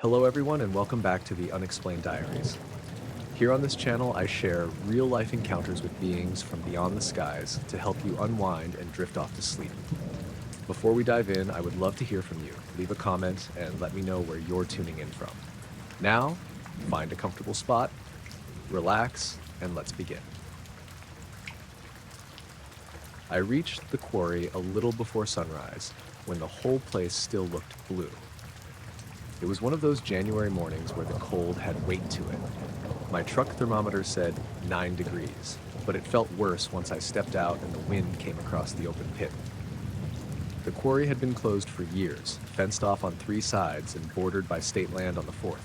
Hello everyone and welcome back to the Unexplained Diaries. Here on this channel I share real-life encounters with beings from beyond the skies to help you unwind and drift off to sleep. Before we dive in, I would love to hear from you. Leave a comment and let me know where you're tuning in from. Now, find a comfortable spot, relax, and let's begin. I reached the quarry a little before sunrise when the whole place still looked blue. It was one of those January mornings where the cold had weight to it. My truck thermometer said 9 degrees, but it felt worse once I stepped out and the wind came across the open pit. The quarry had been closed for years, fenced off on 3 sides and bordered by state land on the 4th.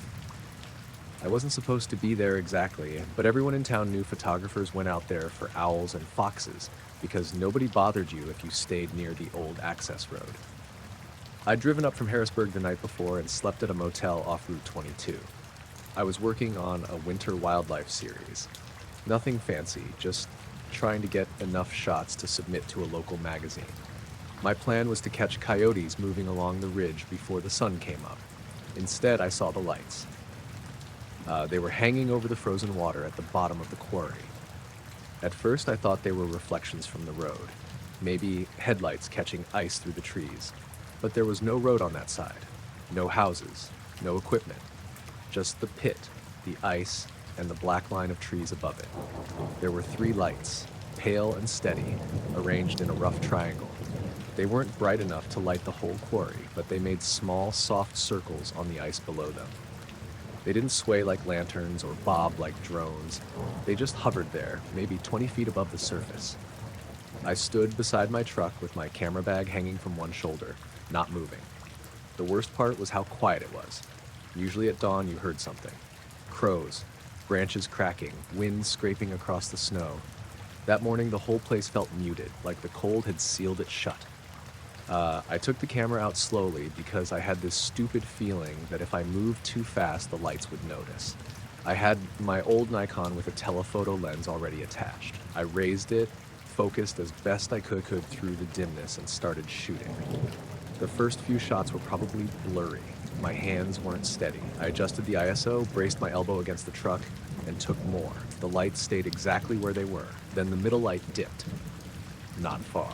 I wasn't supposed to be there exactly, but everyone in town knew photographers went out there for owls and foxes because nobody bothered you if you stayed near the old access road. I'd driven up from Harrisburg the night before and slept at a motel off Route 22. I was working on a winter wildlife series. Nothing fancy, just trying to get enough shots to submit to a local magazine. My plan was to catch coyotes moving along the ridge before the sun came up. Instead, I saw the lights. They were hanging over the frozen water at the bottom of the quarry. At first, I thought they were reflections from the road, maybe headlights catching ice through the trees. But there was no road on that side, no houses, no equipment, just the pit, the ice, and the black line of trees above it. There were 3 lights, pale and steady, arranged in a rough triangle. They weren't bright enough to light the whole quarry, but they made small, soft circles on the ice below them. They didn't sway like lanterns or bob like drones. They just hovered there, maybe 20 feet above the surface. I stood beside my truck with my camera bag hanging from one shoulder, not moving. The worst part was how quiet it was. Usually at dawn you heard something. Crows, branches cracking, wind scraping across the snow. That morning the whole place felt muted, like the cold had sealed it shut. I took the camera out slowly because I had this stupid feeling that if I moved too fast the lights would notice. I had my old Nikon with a telephoto lens already attached. I raised it, focused as best I could through the dimness and started shooting. The first few shots were probably blurry. My hands weren't steady. I adjusted the ISO, braced my elbow against the truck, and took more. The lights stayed exactly where they were. Then the middle light dipped. Not far.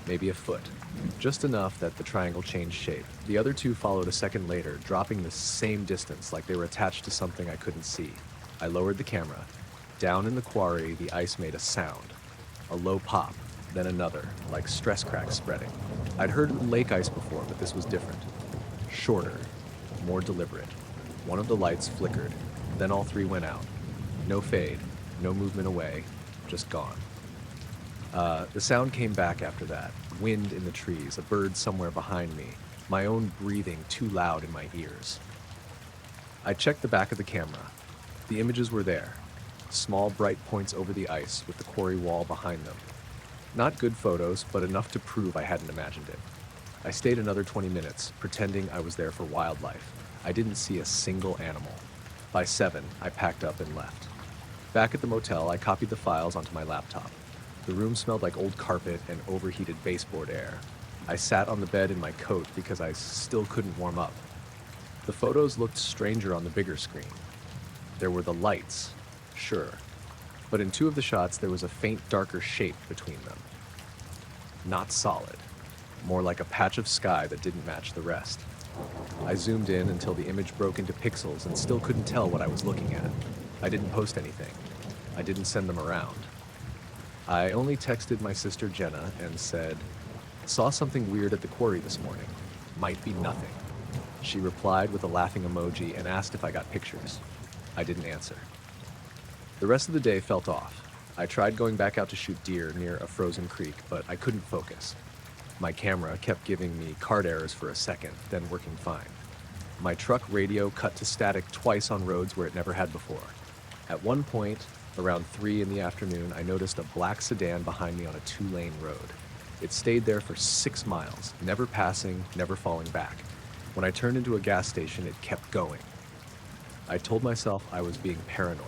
Maybe a foot. Just enough that the triangle changed shape. The other 2 followed a second later, dropping the same distance like they were attached to something I couldn't see. I lowered the camera. Down in the quarry, the ice made a sound. A low pop, then another, like stress cracks spreading. I'd heard lake ice before, but this was different. Shorter, more deliberate. One of the lights flickered, then all 3 went out. No fade, no movement away, just gone. The sound came back after that. Wind in the trees, a bird somewhere behind me, my own breathing too loud in my ears. I checked the back of the camera. The images were there. Small bright points over the ice with the quarry wall behind them. Not good photos, but enough to prove I hadn't imagined it. I stayed another 20 minutes, pretending I was there for wildlife. I didn't see a single animal. By 7, I packed up and left. Back at the motel, I copied the files onto my laptop. The room smelled like old carpet and overheated baseboard air. I sat on the bed in my coat because I still couldn't warm up. The photos looked stranger on the bigger screen. There were the lights, sure, but in 2 of the shots there was a faint darker shape between them. Not solid, more like a patch of sky that didn't match the rest. I zoomed in until the image broke into pixels and still couldn't tell what I was looking at. I didn't post anything. I didn't send them around. I only texted my sister Jenna and said, "Saw something weird at the quarry this morning. Might be nothing." She replied with a laughing emoji and asked if I got pictures. I didn't answer. The rest of the day felt off. I tried going back out to shoot deer near a frozen creek, but I couldn't focus. My camera kept giving me card errors for a second, then working fine. My truck radio cut to static twice on roads where it never had before. At one point, around 3 in the afternoon, I noticed a black sedan behind me on a 2-lane road. It stayed there for 6 miles, never passing, never falling back. When I turned into a gas station, it kept going. I told myself I was being paranoid.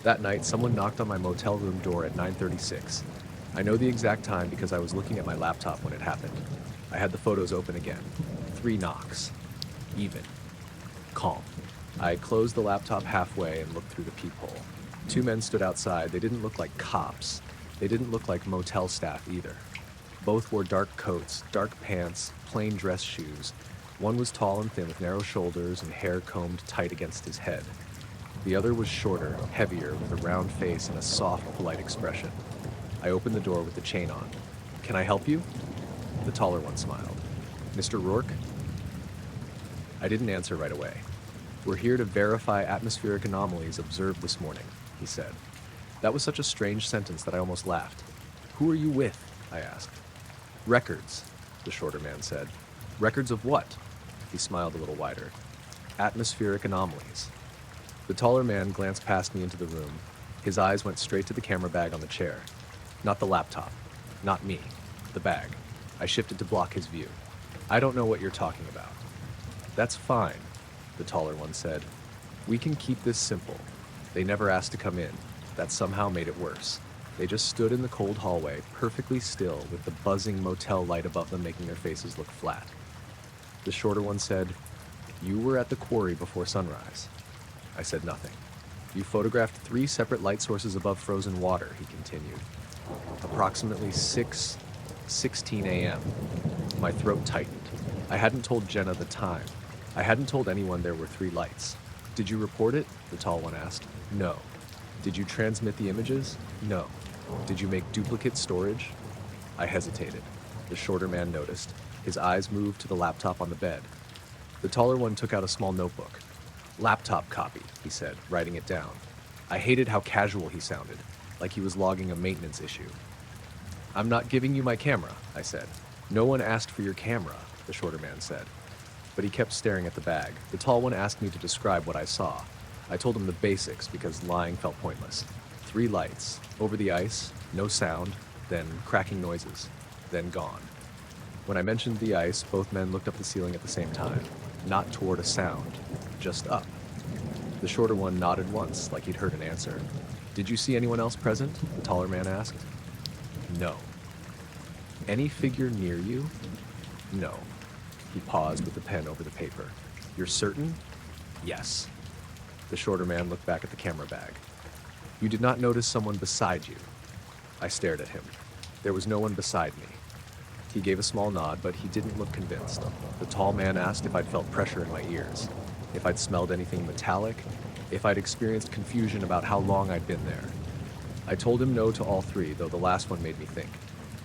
That night, someone knocked on my motel room door at 9:36. I know the exact time because I was looking at my laptop when it happened. I had the photos open again. 3 knocks. Even. Calm. I closed the laptop halfway and looked through the peephole. Two men stood outside. They didn't look like cops. They didn't look like motel staff either. Both wore dark coats, dark pants, plain dress shoes. One was tall and thin with narrow shoulders and hair combed tight against his head. The other was shorter, heavier, with a round face and a soft, polite expression. I opened the door with the chain on. "Can I help you?" The taller one smiled. "Mr. Rourke?" I didn't answer right away. "We're here to verify atmospheric anomalies observed this morning," he said. That was such a strange sentence that I almost laughed. "Who are you with?" I asked. "Records," the shorter man said. "Records of what?" He smiled a little wider. "Atmospheric anomalies." The taller man glanced past me into the room. His eyes went straight to the camera bag on the chair. Not the laptop. Not me. The bag. I shifted to block his view. "I don't know what you're talking about." "That's fine," the taller one said. "We can keep this simple. They never asked to come in. That somehow made it worse. They just stood in the cold hallway, perfectly still, with the buzzing motel light above them making their faces look flat." The shorter one said, "You were at the quarry before sunrise." I said nothing. "You photographed 3 separate light sources above frozen water," he continued. "Approximately 6:16 a.m. My throat tightened. I hadn't told Jenna the time. I hadn't told anyone there were 3 lights. "Did you report it?" the tall one asked. "No." "Did you transmit the images?" "No." "Did you make duplicate storage?" I hesitated. The shorter man noticed. His eyes moved to the laptop on the bed. The taller one took out a small notebook. "Laptop copy," he said, writing it down. I hated how casual he sounded, like he was logging a maintenance issue. "I'm not giving you my camera," I said. "No one asked for your camera," the shorter man said. But he kept staring at the bag. The tall one asked me to describe what I saw. I told him the basics because lying felt pointless. 3 lights, over the ice, no sound, then cracking noises, then gone. When I mentioned the ice, both men looked up the ceiling at the same time, not toward a sound, just up. The shorter one nodded once, like he'd heard an answer. "Did you see anyone else present?" the taller man asked. "No." "Any figure near you?" "No." He paused with the pen over the paper. "You're certain?" "Yes." The shorter man looked back at the camera bag. "You did not notice someone beside you?" I stared at him. There was no one beside me. He gave a small nod, but he didn't look convinced. The tall man asked if I'd felt pressure in my ears, if I'd smelled anything metallic, if I'd experienced confusion about how long I'd been there. I told him no to all 3, though the last one made me think.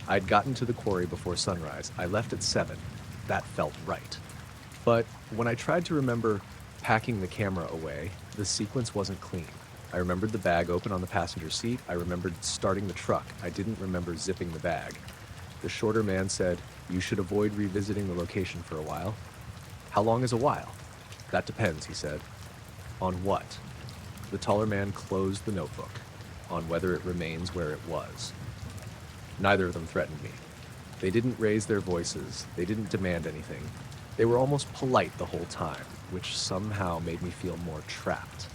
I'd gotten to the quarry before sunrise. I left at 7. That felt right. But when I tried to remember packing the camera away, the sequence wasn't clean. I remembered the bag open on the passenger seat. I remembered starting the truck. I didn't remember zipping the bag. The shorter man said, "You should avoid revisiting the location for a while." "How long is a while?" "That depends," he said. "On what?" The taller man closed the notebook. "On whether it remains where it was." Neither of them threatened me. They didn't raise their voices. They didn't demand anything. They were almost polite the whole time, which somehow made me feel more trapped.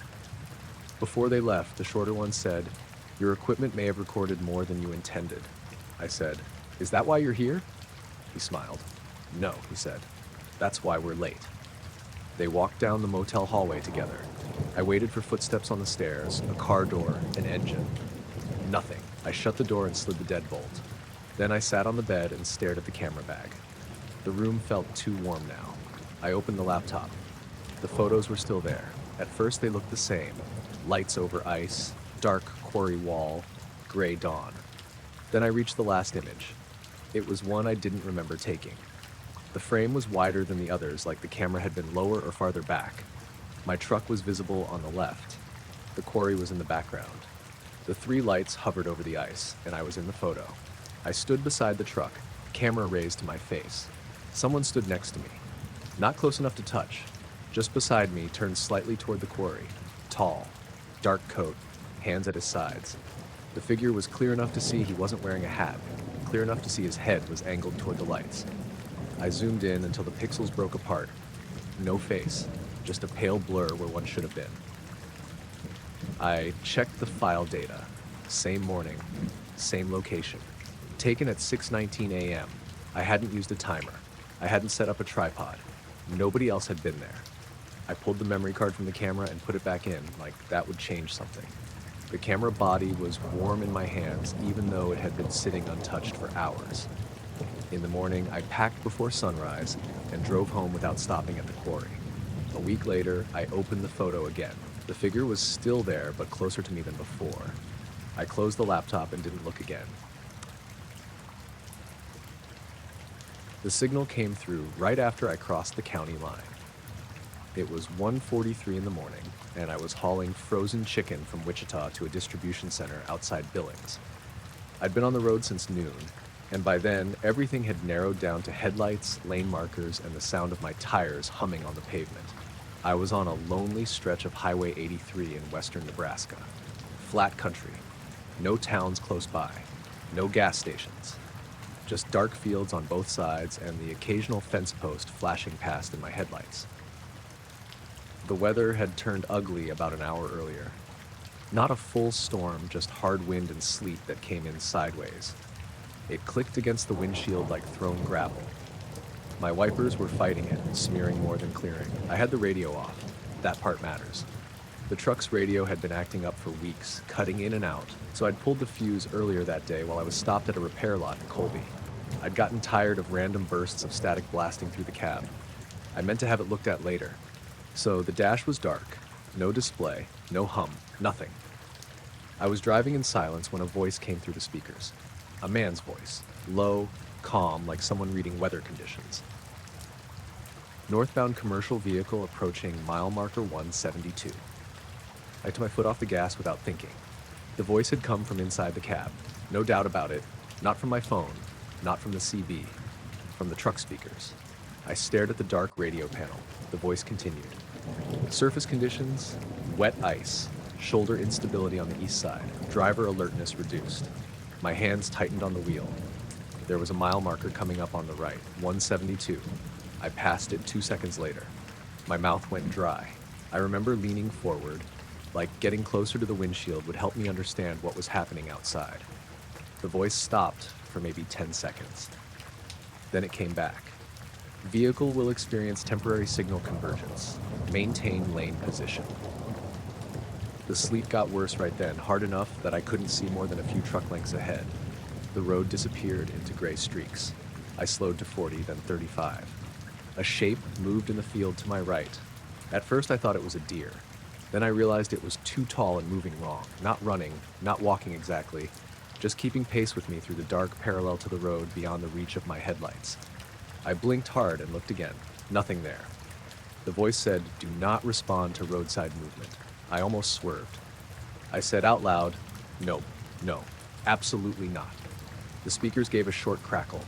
Before they left, the shorter one said, "Your equipment may have recorded more than you intended." I said, "Is that why you're here?" He smiled. "No," he said. "That's why we're late." They walked down the motel hallway together. I waited for footsteps on the stairs, a car door, an engine. Nothing. I shut the door and slid the deadbolt. Then I sat on the bed and stared at the camera bag. The room felt too warm now. I opened the laptop. The photos were still there. At first they looked the same. Lights over ice, dark quarry wall, gray dawn. Then I reached the last image. It was one I didn't remember taking. The frame was wider than the others, like the camera had been lower or farther back. My truck was visible on the left. The quarry was in the background. The 3 lights hovered over the ice, and I was in the photo. I stood beside the truck, camera raised to my face. Someone stood next to me. Not close enough to touch. Just beside me, turned slightly toward the quarry. Tall, dark coat, hands at his sides. The figure was clear enough to see he wasn't wearing a hat, clear enough to see his head was angled toward the lights. I zoomed in until the pixels broke apart. No face, just a pale blur where one should have been. I checked the file data. Same morning, same location. Taken at 6:19 a.m. I hadn't used a timer. I hadn't set up a tripod. Nobody else had been there. I pulled the memory card from the camera and put it back in, like that would change something. The camera body was warm in my hands, even though it had been sitting untouched for hours. In the morning, I packed before sunrise and drove home without stopping at the quarry. A week later, I opened the photo again. The figure was still there, but closer to me than before. I closed the laptop and didn't look again. The signal came through right after I crossed the county line. It was 1:43 in the morning, and I was hauling frozen chicken from Wichita to a distribution center outside Billings. I'd been on the road since noon, and by then, everything had narrowed down to headlights, lane markers, and the sound of my tires humming on the pavement. I was on a lonely stretch of Highway 83 in western Nebraska. Flat country, no towns close by, no gas stations. Just dark fields on both sides and the occasional fence post flashing past in my headlights. The weather had turned ugly about an hour earlier. Not a full storm, just hard wind and sleet that came in sideways. It clicked against the windshield like thrown gravel. My wipers were fighting it, smearing more than clearing. I had the radio off. That part matters. The truck's radio had been acting up for weeks, cutting in and out, so I'd pulled the fuse earlier that day while I was stopped at a repair lot in Colby. I'd gotten tired of random bursts of static blasting through the cab. I meant to have it looked at later. So the dash was dark, no display, no hum, nothing. I was driving in silence when a voice came through the speakers. A man's voice, low, calm, like someone reading weather conditions. Northbound commercial vehicle approaching mile marker 172. I took my foot off the gas without thinking. The voice had come from inside the cab. No doubt about it. Not from my phone, not from the CB, from the truck speakers. I stared at the dark radio panel. The voice continued. Surface conditions, wet ice, shoulder instability on the east side, driver alertness reduced. My hands tightened on the wheel. There was a mile marker coming up on the right, 172. I passed it 2 seconds later. My mouth went dry. I remember leaning forward, like getting closer to the windshield would help me understand what was happening outside. The voice stopped for maybe 10 seconds. Then it came back. Vehicle will experience temporary signal convergence. Maintain lane position. The sleet got worse right then, hard enough that I couldn't see more than a few truck lengths ahead. The road disappeared into gray streaks. I slowed to 40, then 35. A shape moved in the field to my right. At first I thought it was a deer. Then I realized it was too tall and moving wrong, not running, not walking exactly, just keeping pace with me through the dark parallel to the road beyond the reach of my headlights. I blinked hard and looked again. Nothing there. The voice said, "Do not respond to roadside movement." I almost swerved. I said out loud, "No, no, absolutely not." The speakers gave a short crackle.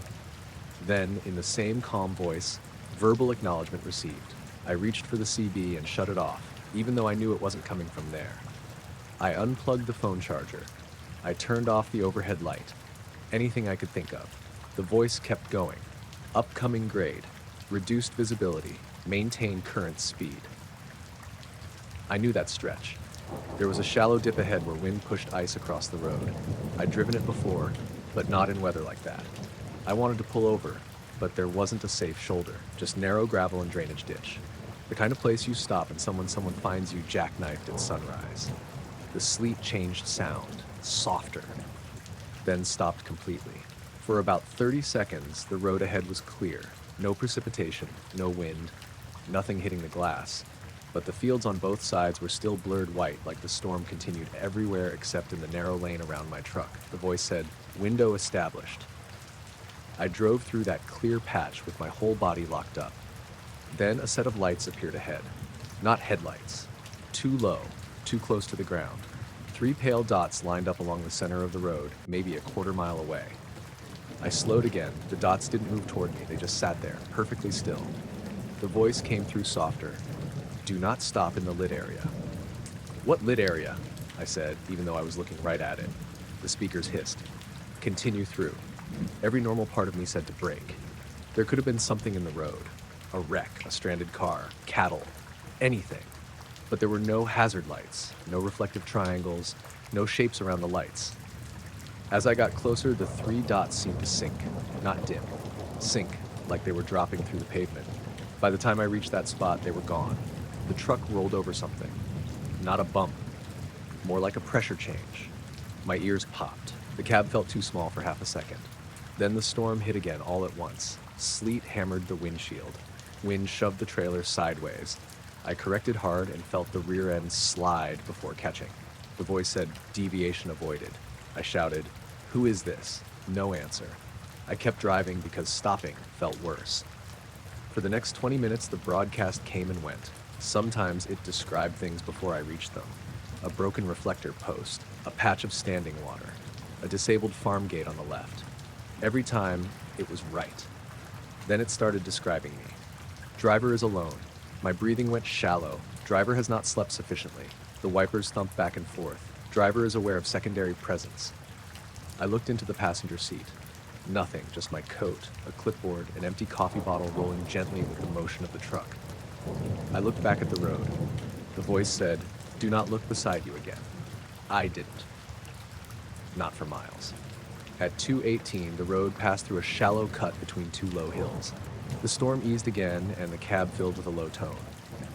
Then, in the same calm voice, verbal acknowledgement received. I reached for the CB and shut it off, even though I knew it wasn't coming from there. I unplugged the phone charger. I turned off the overhead light. Anything I could think of. The voice kept going. Upcoming grade. Reduced visibility. Maintain current speed. I knew that stretch. There was a shallow dip ahead where wind pushed ice across the road. I'd driven it before, but not in weather like that. I wanted to pull over, but there wasn't a safe shoulder, just narrow gravel and drainage ditch. The kind of place you stop and someone finds you jackknifed at sunrise. The sleet changed sound, softer, then stopped completely. For about 30 seconds, the road ahead was clear. No precipitation, no wind, nothing hitting the glass. But the fields on both sides were still blurred white, like the storm continued everywhere except in the narrow lane around my truck. The voice said, "Window established." I drove through that clear patch with my whole body locked up. Then a set of lights appeared ahead. Not headlights. Too low, too close to the ground. 3 pale dots lined up along the center of the road, maybe a quarter-mile away. I slowed again. The dots didn't move toward me. They just sat there, perfectly still. The voice came through softer. "Do not stop in the lit area." "What lit area?" I said, even though I was looking right at it. The speakers hissed. "Continue through." Every normal part of me said to brake. There could have been something in the road. A wreck, a stranded car, cattle, anything. But there were no hazard lights, no reflective triangles, no shapes around the lights. As I got closer, the 3 dots seemed to sink, not dim. Sink, like they were dropping through the pavement. By the time I reached that spot, they were gone. The truck rolled over something. Not a bump, more like a pressure change. My ears popped. The cab felt too small for half a second. Then the storm hit again all at once. Sleet hammered the windshield. Wind shoved the trailer sideways. I corrected hard and felt the rear end slide before catching. The voice said, "Deviation avoided." I shouted, "Who is this?" No answer. I kept driving because stopping felt worse. For the next 20 minutes, the broadcast came and went. Sometimes it described things before I reached them. A broken reflector post, a patch of standing water, a disabled farm gate on the left. Every time, it was right. Then it started describing me. Driver is alone. My breathing went shallow. Driver has not slept sufficiently. The wipers thumped back and forth. Driver is aware of secondary presence. I looked into the passenger seat. Nothing, just my coat, a clipboard, an empty coffee bottle rolling gently with the motion of the truck. I looked back at the road. The voice said, "Do not look beside you again." I didn't. Not for miles. At 2:18, the road passed through a shallow cut between two low hills. The storm eased again, and the cab filled with a low tone.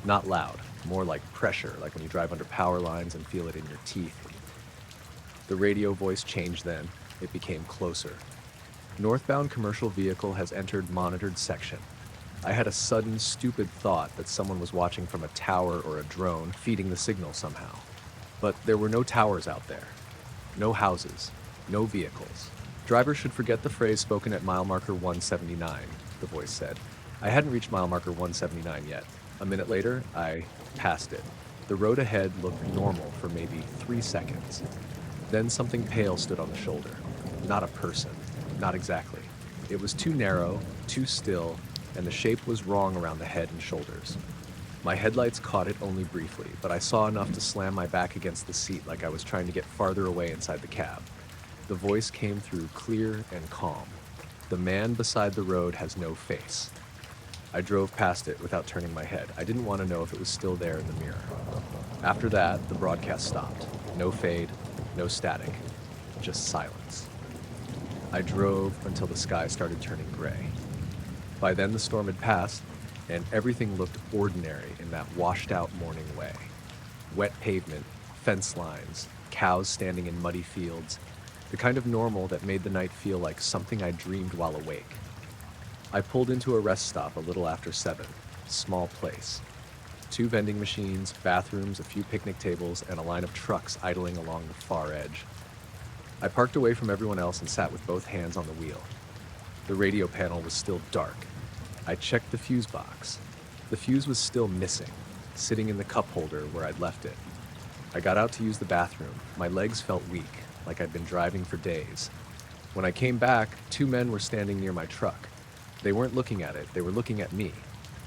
Not loud, more like pressure, like when you drive under power lines and feel it in your teeth. The radio voice changed then. It became closer. "Northbound commercial vehicle has entered monitored section." I had a sudden, stupid thought that someone was watching from a tower or a drone, feeding the signal somehow. But there were no towers out there. No houses. No vehicles. "Driver should forget the phrase spoken at mile marker 179, the voice said. I hadn't reached mile marker 179 yet. A minute later, I passed it. The road ahead looked normal for maybe 3 seconds. Then something pale stood on the shoulder. Not a person. Not exactly. It was too narrow, too still, and the shape was wrong around the head and shoulders. My headlights caught it only briefly, but I saw enough to slam my back against the seat like I was trying to get farther away inside the cab. The voice came through clear and calm. "The man beside the road has no face." I drove past it without turning my head. I didn't want to know if it was still there in the mirror. After that, the broadcast stopped. No fade, no static, just silence. I drove until the sky started turning gray. By then the storm had passed, and everything looked ordinary in that washed-out morning way. Wet pavement, fence lines, cows standing in muddy fields, the kind of normal that made the night feel like something I dreamed while awake. I pulled into a rest stop a little after 7, small place. 2 vending machines, bathrooms, a few picnic tables, and a line of trucks idling along the far edge. I parked away from everyone else and sat with both hands on the wheel. The radio panel was still dark. I checked the fuse box. The fuse was still missing, sitting in the cup holder where I'd left it. I got out to use the bathroom. My legs felt weak, like I'd been driving for days. When I came back, 2 men were standing near my truck. They weren't looking at it, they were looking at me.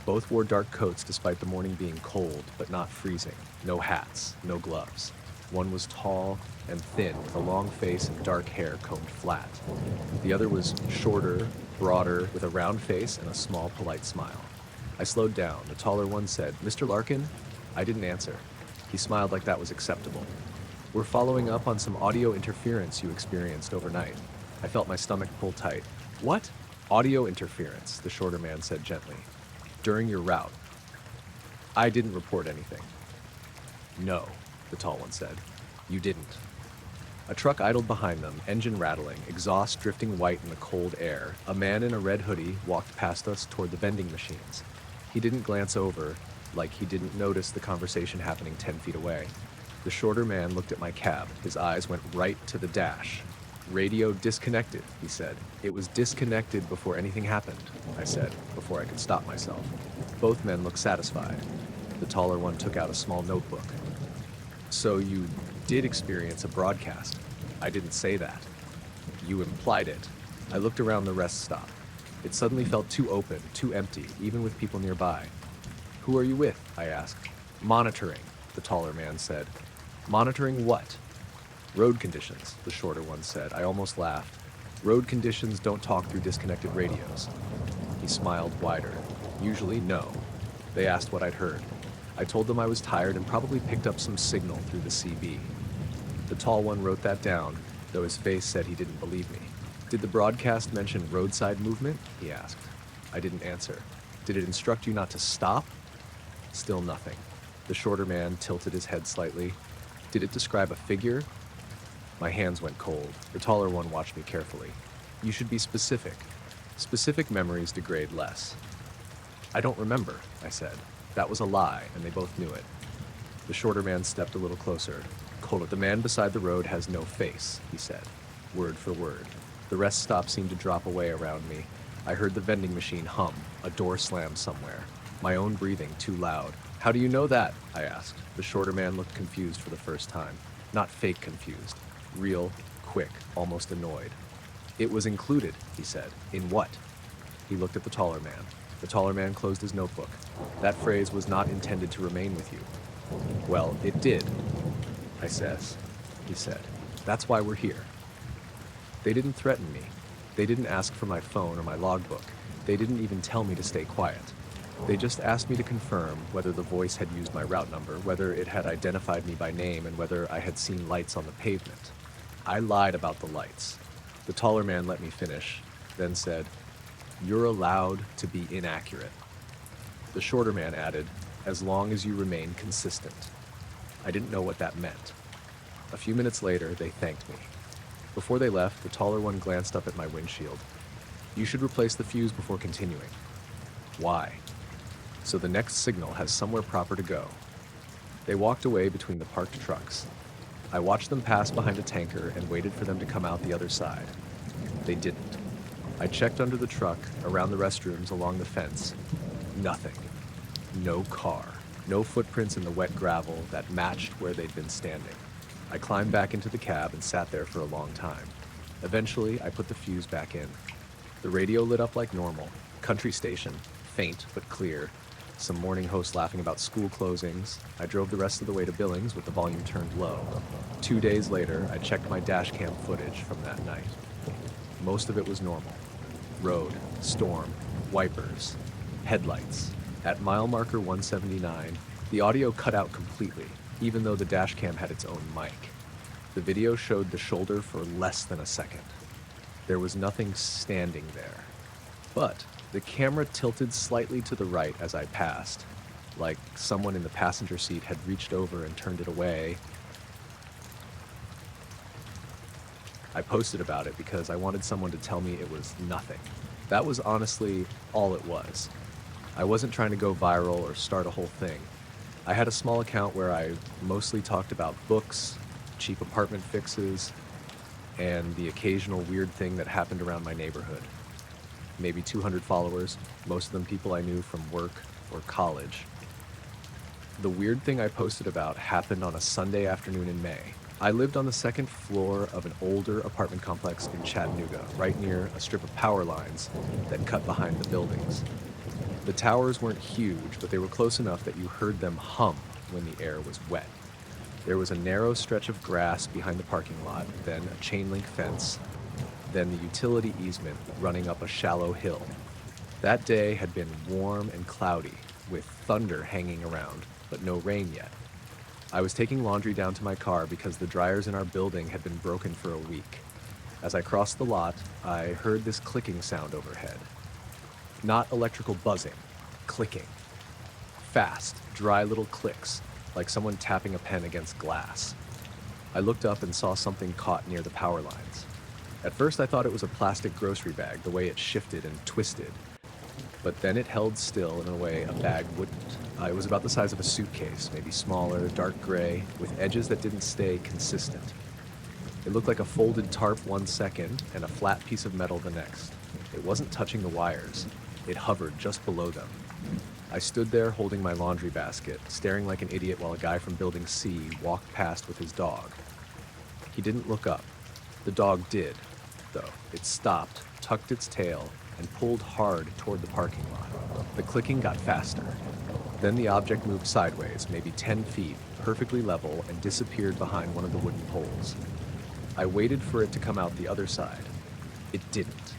Both wore dark coats despite the morning being cold, but not freezing. No hats, no gloves. One was tall and thin, with a long face and dark hair combed flat. The other was shorter, broader, with a round face and a small, polite smile. I slowed down. The taller one said, "Mr. Larkin?" I didn't answer. He smiled like that was acceptable. "We're following up on some audio interference you experienced overnight." I felt my stomach pull tight. "What?" "Audio interference," the shorter man said gently. "During your route." I didn't report anything. "No," the tall one said. "You didn't." A truck idled behind them, engine rattling, exhaust drifting white in the cold air. A man in a red hoodie walked past us toward the vending machines. He didn't glance over, like he didn't notice the conversation happening 10 feet away. The shorter man looked at my cab. His eyes went right to the dash. "Radio disconnected," he said. "It was disconnected before anything happened," I said, before I could stop myself. Both men looked satisfied. The taller one took out a small notebook. "So you did experience a broadcast." I didn't say that. "You implied it." I looked around the rest stop. It suddenly felt too open, too empty, even with people nearby. "Who are you with?" I asked. "Monitoring," the taller man said. "Monitoring what?" "Road conditions," the shorter one said. I almost laughed. "Road conditions don't talk through disconnected radios." He smiled wider. "Usually, no." They asked what I'd heard. I told them I was tired and probably picked up some signal through the CB. The tall one wrote that down, though his face said he didn't believe me. "Did the broadcast mention roadside movement?" he asked. I didn't answer. "Did it instruct you not to stop?" Still nothing. The shorter man tilted his head slightly. Did it describe a figure? My hands went cold. The taller one watched me carefully. You should be specific. Specific memories degrade less. I don't remember, I said. That was a lie, and they both knew it. The shorter man stepped a little closer. The man beside the road has no face, he said, word for word. The rest stop seemed to drop away around me. I heard the vending machine hum, a door slam somewhere. My own breathing too loud. How do you know that? I asked. The shorter man looked confused for the first time. Not fake confused. Real, quick, almost annoyed. It was included, he said. In what? He looked at the taller man. The taller man closed his notebook. That phrase was not intended to remain with you. Well, it did, he said. That's why we're here. They didn't threaten me. They didn't ask for my phone or my logbook. They didn't even tell me to stay quiet. They just asked me to confirm whether the voice had used my route number, whether it had identified me by name, and whether I had seen lights on the pavement. I lied about the lights. The taller man let me finish, then said, "You're allowed to be inaccurate." The shorter man added, "As long as you remain consistent." I didn't know what that meant. A few minutes later, they thanked me. Before they left, the taller one glanced up at my windshield. "You should replace the fuse before continuing." Why? So the next signal has somewhere proper to go. They walked away between the parked trucks. I watched them pass behind a tanker and waited for them to come out the other side. They didn't. I checked under the truck, around the restrooms, along the fence. Nothing. No car. No footprints in the wet gravel that matched where they'd been standing. I climbed back into the cab and sat there for a long time. Eventually, I put the fuse back in. The radio lit up like normal. Country station, faint but clear. Some morning host laughing about school closings. I drove the rest of the way to Billings with the volume turned low. 2 days later, I checked my dash cam footage from that night. Most of it was normal. Road, storm, wipers, headlights. At mile marker 179, the audio cut out completely, even though the dash cam had its own mic. The video showed the shoulder for less than a second. There was nothing standing there. But the camera tilted slightly to the right as I passed, like someone in the passenger seat had reached over and turned it away. I posted about it because I wanted someone to tell me it was nothing. That was honestly all it was. I wasn't trying to go viral or start a whole thing. I had a small account where I mostly talked about books, cheap apartment fixes, and the occasional weird thing that happened around my neighborhood. Maybe 200 followers, most of them people I knew from work or college. The weird thing I posted about happened on a Sunday afternoon in May. I lived on the second floor of an older apartment complex in Chattanooga, right near a strip of power lines that cut behind the buildings. The towers weren't huge, but they were close enough that you heard them hum when the air was wet. There was a narrow stretch of grass behind the parking lot, then a chain link fence, then the utility easement running up a shallow hill. That day had been warm and cloudy, with thunder hanging around, but no rain yet. I was taking laundry down to my car because the dryers in our building had been broken for a week. As I crossed the lot, I heard this clicking sound overhead. Not electrical buzzing, clicking. Fast, dry little clicks, like someone tapping a pen against glass. I looked up and saw something caught near the power lines. At first I thought it was a plastic grocery bag, the way it shifted and twisted. But then it held still in a way a bag wouldn't. It was about the size of a suitcase, maybe smaller, dark gray, with edges that didn't stay consistent. It looked like a folded tarp 1 second and a flat piece of metal the next. It wasn't touching the wires. It hovered just below them. I stood there holding my laundry basket, staring like an idiot while a guy from Building C walked past with his dog. He didn't look up. The dog did, though. It stopped, tucked its tail, and pulled hard toward the parking lot. The clicking got faster. Then the object moved sideways, maybe 10 feet, perfectly level, and disappeared behind one of the wooden poles. I waited for it to come out the other side. It didn't.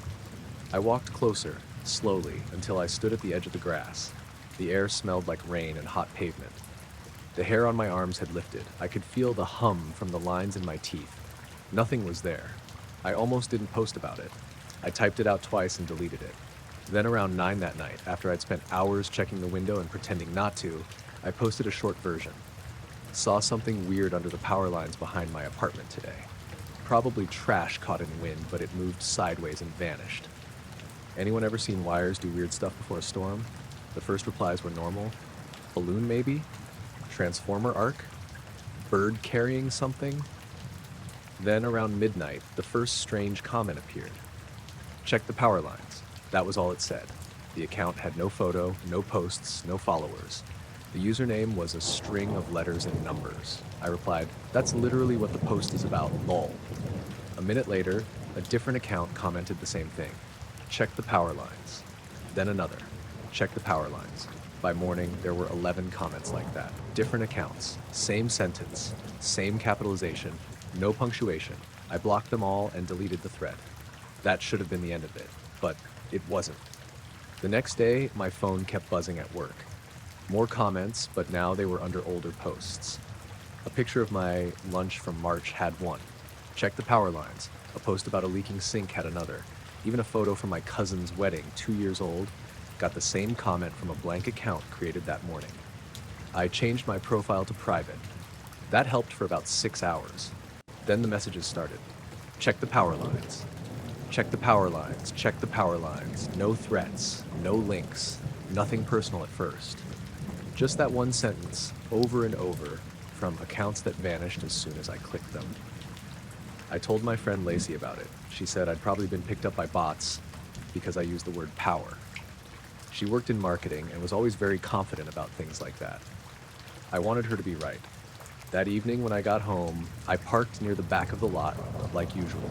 I walked closer, slowly, until I stood at the edge of the grass. The air smelled like rain and hot pavement. The hair on my arms had lifted. I could feel the hum from the lines in my teeth. Nothing was there. I almost didn't post about it. I typed it out twice and deleted it. Then around 9 that night, after I'd spent hours checking the window and pretending not to, I posted a short version. Saw something weird under the power lines behind my apartment today. Probably trash caught in wind, but it moved sideways and vanished. Anyone ever seen wires do weird stuff before a storm? The first replies were normal. Balloon maybe? Transformer arc? Bird carrying something? Then around midnight, the first strange comment appeared. Check the power lines. That was all it said. The account had no photo, no posts, no followers. The username was a string of letters and numbers. I replied, that's literally what the post is about, lol. A minute later, a different account commented the same thing. Check the power lines. Then another. Check the power lines. By morning, there were 11 comments like that. Different accounts, same sentence, same capitalization, no punctuation. I blocked them all and deleted the thread. That should have been the end of it, but it wasn't. The next day, my phone kept buzzing at work. More comments, but now they were under older posts. A picture of my lunch from March had one. Check the power lines. A post about a leaking sink had another. Even a photo from my cousin's wedding, 2 years old, got the same comment from a blank account created that morning. I changed my profile to private. That helped for about 6 hours. Then the messages started. Check the power lines. Check the power lines. Check the power lines. No threats. No links. Nothing personal at first. Just that one sentence, over and over, from accounts that vanished as soon as I clicked them. I told my friend Lacey about it. She said I'd probably been picked up by bots because I used the word power. She worked in marketing and was always very confident about things like that. I wanted her to be right. That evening when I got home, I parked near the back of the lot, like usual.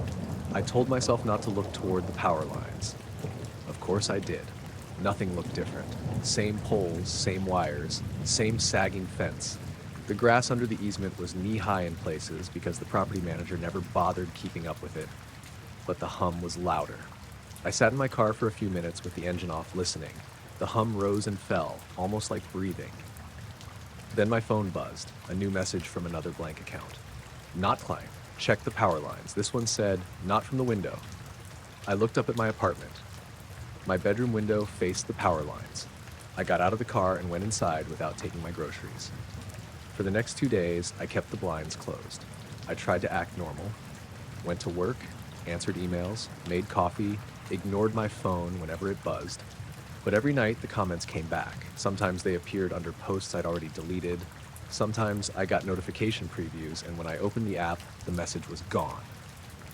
I told myself not to look toward the power lines. Of course I did. Nothing looked different. Same poles, same wires, same sagging fence. The grass under the easement was knee-high in places because the property manager never bothered keeping up with it. But the hum was louder. I sat in my car for a few minutes with the engine off listening. The hum rose and fell, almost like breathing. Then my phone buzzed, a new message from another blank account. Not Klein. Check the power lines. This one said, not from the window. I looked up at my apartment. My bedroom window faced the power lines. I got out of the car and went inside without taking my groceries. For the next 2 days, I kept the blinds closed. I tried to act normal, went to work, answered emails, made coffee, ignored my phone whenever it buzzed. But every night the comments came back. Sometimes they appeared under posts I'd already deleted. Sometimes I got notification previews, and when I opened the app, the message was gone.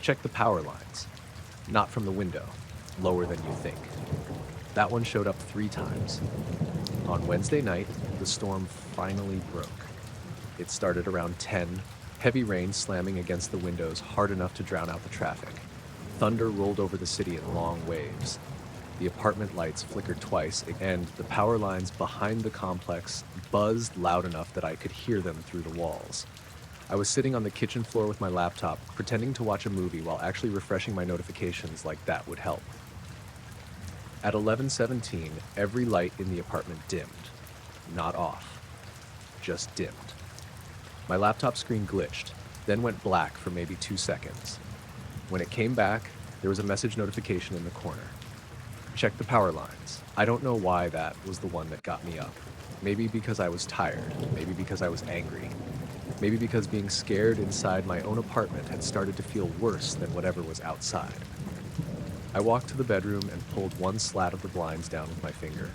Check the power lines. Not from the window. Lower than you think. That one showed up 3 times. On Wednesday night, the storm finally broke. It started around 10, heavy rain slamming against the windows hard enough to drown out the traffic. Thunder rolled over the city in long waves. The apartment lights flickered twice, and the power lines behind the complex buzzed loud enough that I could hear them through the walls. I was sitting on the kitchen floor with my laptop, pretending to watch a movie while actually refreshing my notifications like that would help. At 11:17, every light in the apartment dimmed. Not off. Just dimmed. My laptop screen glitched, then went black for maybe 2 seconds. When it came back, there was a message notification in the corner. Check the power lines. I don't know why that was the one that got me up. Maybe because I was tired, maybe because I was angry, maybe because being scared inside my own apartment had started to feel worse than whatever was outside. I walked to the bedroom and pulled one slat of the blinds down with my finger.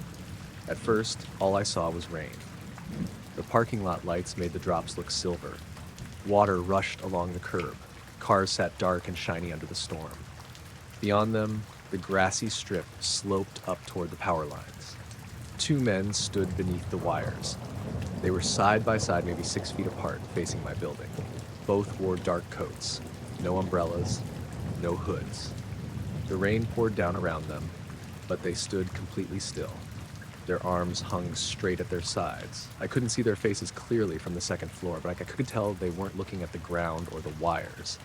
At first, all I saw was rain. The parking lot lights made the drops look silver. Water rushed along the curb. Cars sat dark and shiny under the storm. Beyond them, the grassy strip sloped up toward the power lines. 2 men stood beneath the wires. They were side by side, maybe 6 feet apart, facing my building. Both wore dark coats, no umbrellas, no hoods. The rain poured down around them, but they stood completely still. Their arms hung straight at their sides. I couldn't see their faces clearly from the second floor, but I could tell they weren't looking at the ground or the wires.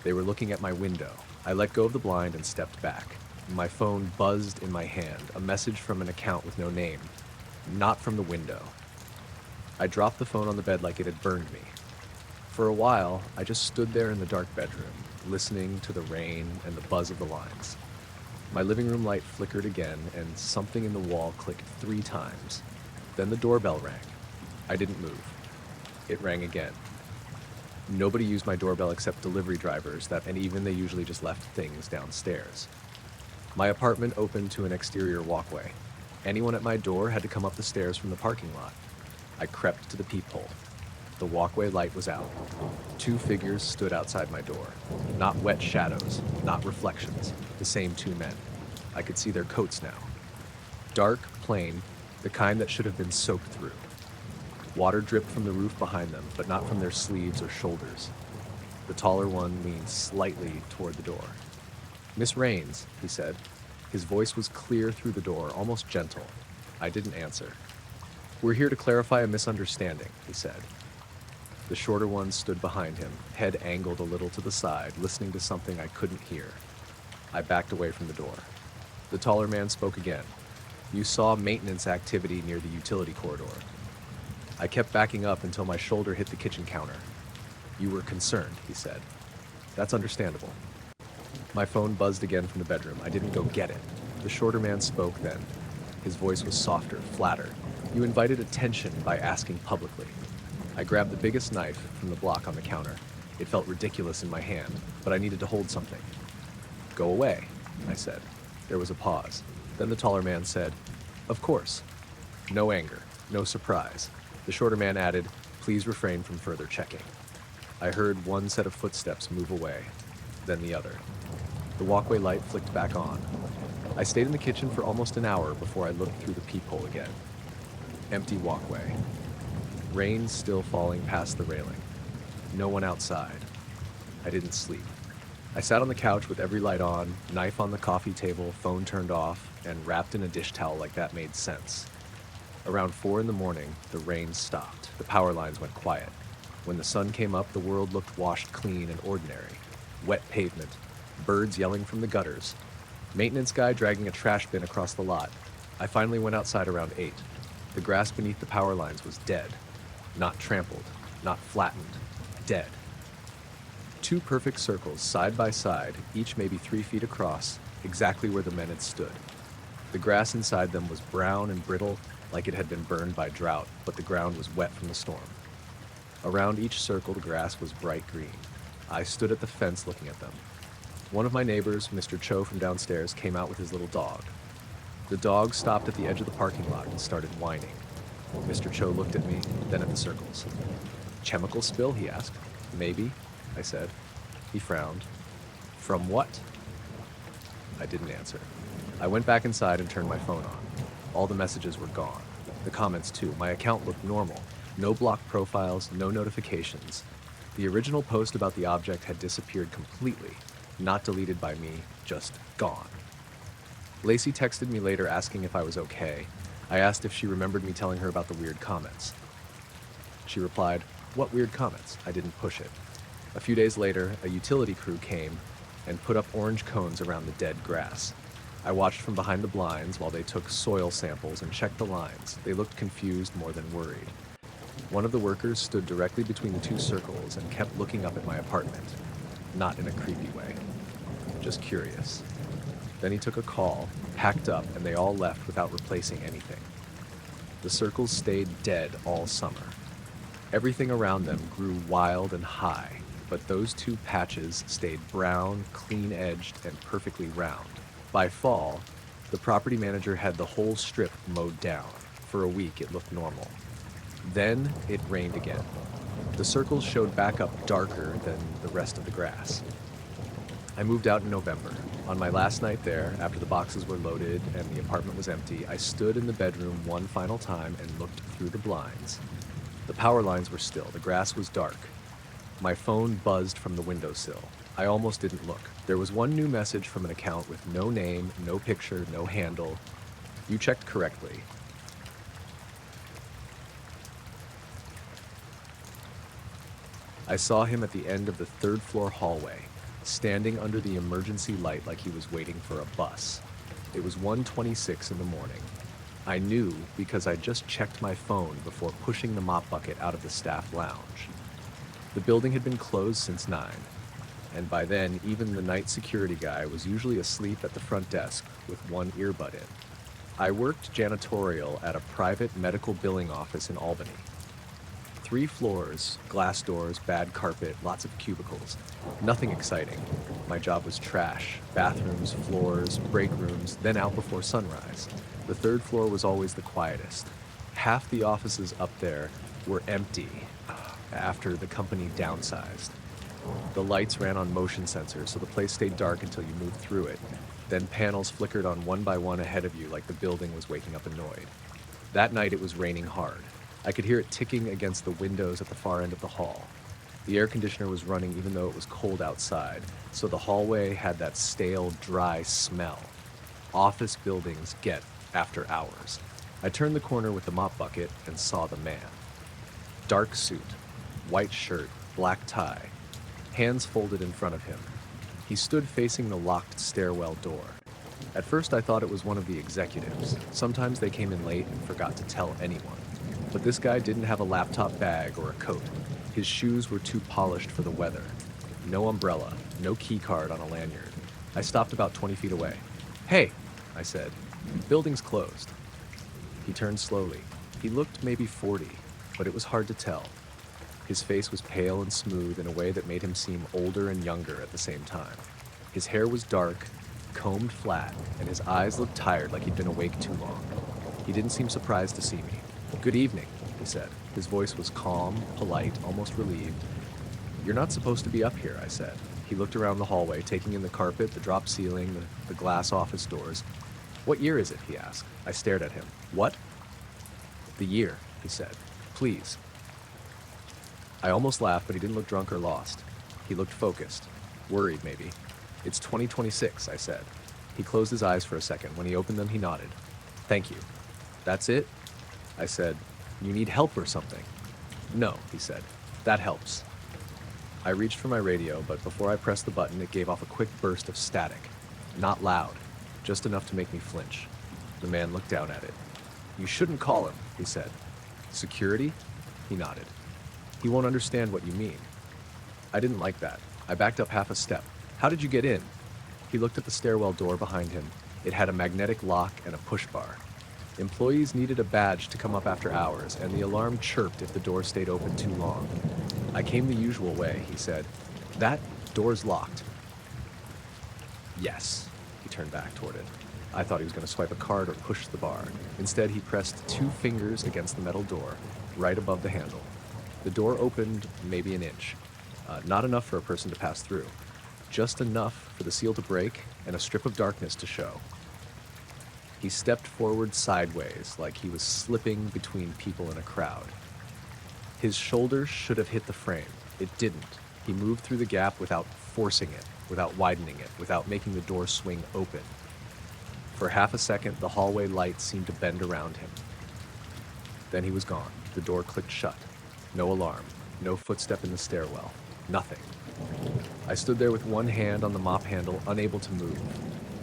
They were looking at my window. I let go of the blind and stepped back. My phone buzzed in my hand, a message from an account with no name. Not from the window. I dropped the phone on the bed like it had burned me. For a while, I just stood there in the dark bedroom, listening to the rain and the buzz of the lines. My living room light flickered again, and something in the wall clicked 3 times. Then the doorbell rang. I didn't move. It rang again. Nobody used my doorbell except delivery drivers, and even they usually just left things downstairs. My apartment opened to an exterior walkway. Anyone at my door had to come up the stairs from the parking lot. I crept to the peephole. The walkway light was out. Two figures stood outside my door. Not wet shadows, not reflections, the same two men. I could see their coats now. Dark, plain, the kind that should have been soaked through. Water dripped from the roof behind them, but not from their sleeves or shoulders. The taller one leaned slightly toward the door. "Miss Raines," he said. His voice was clear through the door, almost gentle. I didn't answer. "We're here to clarify a misunderstanding," he said. The shorter one stood behind him, head angled a little to the side, listening to something I couldn't hear. I backed away from the door. The taller man spoke again. "You saw maintenance activity near the utility corridor." I kept backing up until my shoulder hit the kitchen counter. "You were concerned," he said. "That's understandable." My phone buzzed again from the bedroom. I didn't go get it. The shorter man spoke then. His voice was softer, flatter. "You invited attention by asking publicly." I grabbed the biggest knife from the block on the counter. It felt ridiculous in my hand, but I needed to hold something. "Go away," I said. There was a pause. Then the taller man said, "Of course." No anger, no surprise. The shorter man added, "Please refrain from further checking." I heard one set of footsteps move away, then the other. The walkway light flicked back on. I stayed in the kitchen for almost an hour before I looked through the peephole again. Empty walkway. Rain still falling past the railing. No one outside. I didn't sleep. I sat on the couch with every light on, knife on the coffee table, phone turned off, and wrapped in a dish towel like that made sense. Around 4 in the morning, the rain stopped. The power lines went quiet. When the sun came up, the world looked washed clean and ordinary. Wet pavement, birds yelling from the gutters, maintenance guy dragging a trash bin across the lot. I finally went outside around 8. The grass beneath the power lines was dead. Not trampled, not flattened, dead. Two perfect circles, side by side, each maybe 3 feet across, exactly where the men had stood. The grass inside them was brown and brittle, like it had been burned by drought, but the ground was wet from the storm. Around each circle, the grass was bright green. I stood at the fence looking at them. One of my neighbors, Mr. Cho from downstairs, came out with his little dog. The dog stopped at the edge of the parking lot and started whining. Mr. Cho looked at me, then at the circles. "Chemical spill?" he asked. "Maybe," I said. He frowned. "From what?" I didn't answer. I went back inside and turned my phone on. All the messages were gone. The comments too. My account looked normal. No blocked profiles, no notifications. The original post about the object had disappeared completely. Not deleted by me, just gone. Lacey texted me later asking if I was okay. I asked if she remembered me telling her about the weird comments. She replied, "What weird comments?" I didn't push it. A few days later, a utility crew came and put up orange cones around the dead grass. I watched from behind the blinds while they took soil samples and checked the lines. They looked confused more than worried. One of the workers stood directly between the two circles and kept looking up at my apartment. Not in a creepy way, just curious. Then he took a call, packed up, and they all left without replacing anything. The circles stayed dead all summer. Everything around them grew wild and high, but those two patches stayed brown, clean-edged, and perfectly round. By fall, the property manager had the whole strip mowed down. For a week, it looked normal. Then it rained again. The circles showed back up darker than the rest of the grass. I moved out in November. On my last night there, after the boxes were loaded and the apartment was empty, I stood in the bedroom one final time and looked through the blinds. The power lines were still. The grass was dark. My phone buzzed from the windowsill. I almost didn't look. There was one new message from an account with no name, no picture, no handle. "You checked correctly." I saw him at the end of the third-floor hallway, standing under the emergency light like he was waiting for a bus. It was 1:26 in the morning. I knew because I just checked my phone before pushing the mop bucket out of the staff lounge. The building had been closed since 9, and by then even the night security guy was usually asleep at the front desk with one earbud in. I worked janitorial at a private medical billing office in Albany. 3 floors, glass doors, bad carpet, lots of cubicles. Nothing exciting. My job was trash. Bathrooms, floors, break rooms, then out before sunrise. The 3rd floor was always the quietest. Half the offices up there were empty after the company downsized. The lights ran on motion sensors, so the place stayed dark until you moved through it. Then panels flickered on one by one ahead of you like the building was waking up annoyed. That night it was raining hard. I could hear it ticking against the windows at the far end of the hall. The air conditioner was running even though it was cold outside, so the hallway had that stale, dry smell. Office buildings get after hours. I turned the corner with the mop bucket and saw the man. Dark suit, white shirt, black tie, hands folded in front of him. He stood facing the locked stairwell door. At first I thought it was one of the executives. Sometimes they came in late and forgot to tell anyone. But this guy didn't have a laptop bag or a coat. His shoes were too polished for the weather. No umbrella, no key card on a lanyard. I stopped about 20 feet away. "Hey," I said, "building's closed." He turned slowly. He looked maybe 40, but it was hard to tell. His face was pale and smooth in a way that made him seem older and younger at the same time. His hair was dark, combed flat, and his eyes looked tired like he'd been awake too long. He didn't seem surprised to see me. "Good evening," he said. His voice was calm, polite, almost relieved. "You're not supposed to be up here," I said. He looked around the hallway, taking in the carpet, the drop ceiling, the glass office doors. "What year is it?" he asked. I stared at him. "What?" "The year," he said. "Please." I almost laughed, but he didn't look drunk or lost. He looked focused. Worried, maybe. "It's 2026, I said. He closed his eyes for a second. When he opened them, he nodded. "Thank you." "That's it?" I said. "You need help or something?" "No," he said. "That helps." I reached for my radio, but before I pressed the button, it gave off a quick burst of static. Not loud, just enough to make me flinch. The man looked down at it. "You shouldn't call him," he said. "Security?" He nodded. "He won't understand what you mean." I didn't like that. I backed up half a step. "How did you get in?" He looked at the stairwell door behind him. It had a magnetic lock and a push bar. Employees needed a badge to come up after hours, and the alarm chirped if the door stayed open too long. "I came the usual way," he said. "That door's locked." "Yes." He turned back toward it. I thought he was going to swipe a card or push the bar. Instead, he pressed 2 fingers against the metal door, right above the handle. The door opened maybe an inch. Not enough for a person to pass through. Just enough for the seal to break and a strip of darkness to show. He stepped forward sideways, like he was slipping between people in a crowd. His shoulders should have hit the frame. It didn't. He moved through the gap without forcing it, without widening it, without making the door swing open. For half a second, the hallway light seemed to bend around him. Then he was gone. The door clicked shut. No alarm, no footstep in the stairwell, nothing. I stood there with one hand on the mop handle, unable to move.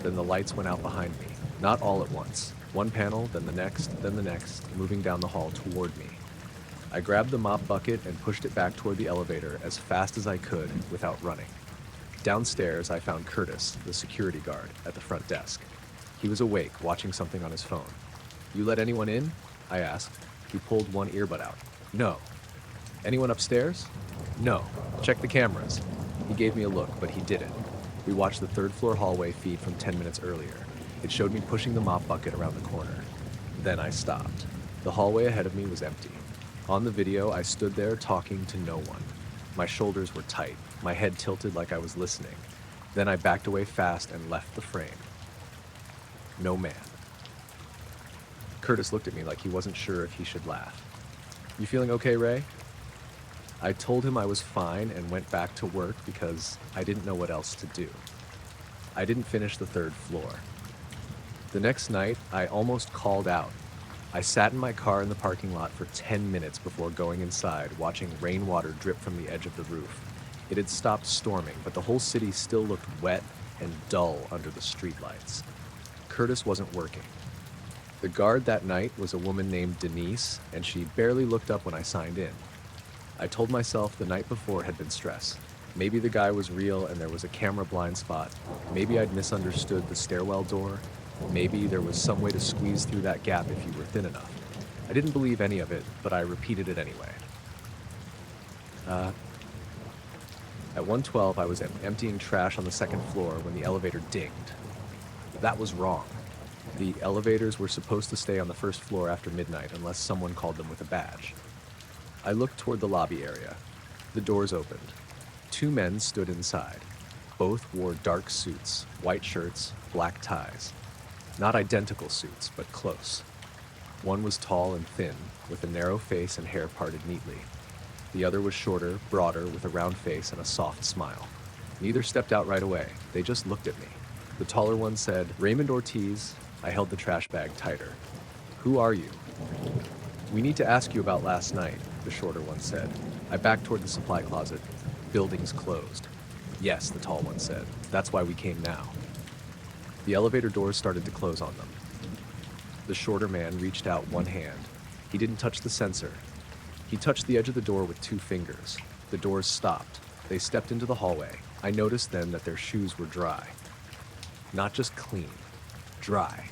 Then the lights went out behind me, not all at once. One panel, then the next, moving down the hall toward me. I grabbed the mop bucket and pushed it back toward the elevator as fast as I could without running. Downstairs, I found Curtis, the security guard, at the front desk. He was awake, watching something on his phone. "You let anyone in?" I asked. He pulled one earbud out. "No." "Anyone upstairs?" "No. Check the cameras." He gave me a look, but he didn't. We watched the 3rd floor hallway feed from 10 minutes earlier. It showed me pushing the mop bucket around the corner. Then I stopped. The hallway ahead of me was empty. On the video, I stood there talking to no one. My shoulders were tight, my head tilted like I was listening. Then I backed away fast and left the frame. No man. Curtis looked at me like he wasn't sure if he should laugh. "You feeling okay, Ray?" I told him I was fine and went back to work because I didn't know what else to do. I didn't finish the 3rd floor. The next night, I almost called out. I sat in my car in the parking lot for 10 minutes before going inside, watching rainwater drip from the edge of the roof. It had stopped storming, but the whole city still looked wet and dull under the streetlights. Curtis wasn't working. The guard that night was a woman named Denise, and she barely looked up when I signed in. I told myself the night before had been stress. Maybe the guy was real and there was a camera blind spot. Maybe I'd misunderstood the stairwell door. Maybe there was some way to squeeze through that gap if you were thin enough. I didn't believe any of it, but I repeated it anyway. Uh, at 1:12, I was emptying trash on the second floor when the elevator dinged. That was wrong. The elevators were supposed to stay on the first floor after midnight unless someone called them with a badge. I looked toward the lobby area. The doors opened. Two men stood inside. Both wore dark suits, white shirts, black ties. Not identical suits, but close. One was tall and thin, with a narrow face and hair parted neatly. The other was shorter, broader, with a round face and a soft smile. Neither stepped out right away. They just looked at me. The taller one said, "Raymond Ortiz." I held the trash bag tighter. "Who are you?" "We need to ask you about last night," the shorter one said. I backed toward the supply closet. "Building's closed." "Yes," the tall one said. "That's why we came now." The elevator doors started to close on them. The shorter man reached out one hand. He didn't touch the sensor. He touched the edge of the door with 2 fingers. The doors stopped. They stepped into the hallway. I noticed then that their shoes were dry. Not just clean, dry.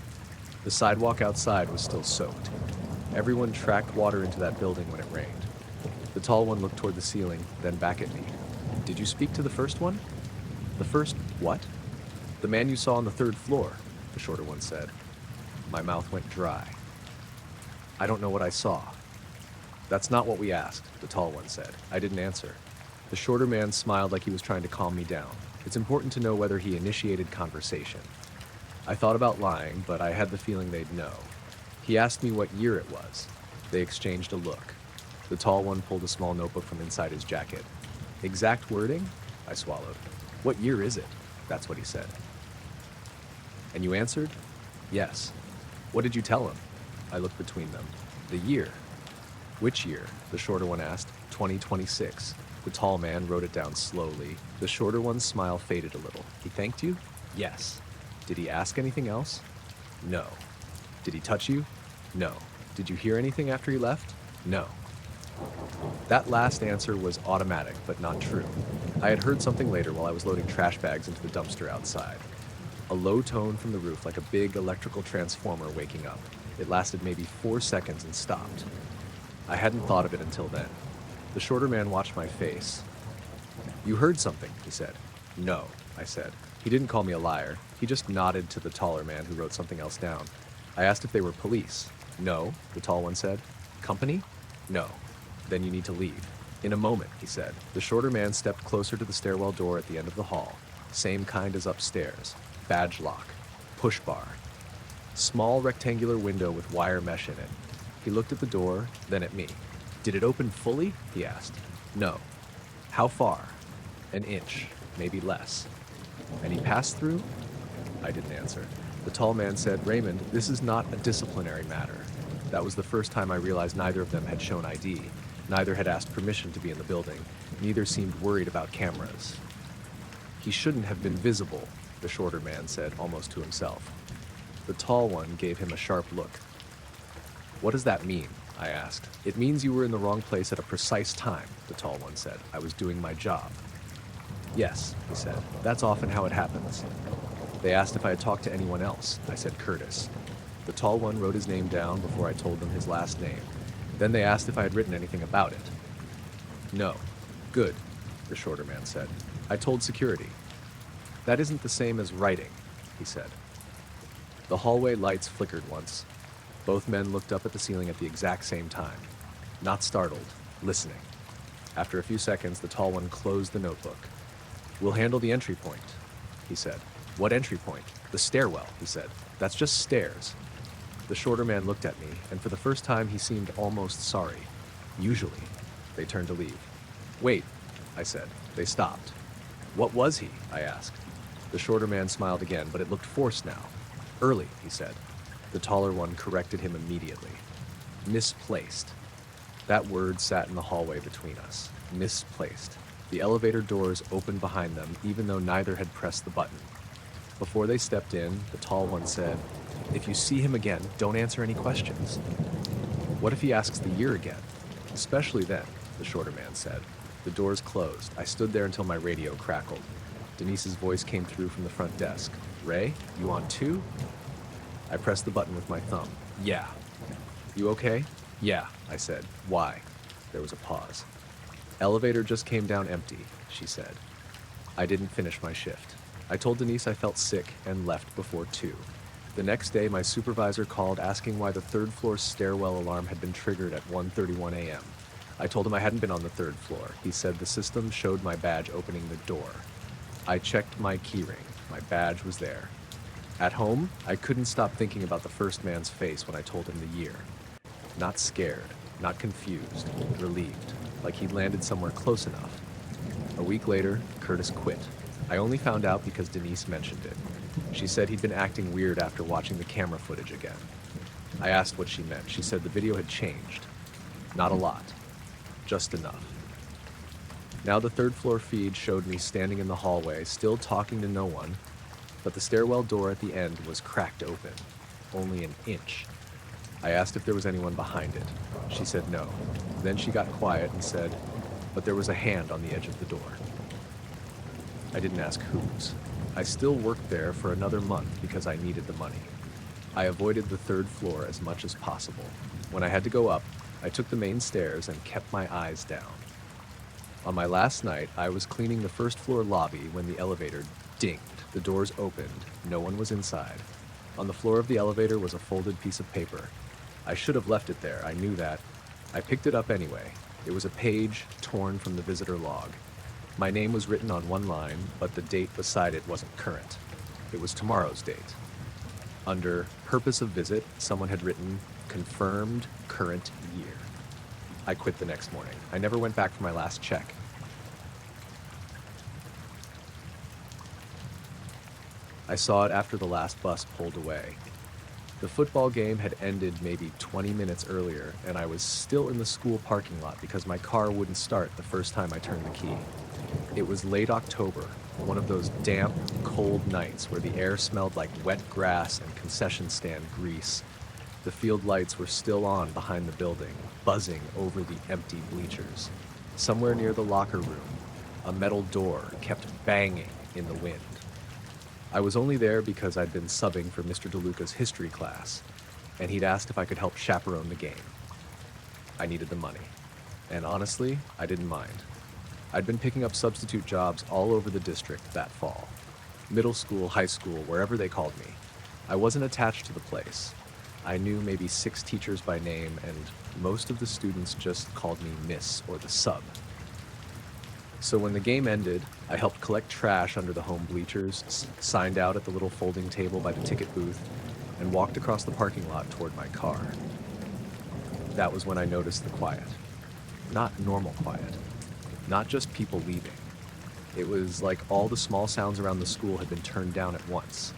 The sidewalk outside was still soaked. Everyone tracked water into that building when it rained. The tall one looked toward the ceiling, then back at me. "Did you speak to the first one?" "The first what?" "The man you saw on the 3rd floor," the shorter one said. My mouth went dry. "I don't know what I saw." "That's not what we asked," the tall one said. I didn't answer. The shorter man smiled like he was trying to calm me down. It's important to know whether he initiated conversation. I thought about lying, but I had the feeling they'd know. He asked me what year it was. They exchanged a look. The tall one pulled a small notebook from inside his jacket. "Exact wording?" I swallowed. "What year is it?" That's what he said. "And you answered?" "Yes." "What did you tell him?" I looked between them. "The year." "Which year?" the shorter one asked. 2026. The tall man wrote it down slowly. The shorter one's smile faded a little. "He thanked you?" "Yes." "Did he ask anything else?" "No." "Did he touch you?" "No." "Did you hear anything after he left?" "No." That last answer was automatic, but not true. I had heard something later while I was loading trash bags into the dumpster outside. A low tone from the roof, like a big electrical transformer waking up. It lasted maybe 4 seconds and stopped. I hadn't thought of it until then. The shorter man watched my face. "You heard something," he said. "No," I said. He didn't call me a liar. He just nodded to the taller man who wrote something else down. I asked if they were police. "No," the tall one said. "Company?" "No." "Then you need to leave." "In a moment," he said. The shorter man stepped closer to the stairwell door at the end of the hall. Same kind as upstairs. Badge lock. Push bar. Small rectangular window with wire mesh in it. He looked at the door, then at me. "Did it open fully?" he asked. "No." "How far?" "An inch, maybe less." "And he passed through?" I didn't answer. The tall man said, "Raymond, this is not a disciplinary matter." That was the first time I realized neither of them had shown ID. Neither had asked permission to be in the building. Neither seemed worried about cameras. "He shouldn't have been visible," the shorter man said, almost to himself. The tall one gave him a sharp look. "What does that mean?" I asked. "It means you were in the wrong place at a precise time," the tall one said. "I was doing my job." "Yes," he said. "That's often how it happens." They asked if I had talked to anyone else. I said Curtis. The tall one wrote his name down before I told them his last name. Then they asked if I had written anything about it. "No." "Good," the shorter man said. "I told security." "That isn't the same as writing," he said. The hallway lights flickered once. Both men looked up at the ceiling at the exact same time. Not startled, listening. After a few seconds, the tall one closed the notebook. "We'll handle the entry point," he said. "What entry point?" "The stairwell," he said. "That's just stairs." The shorter man looked at me, and for the first time he seemed almost sorry. Usually, they turned to leave. "Wait," I said. They stopped. "What was he?" I asked. The shorter man smiled again, but it looked forced now. "Early," he said. The taller one corrected him immediately. "Misplaced." That word sat in the hallway between us. Misplaced. The elevator doors opened behind them, even though neither had pressed the button. Before they stepped in, the tall one said, "If you see him again, don't answer any questions." "What if he asks the year again?" "Especially then," the shorter man said. The doors closed. I stood there until my radio crackled. Denise's voice came through from the front desk. "Ray, you on too?" I pressed the button with my thumb. "Yeah." "You okay?" "Yeah," I said. "Why?" There was a pause. Elevator just came down empty, she said. I didn't finish my shift. I told Denise I felt sick and left before 2. The next day, my supervisor called asking why the third floor stairwell alarm had been triggered at 1:31 a.m. I told him I hadn't been on the third floor. He said the system showed my badge opening the door. I checked my keyring. My badge was there. At home, I couldn't stop thinking about the first man's face when I told him the year. Not scared, not confused, relieved, like he'd landed somewhere close enough. A week later, Curtis quit. I only found out because Denise mentioned it. She said he'd been acting weird after watching the camera footage again. I asked what she meant. She said the video had changed. Not a lot. Just enough. Now the third floor feed showed me standing in the hallway, still talking to no one, but the stairwell door at the end was cracked open, only an inch. I asked if there was anyone behind it. She said no. Then she got quiet and said, but there was a hand on the edge of the door. I didn't ask whose. I still worked there for another month because I needed the money. I avoided the third floor as much as possible. When I had to go up, I took the main stairs and kept my eyes down. On my last night, I was cleaning the first floor lobby when the elevator dinged. The doors opened. No one was inside. On the floor of the elevator was a folded piece of paper. I should have left it there, I knew that. I picked it up anyway. It was a page torn from the visitor log. My name was written on one line, but the date beside it wasn't current. It was tomorrow's date. Under purpose of visit, someone had written, confirmed current year. I quit the next morning. I never went back for my last check. I saw it after the last bus pulled away. The football game had ended maybe 20 minutes earlier, and I was still in the school parking lot because my car wouldn't start the first time I turned the key. It was late October, one of those damp, cold nights where the air smelled like wet grass and concession stand grease. The field lights were still on behind the building, buzzing over the empty bleachers. Somewhere near the locker room, a metal door kept banging in the wind. I was only there because I'd been subbing for Mr. DeLuca's history class, and he'd asked if I could help chaperone the game. I needed the money, and honestly, I didn't mind. I'd been picking up substitute jobs all over the district that fall. Middle school, high school, wherever they called me. I wasn't attached to the place. I knew maybe 6 teachers by name, and most of the students just called me Miss or the sub. So when the game ended, I helped collect trash under the home bleachers, signed out at the little folding table by the ticket booth, and walked across the parking lot toward my car. That was when I noticed the quiet. Not normal quiet. Not just people leaving. It was like all the small sounds around the school had been turned down at once.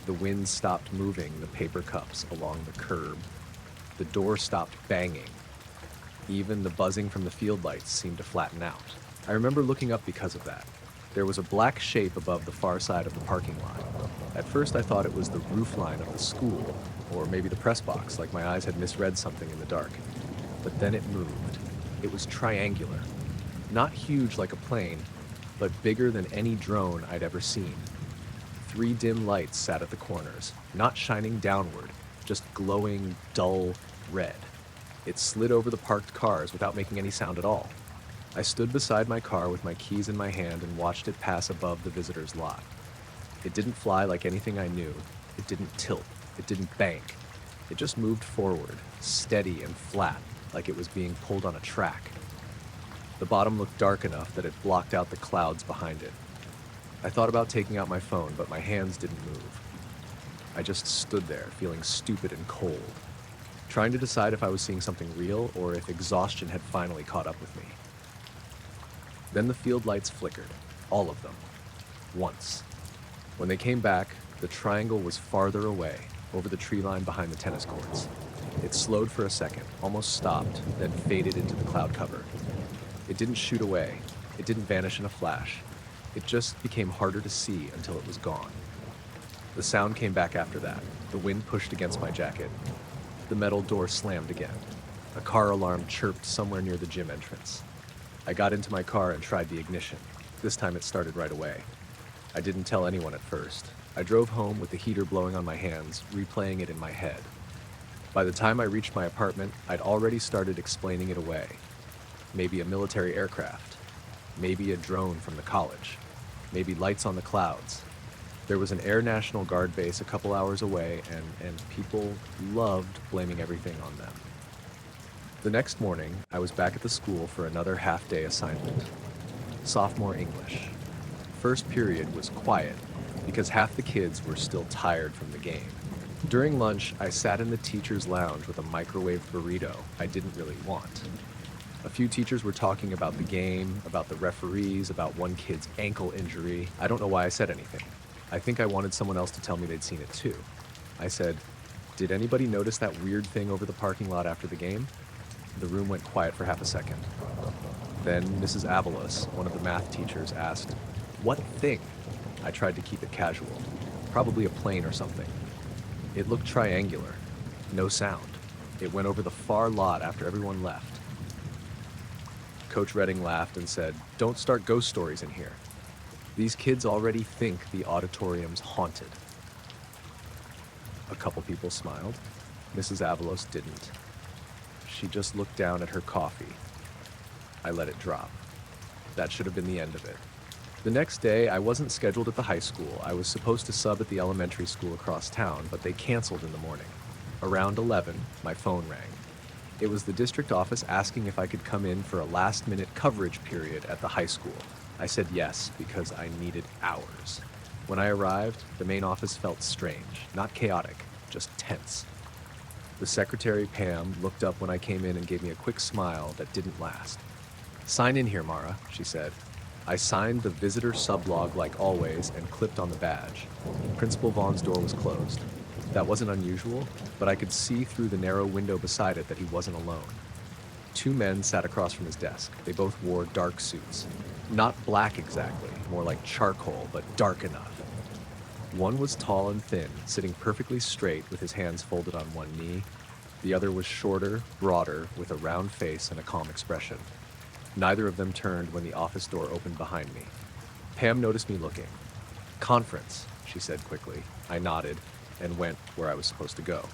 The wind stopped moving the paper cups along the curb. The door stopped banging. Even the buzzing from the field lights seemed to flatten out. I remember looking up because of that. There was a black shape above the far side of the parking lot. At first I thought it was the roof line of the school, or maybe the press box, like my eyes had misread something in the dark. But then it moved. It was triangular. Not huge like a plane, but bigger than any drone I'd ever seen. 3 dim lights sat at the corners, not shining downward, just glowing, dull red. It slid over the parked cars without making any sound at all. I stood beside my car with my keys in my hand and watched it pass above the visitor's lot. It didn't fly like anything I knew. It didn't tilt. It didn't bank. It just moved forward, steady and flat, like it was being pulled on a track. The bottom looked dark enough that it blocked out the clouds behind it. I thought about taking out my phone, but my hands didn't move. I just stood there, feeling stupid and cold, trying to decide if I was seeing something real or if exhaustion had finally caught up with me. Then the field lights flickered, all of them, once. When they came back, the triangle was farther away, over the tree line behind the tennis courts. It slowed for a second, almost stopped, then faded into the cloud cover. It didn't shoot away. It didn't vanish in a flash. It just became harder to see until it was gone. The sound came back after that. The wind pushed against my jacket. The metal door slammed again. A car alarm chirped somewhere near the gym entrance. I got into my car and tried the ignition. This time it started right away. I didn't tell anyone at first. I drove home with the heater blowing on my hands, replaying it in my head. By the time I reached my apartment, I'd already started explaining it away. maybe a military aircraft, maybe a drone from the college, maybe lights on the clouds. There was an Air National Guard base a couple hours away, and people loved blaming everything on them. The next morning, I was back at the school for another half-day assignment. Sophomore English. First period was quiet because half the kids were still tired from the game. During lunch, I sat in the teacher's lounge with a microwave burrito I didn't really want. A few teachers were talking about the game, about the referees, about one kid's ankle injury. I don't know why I said anything. I think I wanted someone else to tell me they'd seen it too. I said, "Did anybody notice that weird thing over the parking lot after the game?" The room went quiet for half a second. Then Mrs. Avalos, one of the math teachers, asked, "What thing?" I tried to keep it casual. Probably a plane or something. It looked triangular. No sound. It went over the far lot after everyone left. Coach Redding laughed and said, "Don't start ghost stories in here. These kids already think the auditorium's haunted." A couple people smiled. Mrs. Avalos didn't. She just looked down at her coffee. I let it drop. That should have been the end of it. The next day, I wasn't scheduled at the high school. I was supposed to sub at the elementary school across town, but they canceled in the morning. Around 11, my phone rang. It was the district office asking if I could come in for a last-minute coverage period at the high school. I said yes, because I needed hours. When I arrived, the main office felt strange, not chaotic, just tense. The secretary, Pam, looked up when I came in and gave me a quick smile that didn't last. "Sign in here, Mara," she said. I signed the visitor sublog like always and clipped on the badge. Principal Vaughn's door was closed. That wasn't unusual, but I could see through the narrow window beside it that he wasn't alone. Two men sat across from his desk. They both wore dark suits. Not black exactly, more like charcoal, but dark enough. One was tall and thin, sitting perfectly straight with his hands folded on one knee. The other was shorter, broader, with a round face and a calm expression. Neither of them turned when the office door opened behind me. Pam noticed me looking. "Conference," she said quickly. I nodded and went where I was supposed to go.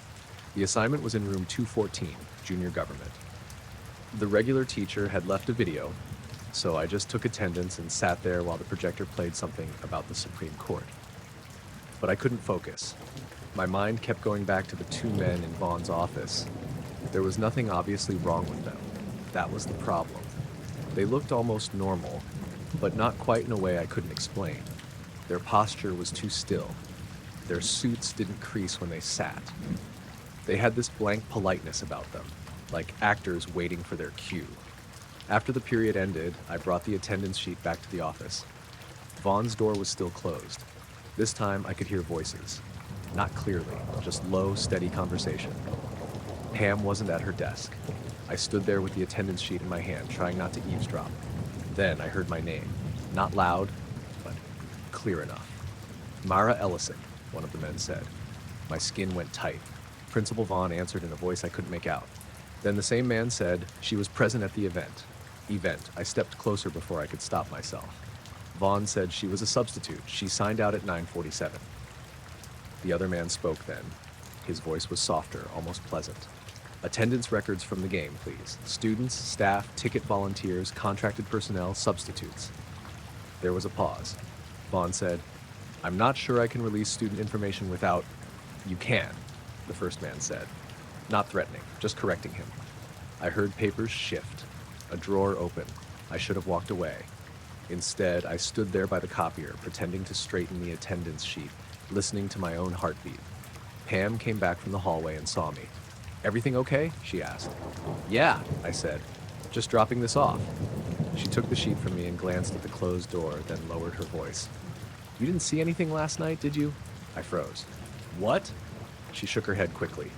The assignment was in room 214, junior government. The regular teacher had left a video, so I just took attendance and sat there while the projector played something about the Supreme Court. But I couldn't focus. My mind kept going back to the two men in Vaughn's office. There was nothing obviously wrong with them. That was the problem. They looked almost normal, but not quite in a way I couldn't explain. Their posture was too still. Their suits didn't crease when they sat. They had this blank politeness about them, like actors waiting for their cue. After the period ended, I brought the attendance sheet back to the office. Vaughn's door was still closed. This time I could hear voices. Not clearly, just low, steady conversation. Pam wasn't at her desk. I stood there with the attendance sheet in my hand, trying not to eavesdrop. Then I heard my name. Not loud, but clear enough. "Mara Ellison," one of the men said. My skin went tight. Principal Vaughn answered in a voice I couldn't make out. Then the same man said she was present at the event. I stepped closer before I could stop myself. Vaughn said she was a substitute. She signed out at 9:47. The other man spoke then. His voice was softer, almost pleasant. "Attendance records from the game, please. Students, staff, ticket volunteers, contracted personnel, substitutes." There was a pause. Vaughn said, "I'm not sure I can release student information without—" "You can," the first man said. Not threatening, just correcting him. I heard papers shift. A drawer open. I should have walked away. Instead, I stood there by the copier, pretending to straighten the attendance sheet, listening to my own heartbeat. Pam came back from the hallway and saw me. "Everything okay?" she asked. "Yeah," I said. "Just dropping this off." She took the sheet from me and glanced at the closed door, then lowered her voice. "You didn't see anything last night, did you?" I froze. "What?" She shook her head quickly.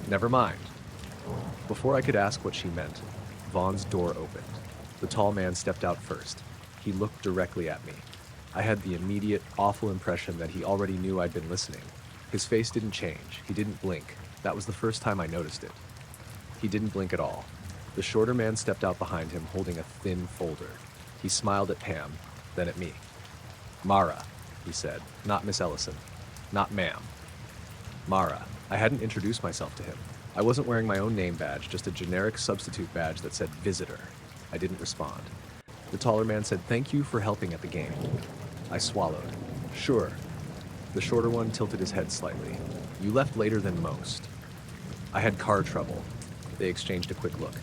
"Never mind." Before I could ask what she meant, Vaughn's door opened. The tall man stepped out first. He looked directly at me. I had the immediate, awful impression that he already knew I'd been listening. His face didn't change. He didn't blink. That was the first time I noticed it. He didn't blink at all. The shorter man stepped out behind him, holding a thin folder. He smiled at Pam, then at me. "Mara," he said, "not Miss Ellison. Not ma'am." Mara. I hadn't introduced myself to him. I wasn't wearing my own name badge, just a generic substitute badge that said visitor. I didn't respond. The taller man said, "Thank you for helping at the game." I swallowed. "Sure." The shorter one tilted his head slightly. "You left later than most." "I had car trouble." They exchanged a quick look.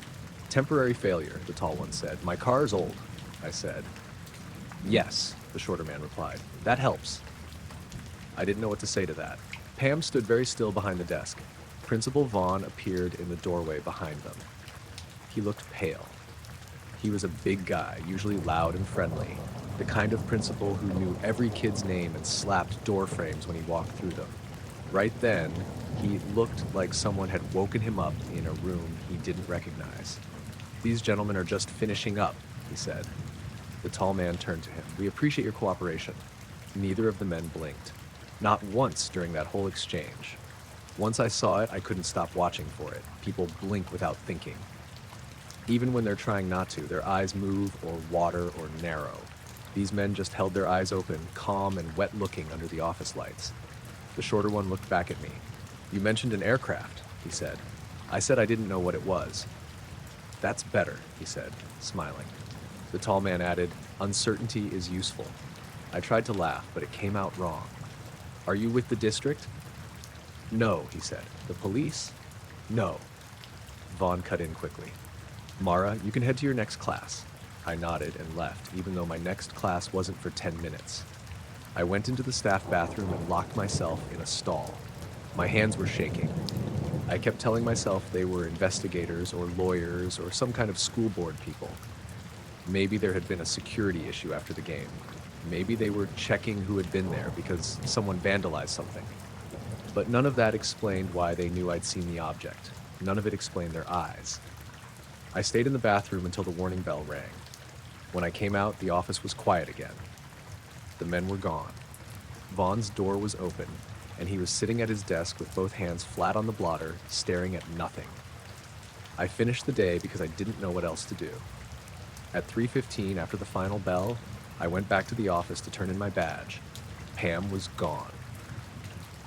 "Temporary failure," the tall one said. "My car's old," I said. "Yes," the shorter man replied. "That helps." I didn't know what to say to that. Pam stood very still behind the desk. Principal Vaughn appeared in the doorway behind them. He looked pale. He was a big guy, usually loud and friendly, the kind of principal who knew every kid's name and slapped door frames when he walked through them. Right then, he looked like someone had woken him up in a room he didn't recognize. "These gentlemen are just finishing up," he said. The tall man turned to him. "We appreciate your cooperation." Neither of the men blinked. Not once during that whole exchange. Once I saw it, I couldn't stop watching for it. People blink without thinking. Even when they're trying not to, their eyes move or water or narrow. These men just held their eyes open, calm and wet-looking under the office lights. The shorter one looked back at me. "You mentioned an aircraft," he said. I said I didn't know what it was. "That's better," he said, smiling. The tall man added, "Uncertainty is useful." I tried to laugh, but it came out wrong. "Are you with the district?" "No," he said. "The police?" "No." Vaughn cut in quickly. "Mara, you can head to your next class." I nodded and left, even though my next class wasn't for 10 minutes. I went into the staff bathroom and locked myself in a stall. My hands were shaking. I kept telling myself they were investigators or lawyers or some kind of school board people. Maybe there had been a security issue after the game. Maybe they were checking who had been there because someone vandalized something. But none of that explained why they knew I'd seen the object. None of it explained their eyes. I stayed in the bathroom until the warning bell rang. When I came out, the office was quiet again. The men were gone. Vaughn's door was open, and he was sitting at his desk with both hands flat on the blotter, staring at nothing. I finished the day because I didn't know what else to do. At 3:15, after the final bell, I went back to the office to turn in my badge. Pam was gone.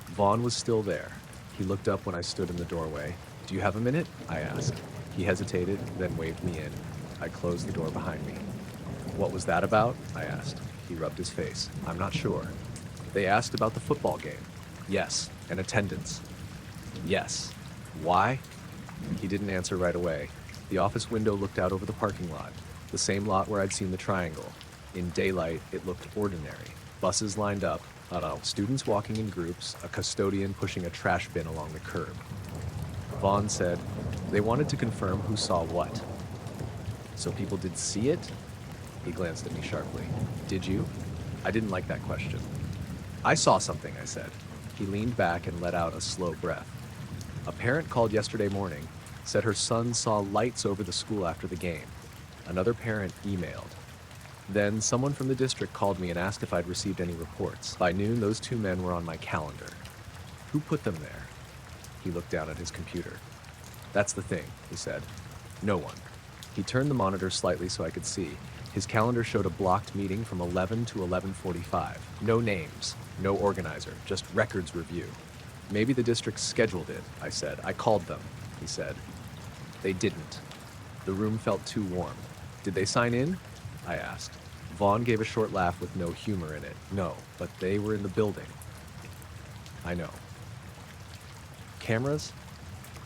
Vaughn was still there. He looked up when I stood in the doorway. "Do you have a minute?" I asked. He hesitated, then waved me in. I closed the door behind me. "What was that about?" I asked. He rubbed his face. "I'm not sure." "They asked about the football game." "Yes, and attendance." "Yes. Why?" He didn't answer right away. The office window looked out over the parking lot, the same lot where I'd seen the triangle. In daylight, it looked ordinary. Buses lined up, students walking in groups, a custodian pushing a trash bin along the curb. Vaughn said, "They wanted to confirm who saw what." "So people did see it?" He glanced at me sharply. "Did you?" I didn't like that question. "I saw something," I said. He leaned back and let out a slow breath. "A parent called yesterday morning, said her son saw lights over the school after the game. Another parent emailed. Then someone from the district called me and asked if I'd received any reports. By noon, those two men were on my calendar." "Who put them there?" He looked down at his computer. "That's the thing," he said. "No one." He turned the monitor slightly so I could see. His calendar showed a blocked meeting from 11 to 11:45. No names, no organizer, just records review. "Maybe the district scheduled it," I said. "I called them," he said. "They didn't." The room felt too warm. "Did they sign in?" I asked. Vaughn gave a short laugh with no humor in it. "No, but they were in the building." "I know." "Cameras?"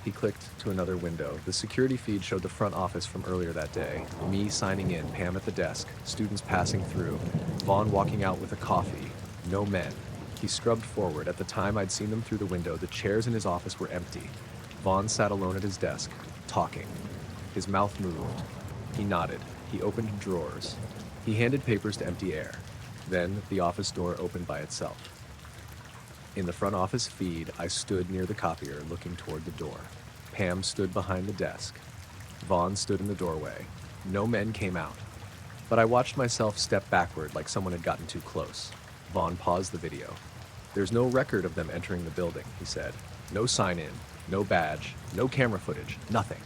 He clicked to another window. The security feed showed the front office from earlier that day. Me signing in, Pam at the desk, students passing through, Vaughn walking out with a coffee. No men. He scrubbed forward. At the time I'd seen them through the window, the chairs in his office were empty. Vaughn sat alone at his desk, talking. His mouth moved. He nodded. He opened drawers. He handed papers to empty air. Then the office door opened by itself. In the front office feed, I stood near the copier, looking toward the door. Pam stood behind the desk. Vaughn stood in the doorway. No men came out. But I watched myself step backward like someone had gotten too close. Vaughn paused the video. "There's no record of them entering the building," he said. "No sign-in, no badge, no camera footage, nothing."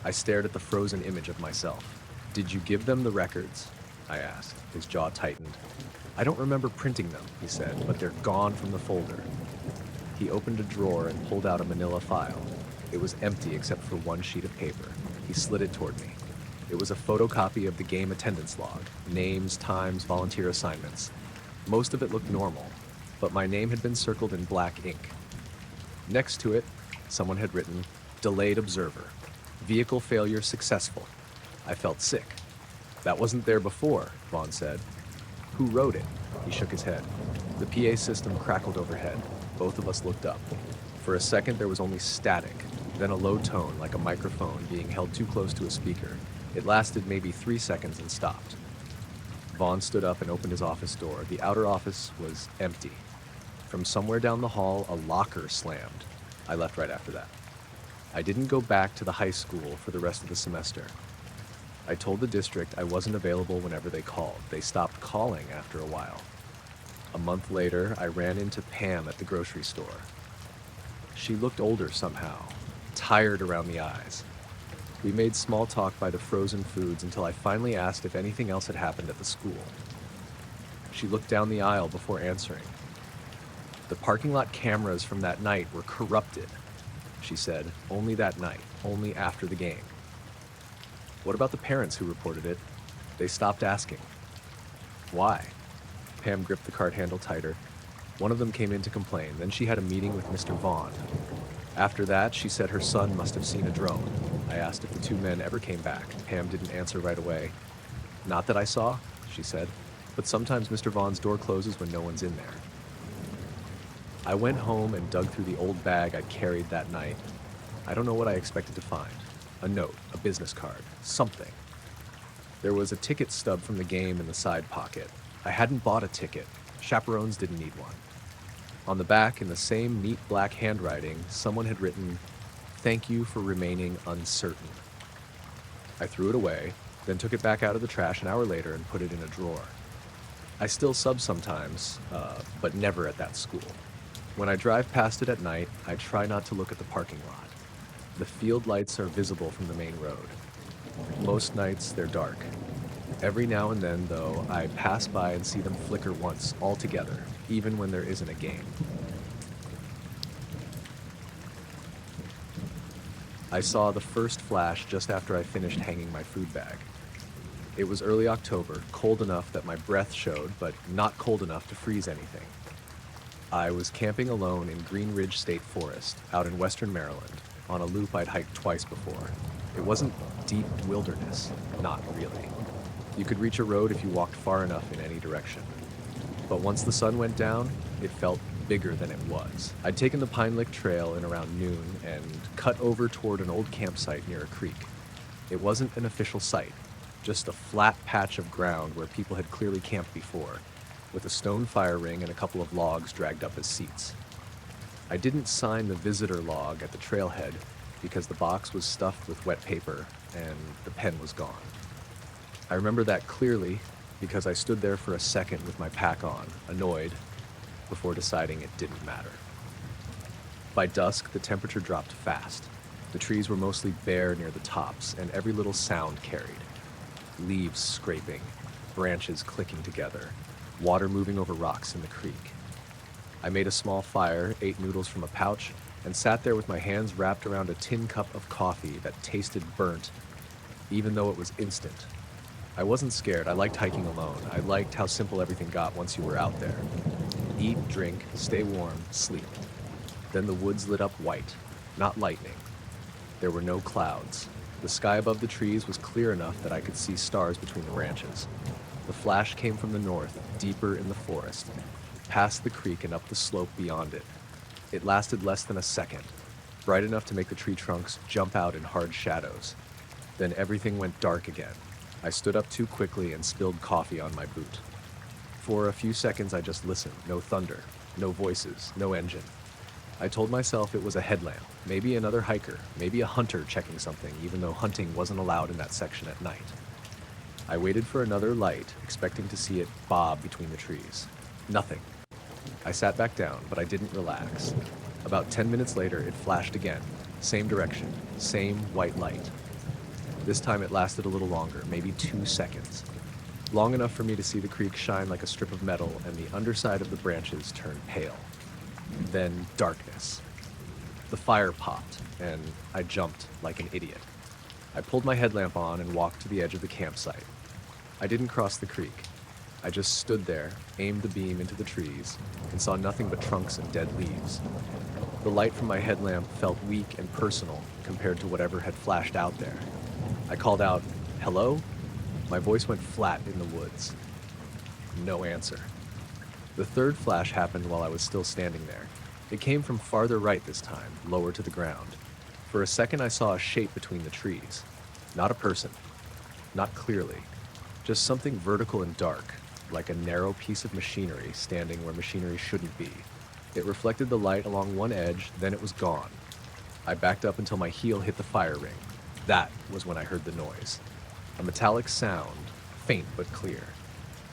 I stared at the frozen image of myself. "Did you give them the records?" I asked. His jaw tightened. "I don't remember printing them," he said, "but they're gone from the folder." He opened a drawer and pulled out a manila file. It was empty except for one sheet of paper. He slid it toward me. It was a photocopy of the game attendance log, names, times, volunteer assignments. Most of it looked normal, but my name had been circled in black ink. Next to it, someone had written, "Delayed observer. Vehicle failure successful." I felt sick. "That wasn't there before," Vaughn said. "Who wrote it?" He shook his head. The PA system crackled overhead. Both of us looked up. For a second, there was only static, then a low tone like a microphone being held too close to a speaker. It lasted maybe 3 seconds and stopped. Vaughn stood up and opened his office door. The outer office was empty. From somewhere down the hall, a locker slammed. I left right after that. I didn't go back to the high school for the rest of the semester. I told the district I wasn't available whenever they called. They stopped calling after a while. A month later, I ran into Pam at the grocery store. She looked older somehow, tired around the eyes. We made small talk by the frozen foods until I finally asked if anything else had happened at the school. She looked down the aisle before answering. "The parking lot cameras from that night were corrupted," she said. "Only that night, only after the game." "What about the parents who reported it?" "They stopped asking." "Why?" Pam gripped the cart handle tighter. "One of them came in to complain. Then she had a meeting with Mr. Vaughn. After that, she said her son must have seen a drone. I asked if the two men ever came back. Pam didn't answer right away. "Not that I saw," she said, "but sometimes Mr. Vaughn's door closes when no one's in there." I went home and dug through the old bag I'd carried that night. I don't know what I expected to find. A note, a business card, something. There was a ticket stub from the game in the side pocket. I hadn't bought a ticket. Chaperones didn't need one. On the back, in the same neat black handwriting, someone had written, "Thank you for remaining uncertain." I threw it away, then took it back out of the trash an hour later and put it in a drawer. I still sub sometimes, but never at that school. When I drive past it at night, I try not to look at the parking lot. The field lights are visible from the main road. Most nights, they're dark. Every now and then, though, I pass by and see them flicker once, all together, even when there isn't a game. I saw the first flash just after I finished hanging my food bag. It was early October, cold enough that my breath showed, but not cold enough to freeze anything. I was camping alone in Green Ridge State Forest, out in western Maryland, on a loop I'd hiked twice before. It wasn't deep wilderness, not really. You could reach a road if you walked far enough in any direction. But once the sun went down, it felt bigger than it was. I'd taken the Pine Lick Trail in around noon and cut over toward an old campsite near a creek. It wasn't an official site, just a flat patch of ground where people had clearly camped before, with a stone fire ring and a couple of logs dragged up as seats. I didn't sign the visitor log at the trailhead because the box was stuffed with wet paper and the pen was gone. I remember that clearly because I stood there for a second with my pack on, annoyed, before deciding it didn't matter. By dusk, the temperature dropped fast. The trees were mostly bare near the tops, and every little sound carried. Leaves scraping, branches clicking together, water moving over rocks in the creek. I made a small fire, ate noodles from a pouch, and sat there with my hands wrapped around a tin cup of coffee that tasted burnt, even though it was instant. I wasn't scared. I liked hiking alone. I liked how simple everything got once you were out there. Eat, drink, stay warm, sleep. Then the woods lit up white, not lightning. There were no clouds. The sky above the trees was clear enough that I could see stars between the branches. The flash came from the north, deeper in the forest, past the creek and up the slope beyond it. It lasted less than a second, bright enough to make the tree trunks jump out in hard shadows. Then everything went dark again. I stood up too quickly and spilled coffee on my boot. For a few seconds I just listened. No thunder, no voices, no engine. I told myself it was a headlamp, maybe another hiker, maybe a hunter checking something, even though hunting wasn't allowed in that section at night. I waited for another light, expecting to see it bob between the trees. Nothing. I sat back down, but I didn't relax. About 10 minutes later, it flashed again. Same direction, same white light. This time it lasted a little longer, maybe 2 seconds. Long enough for me to see the creek shine like a strip of metal and the underside of the branches turn pale. Then darkness. The fire popped, and I jumped like an idiot. I pulled my headlamp on and walked to the edge of the campsite. I didn't cross the creek. I just stood there, aimed the beam into the trees, and saw nothing but trunks and dead leaves. The light from my headlamp felt weak and personal compared to whatever had flashed out there. I called out, "Hello?" My voice went flat in the woods. No answer. The third flash happened while I was still standing there. It came from farther right this time, lower to the ground. For a second I saw a shape between the trees. Not a person. Not clearly. Just something vertical and dark, like a narrow piece of machinery standing where machinery shouldn't be. It reflected the light along one edge, then it was gone. I backed up until my heel hit the fire ring. That was when I heard the noise. A metallic sound, faint but clear.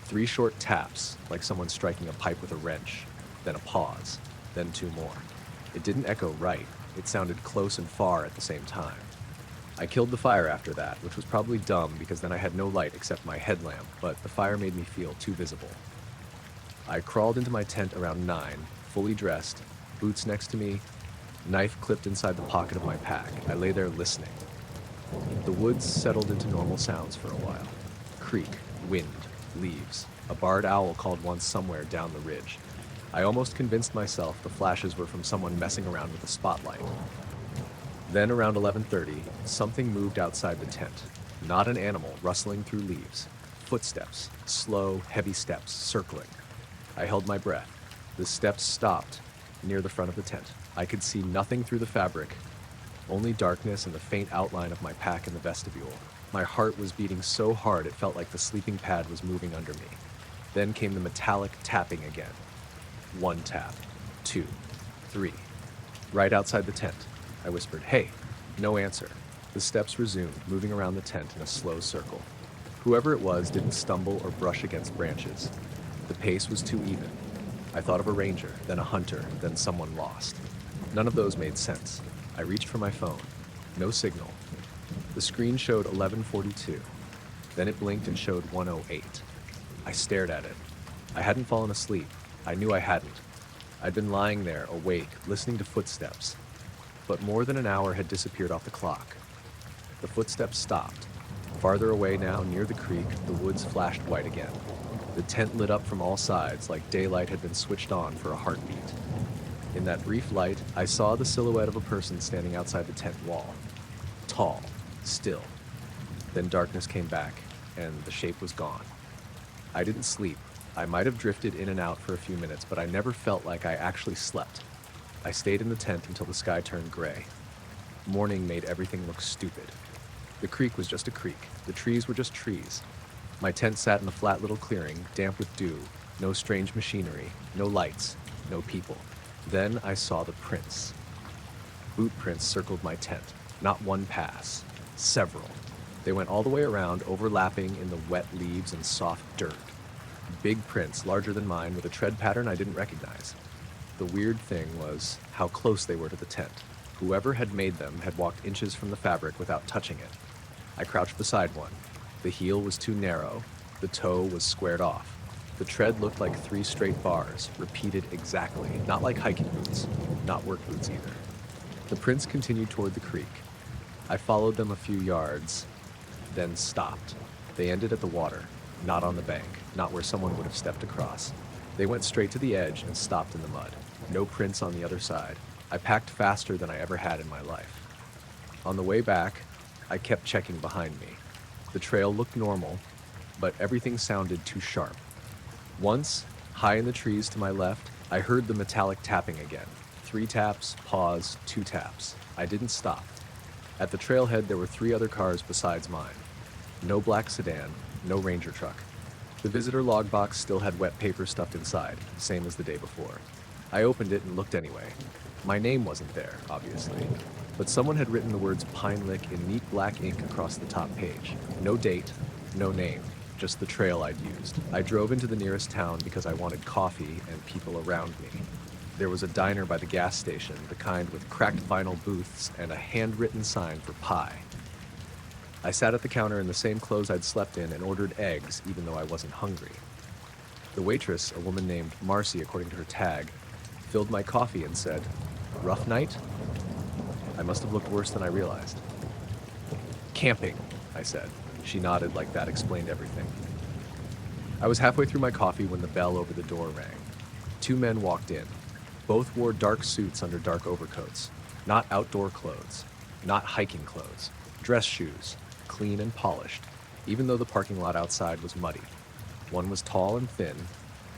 3 short taps, like someone striking a pipe with a wrench. Then a pause. Then 2 more. It didn't echo right. It sounded close and far at the same time. I killed the fire after that, which was probably dumb because then I had no light except my headlamp, but the fire made me feel too visible. I crawled into my tent around 9, fully dressed, boots next to me, knife clipped inside the pocket of my pack. I lay there listening. The woods settled into normal sounds for a while. Creek, wind, leaves. A barred owl called once somewhere down the ridge. I almost convinced myself the flashes were from someone messing around with a spotlight. Then around 11:30, something moved outside the tent. Not an animal rustling through leaves. Footsteps, slow, heavy steps, circling. I held my breath. The steps stopped near the front of the tent. I could see nothing through the fabric, only darkness and the faint outline of my pack in the vestibule. My heart was beating so hard it felt like the sleeping pad was moving under me. Then came the metallic tapping again. 1 tap, 2, 3. Right outside the tent. I whispered, "Hey." No answer. The steps resumed, moving around the tent in a slow circle. Whoever it was didn't stumble or brush against branches. The pace was too even. I thought of a ranger, then a hunter, then someone lost. None of those made sense. I reached for my phone. No signal. The screen showed 11:42. Then it blinked and showed 1:08. I stared at it. I hadn't fallen asleep. I knew I hadn't. I'd been lying there, awake, listening to footsteps. But more than an hour had disappeared off the clock. The footsteps stopped. Farther away now, near the creek, the woods flashed white again. The tent lit up from all sides, like daylight had been switched on for a heartbeat. In that brief light, I saw the silhouette of a person standing outside the tent wall. Tall, still. Then darkness came back, and the shape was gone. I didn't sleep. I might have drifted in and out for a few minutes, but I never felt like I actually slept. I stayed in the tent until the sky turned gray. Morning made everything look stupid. The creek was just a creek. The trees were just trees. My tent sat in a flat little clearing, damp with dew. No strange machinery, no lights, no people. Then I saw the prints. Boot prints circled my tent. Not one pass. Several. They went all the way around, overlapping in the wet leaves and soft dirt. Big prints, larger than mine, with a tread pattern I didn't recognize. The weird thing was how close they were to the tent. Whoever had made them had walked inches from the fabric without touching it. I crouched beside one. The heel was too narrow. The toe was squared off. The tread looked like 3 straight bars, repeated exactly, not like hiking boots, not work boots either. The prints continued toward the creek. I followed them a few yards, then stopped. They ended at the water, not on the bank, not where someone would have stepped across. They went straight to the edge and stopped in the mud. No prints on the other side. I packed faster than I ever had in my life. On the way back, I kept checking behind me. The trail looked normal, but everything sounded too sharp. Once, high in the trees to my left, I heard the metallic tapping again. 3 taps, pause, 2 taps. I didn't stop. At the trailhead, there were 3 other cars besides mine. No black sedan, no ranger truck. The visitor log box still had wet paper stuffed inside, same as the day before. I opened it and looked anyway. My name wasn't there, obviously, but someone had written the words Pine Lick in neat black ink across the top page. No date, no name, just the trail I'd used. I drove into the nearest town because I wanted coffee and people around me. There was a diner by the gas station, the kind with cracked vinyl booths and a handwritten sign for pie. I sat at the counter in the same clothes I'd slept in and ordered eggs, even though I wasn't hungry. The waitress, a woman named Marcy according to her tag, filled my coffee and said, "Rough night?" I must have looked worse than I realized. Camping, I said. She nodded like that explained everything. I was halfway through my coffee when the bell over the door rang. Two men walked in. Both wore dark suits under dark overcoats. Not outdoor clothes. Not hiking clothes. Dress shoes. Clean and polished, even though the parking lot outside was muddy. One was tall and thin,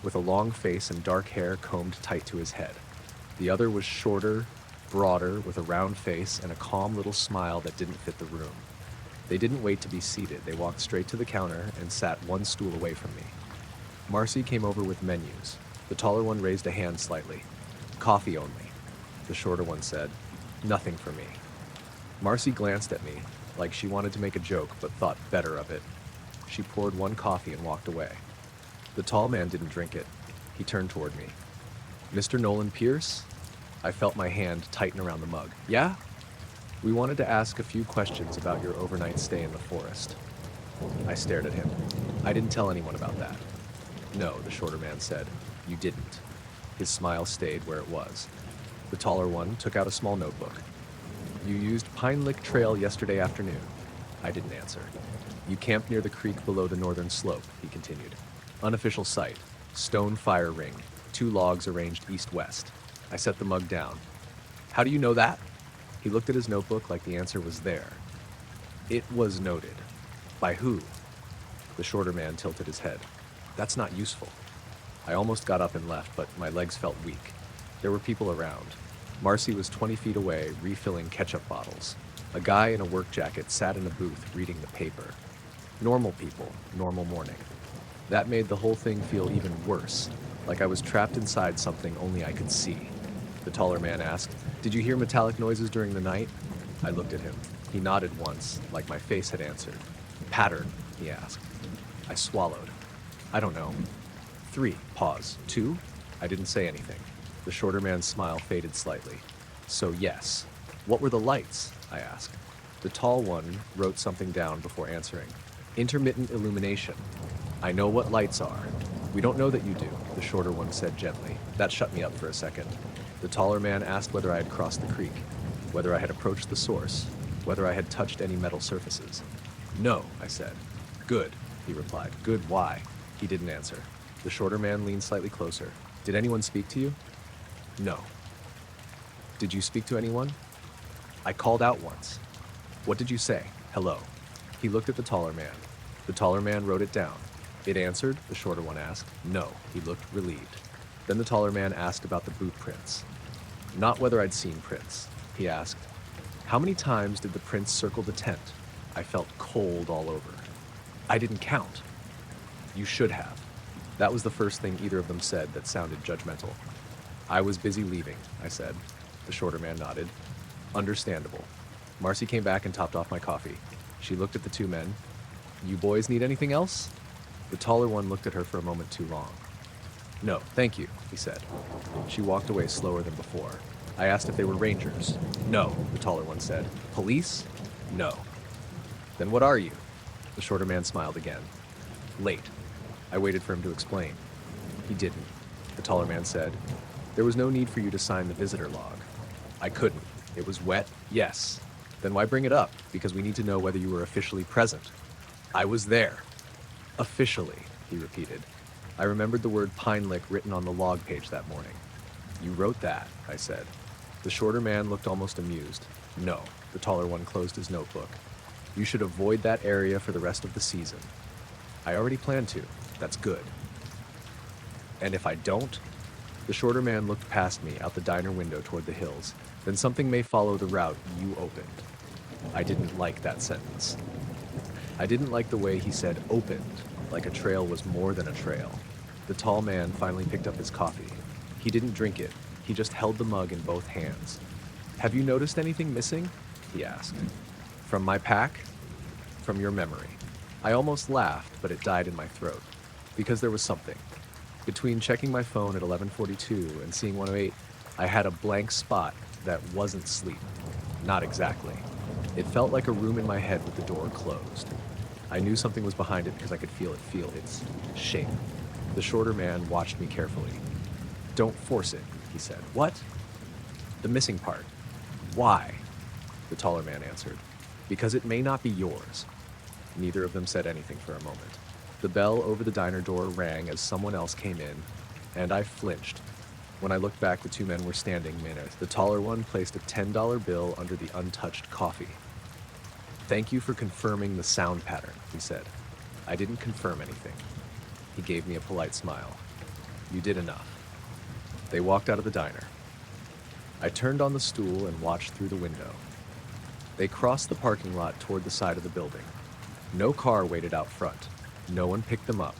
with a long face and dark hair combed tight to his head. The other was shorter, broader, with a round face and a calm little smile that didn't fit the room. They didn't wait to be seated. They walked straight to the counter and sat one stool away from me. Marcy came over with menus. The taller one raised a hand slightly. Coffee only. The shorter one said, nothing for me. Marcy glanced at me, like she wanted to make a joke but thought better of it. She poured one coffee and walked away. The tall man didn't drink it. He turned toward me. Mr. Nolan Pierce? I felt my hand tighten around the mug. Yeah? We wanted to ask a few questions about your overnight stay in the forest. I stared at him. I didn't tell anyone about that. No, the shorter man said. You didn't. His smile stayed where it was. The taller one took out a small notebook. You used Pine Lick Trail yesterday afternoon. I didn't answer. You camped near the creek below the northern slope, he continued. Unofficial site. Stone fire ring. 2 logs arranged east-west. I set the mug down. How do you know that? He looked at his notebook like the answer was there. It was noted. By who? The shorter man tilted his head. That's not useful. I almost got up and left, but my legs felt weak. There were people around. Marcy was 20 feet away, refilling ketchup bottles. A guy in a work jacket sat in a booth reading the paper. Normal people, normal morning. That made the whole thing feel even worse, like I was trapped inside something only I could see. The taller man asked, Did you hear metallic noises during the night? I looked at him. He nodded once, like my face had answered. Pattern, he asked. I swallowed. I don't know. 3, pause. 2? I didn't say anything. The shorter man's smile faded slightly. So yes. What were the lights? I asked. The tall one wrote something down before answering. Intermittent illumination. I know what lights are. We don't know that you do, the shorter one said gently. That shut me up for a second. The taller man asked whether I had crossed the creek, whether I had approached the source, whether I had touched any metal surfaces. No, I said. Good, he replied. Good, why? He didn't answer. The shorter man leaned slightly closer. Did anyone speak to you? No. Did you speak to anyone? I called out once. What did you say? Hello. He looked at the taller man. The taller man wrote it down. It answered, the shorter one asked. No. He looked relieved. Then the taller man asked about the boot prints. Not whether I'd seen prints. He asked, How many times did the prints circle the tent? I felt cold all over. I didn't count. You should have. That was the first thing either of them said that sounded judgmental. I was busy leaving, I said. The shorter man nodded. Understandable. Marcy came back and topped off my coffee. She looked at the 2 men. You boys need anything else? The taller one looked at her for a moment too long. No, thank you, he said. She walked away slower than before. I asked if they were rangers. No, the taller one said. Police? No. Then what are you? The shorter man smiled again. Late. I waited for him to explain. He didn't. The taller man said, There was no need for you to sign the visitor log. I couldn't. It was wet? Yes. Then why bring it up? Because we need to know whether you were officially present. I was there. Officially, he repeated. I remembered the word Pine Lick written on the log page that morning. You wrote that, I said. The shorter man looked almost amused. No, the taller one closed his notebook. You should avoid that area for the rest of the season. I already planned to. That's good. And if I don't? The shorter man looked past me out the diner window toward the hills. Then something may follow the route you opened. I didn't like that sentence. I didn't like the way he said opened, like a trail was more than a trail. The tall man finally picked up his coffee. He didn't drink it. He just held the mug in both hands. Have you noticed anything missing? He asked. From my pack? From your memory. I almost laughed, but it died in my throat. Because there was something. Between checking my phone at 11:42 and seeing 108, I had a blank spot that wasn't sleep. Not exactly. It felt like a room in my head with the door closed. I knew something was behind it because I could feel its shape. The shorter man watched me carefully. Don't force it, he said. What? The missing part. Why? The taller man answered. Because it may not be yours. Neither of them said anything for a moment. The bell over the diner door rang as someone else came in, and I flinched. When I looked back, the two men were standing minute. The taller one placed a $10 bill under the untouched coffee. "Thank you for confirming the sound pattern," he said. "I didn't confirm anything." He gave me a polite smile. "You did enough." They walked out of the diner. I turned on the stool and watched through the window. They crossed the parking lot toward the side of the building. No car waited out front. No one picked them up.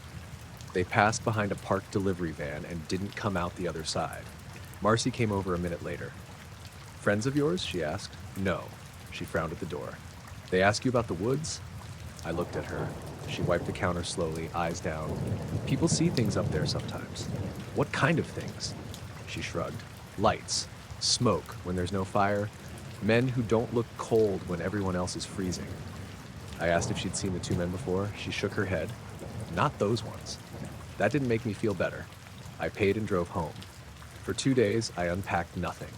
They passed behind a parked delivery van and didn't come out the other side. Marcy came over a minute later. "Friends of yours?" she asked. "No." She frowned at the door. "They ask you about the woods?" I looked at her. She wiped the counter slowly, eyes down. "People see things up there sometimes." "What kind of things?" She shrugged. "Lights. Smoke when there's no fire. Men who don't look cold when everyone else is freezing." I asked if she'd seen the two men before. She shook her head. "Not those ones." That didn't make me feel better. I paid and drove home. For 2 days, I unpacked nothing.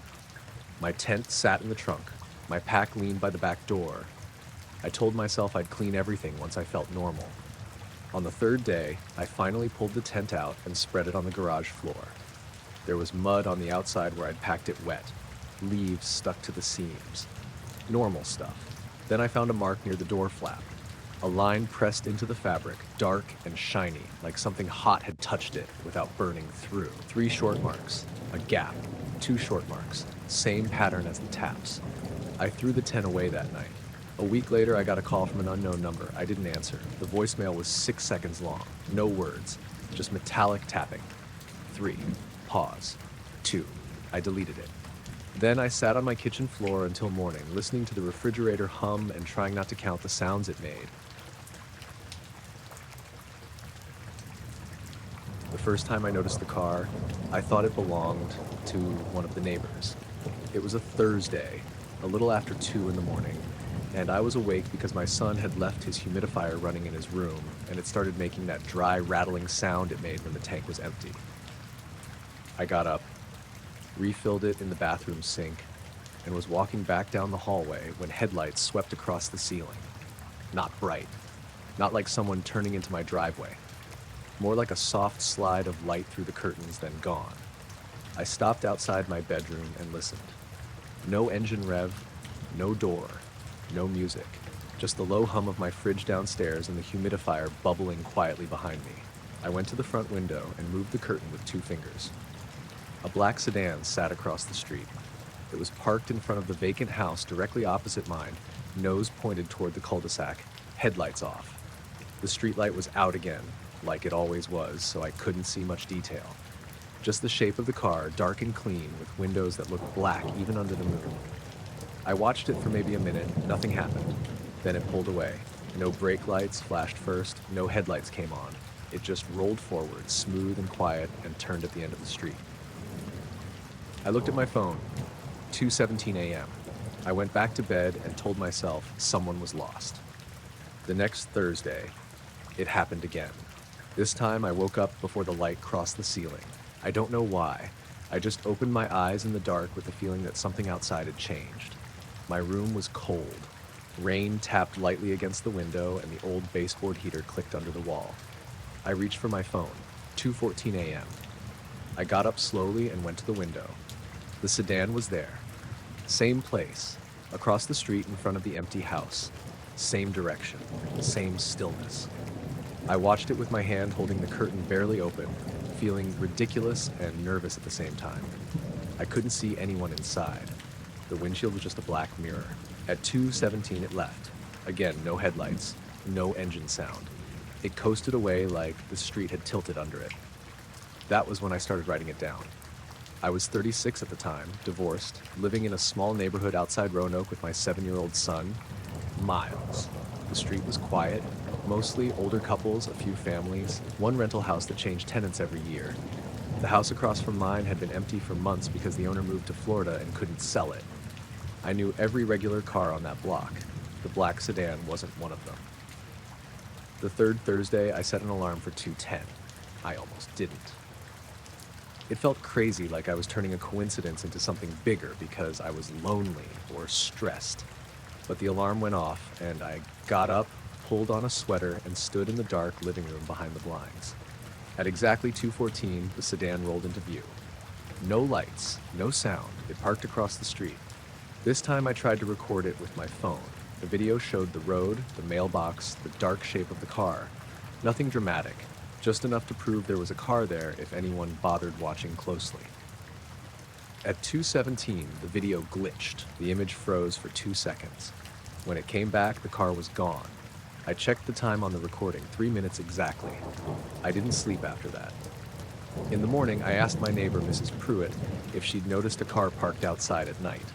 My tent sat in the trunk. My pack leaned by the back door. I told myself I'd clean everything once I felt normal. On the third day, I finally pulled the tent out and spread it on the garage floor. There was mud on the outside where I'd packed it wet. Leaves stuck to the seams. Normal stuff. Then I found a mark near the door flap. A line pressed into the fabric, dark and shiny, like something hot had touched it without burning through. 3 short marks. A gap. 2 short marks. Same pattern as the taps. I threw the tent away that night. A week later, I got a call from an unknown number. I didn't answer. The voicemail was 6 seconds long. No words. Just metallic tapping. 3. Pause. 2. I deleted it. Then I sat on my kitchen floor until morning, listening to the refrigerator hum and trying not to count the sounds it made. The first time I noticed the car, I thought it belonged to one of the neighbors. It was a Thursday, a little after 2 in the morning, and I was awake because my son had left his humidifier running in his room, and it started making that dry, rattling sound it made when the tank was empty. I got up, refilled it in the bathroom sink, and was walking back down the hallway when headlights swept across the ceiling. Not bright, not like someone turning into my driveway. More like a soft slide of light through the curtains, then gone. I stopped outside my bedroom and listened. No engine rev, no door, no music, just the low hum of my fridge downstairs and the humidifier bubbling quietly behind me. I went to the front window and moved the curtain with 2 fingers. A black sedan sat across the street. It was parked in front of the vacant house directly opposite mine, nose pointed toward the cul-de-sac, headlights off. The streetlight was out again, like it always was, so I couldn't see much detail. Just the shape of the car, dark and clean, with windows that looked black even under the moon. I watched it for maybe a minute, nothing happened. Then it pulled away. No brake lights flashed first, no headlights came on. It just rolled forward, smooth and quiet, and turned at the end of the street. I looked at my phone, 2:17 a.m. I went back to bed and told myself someone was lost. The next Thursday, it happened again. This time I woke up before the light crossed the ceiling. I don't know why. I just opened my eyes in the dark with the feeling that something outside had changed. My room was cold. Rain tapped lightly against the window and the old baseboard heater clicked under the wall. I reached for my phone, 2:14 a.m. I got up slowly and went to the window. The sedan was there. Same place, across the street in front of the empty house. Same direction, same stillness. I watched it with my hand holding the curtain barely open, feeling ridiculous and nervous at the same time. I couldn't see anyone inside. The windshield was just a black mirror. At 2:17 it left. Again, no headlights, no engine sound. It coasted away like the street had tilted under it. That was when I started writing it down. I was 36 at the time, divorced, living in a small neighborhood outside Roanoke with my 7-year-old son. Miles. The street was quiet, mostly older couples, a few families, one rental house that changed tenants every year. The house across from mine had been empty for months because the owner moved to Florida and couldn't sell it. I knew every regular car on that block. The black sedan wasn't one of them. The third Thursday, I set an alarm for 2:10. I almost didn't. It felt crazy, like I was turning a coincidence into something bigger because I was lonely or stressed. But the alarm went off, and I got up, pulled on a sweater, and stood in the dark living room behind the blinds. At exactly 2:14, the sedan rolled into view. No lights, no sound. It parked across the street. This time I tried to record it with my phone. The video showed the road, the mailbox, the dark shape of the car. Nothing dramatic, just enough to prove there was a car there if anyone bothered watching closely. At 2:17, the video glitched. The image froze for 2 seconds. When it came back, the car was gone. I checked the time on the recording, 3 minutes exactly. I didn't sleep after that. In the morning, I asked my neighbor, Mrs. Pruitt, if she'd noticed a car parked outside at night.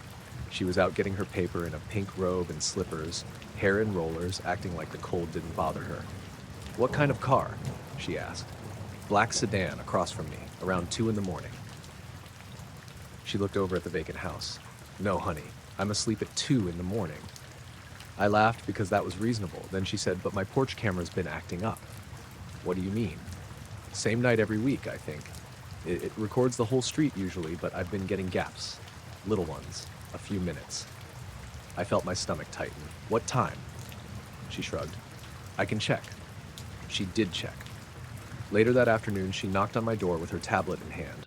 She was out getting her paper in a pink robe and slippers, hair in rollers, acting like the cold didn't bother her. "What kind of car?" she asked. "Black sedan across from me, around 2 in the morning." She looked over at the vacant house. "No, honey, I'm asleep at 2 in the morning." I laughed because that was reasonable. Then she said, "But my porch camera's been acting up." "What do you mean?" "Same night every week, I think. It records the whole street usually, but I've been getting gaps. Little ones. A few minutes." I felt my stomach tighten. "What time?" She shrugged. "I can check." She did check. Later that afternoon, she knocked on my door with her tablet in hand.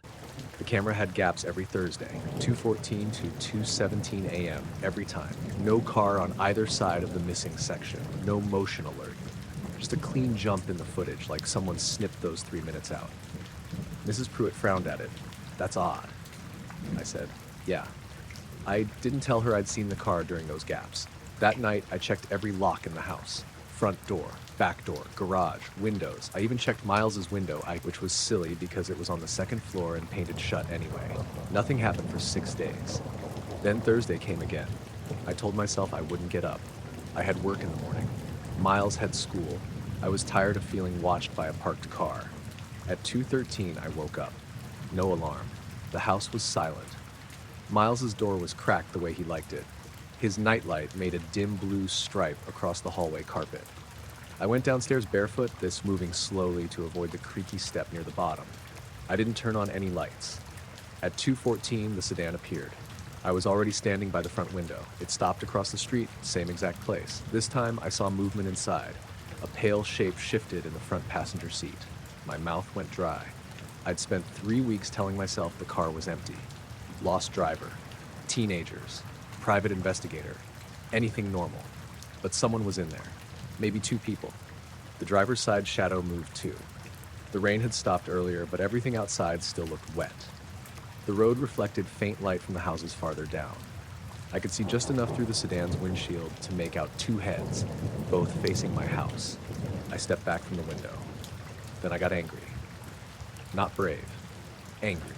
The camera had gaps every Thursday, 2:14 to 2:17 a.m. every time. No car on either side of the missing section. No motion alert. Just a clean jump in the footage, like someone snipped those 3 minutes out. Mrs. Pruitt frowned at it. "That's odd," I said. "Yeah." I didn't tell her I'd seen the car during those gaps. That night, I checked every lock in the house. Front door, back door, garage, windows. I even checked Miles's window, which was silly because it was on the second floor and painted shut anyway. Nothing happened for 6 days. Then Thursday came again. I told myself I wouldn't get up. I had work in the morning. Miles had school. I was tired of feeling watched by a parked car. At 2:13, I woke up. No alarm. The house was silent. Miles's door was cracked the way he liked it. His nightlight made a dim blue stripe across the hallway carpet. I went downstairs barefoot, this moving slowly to avoid the creaky step near the bottom. I didn't turn on any lights. At 2:14, the sedan appeared. I was already standing by the front window. It stopped across the street, same exact place. This time, I saw movement inside. A pale shape shifted in the front passenger seat. My mouth went dry. I'd spent 3 weeks telling myself the car was empty. Lost driver. Teenagers. Private investigator. Anything normal. But someone was in there. Maybe 2 people. The driver's side shadow moved too. The rain had stopped earlier, but everything outside still looked wet. The road reflected faint light from the houses farther down. I could see just enough through the sedan's windshield to make out 2 heads, both facing my house. I stepped back from the window. Then I got angry. Not brave. Angry.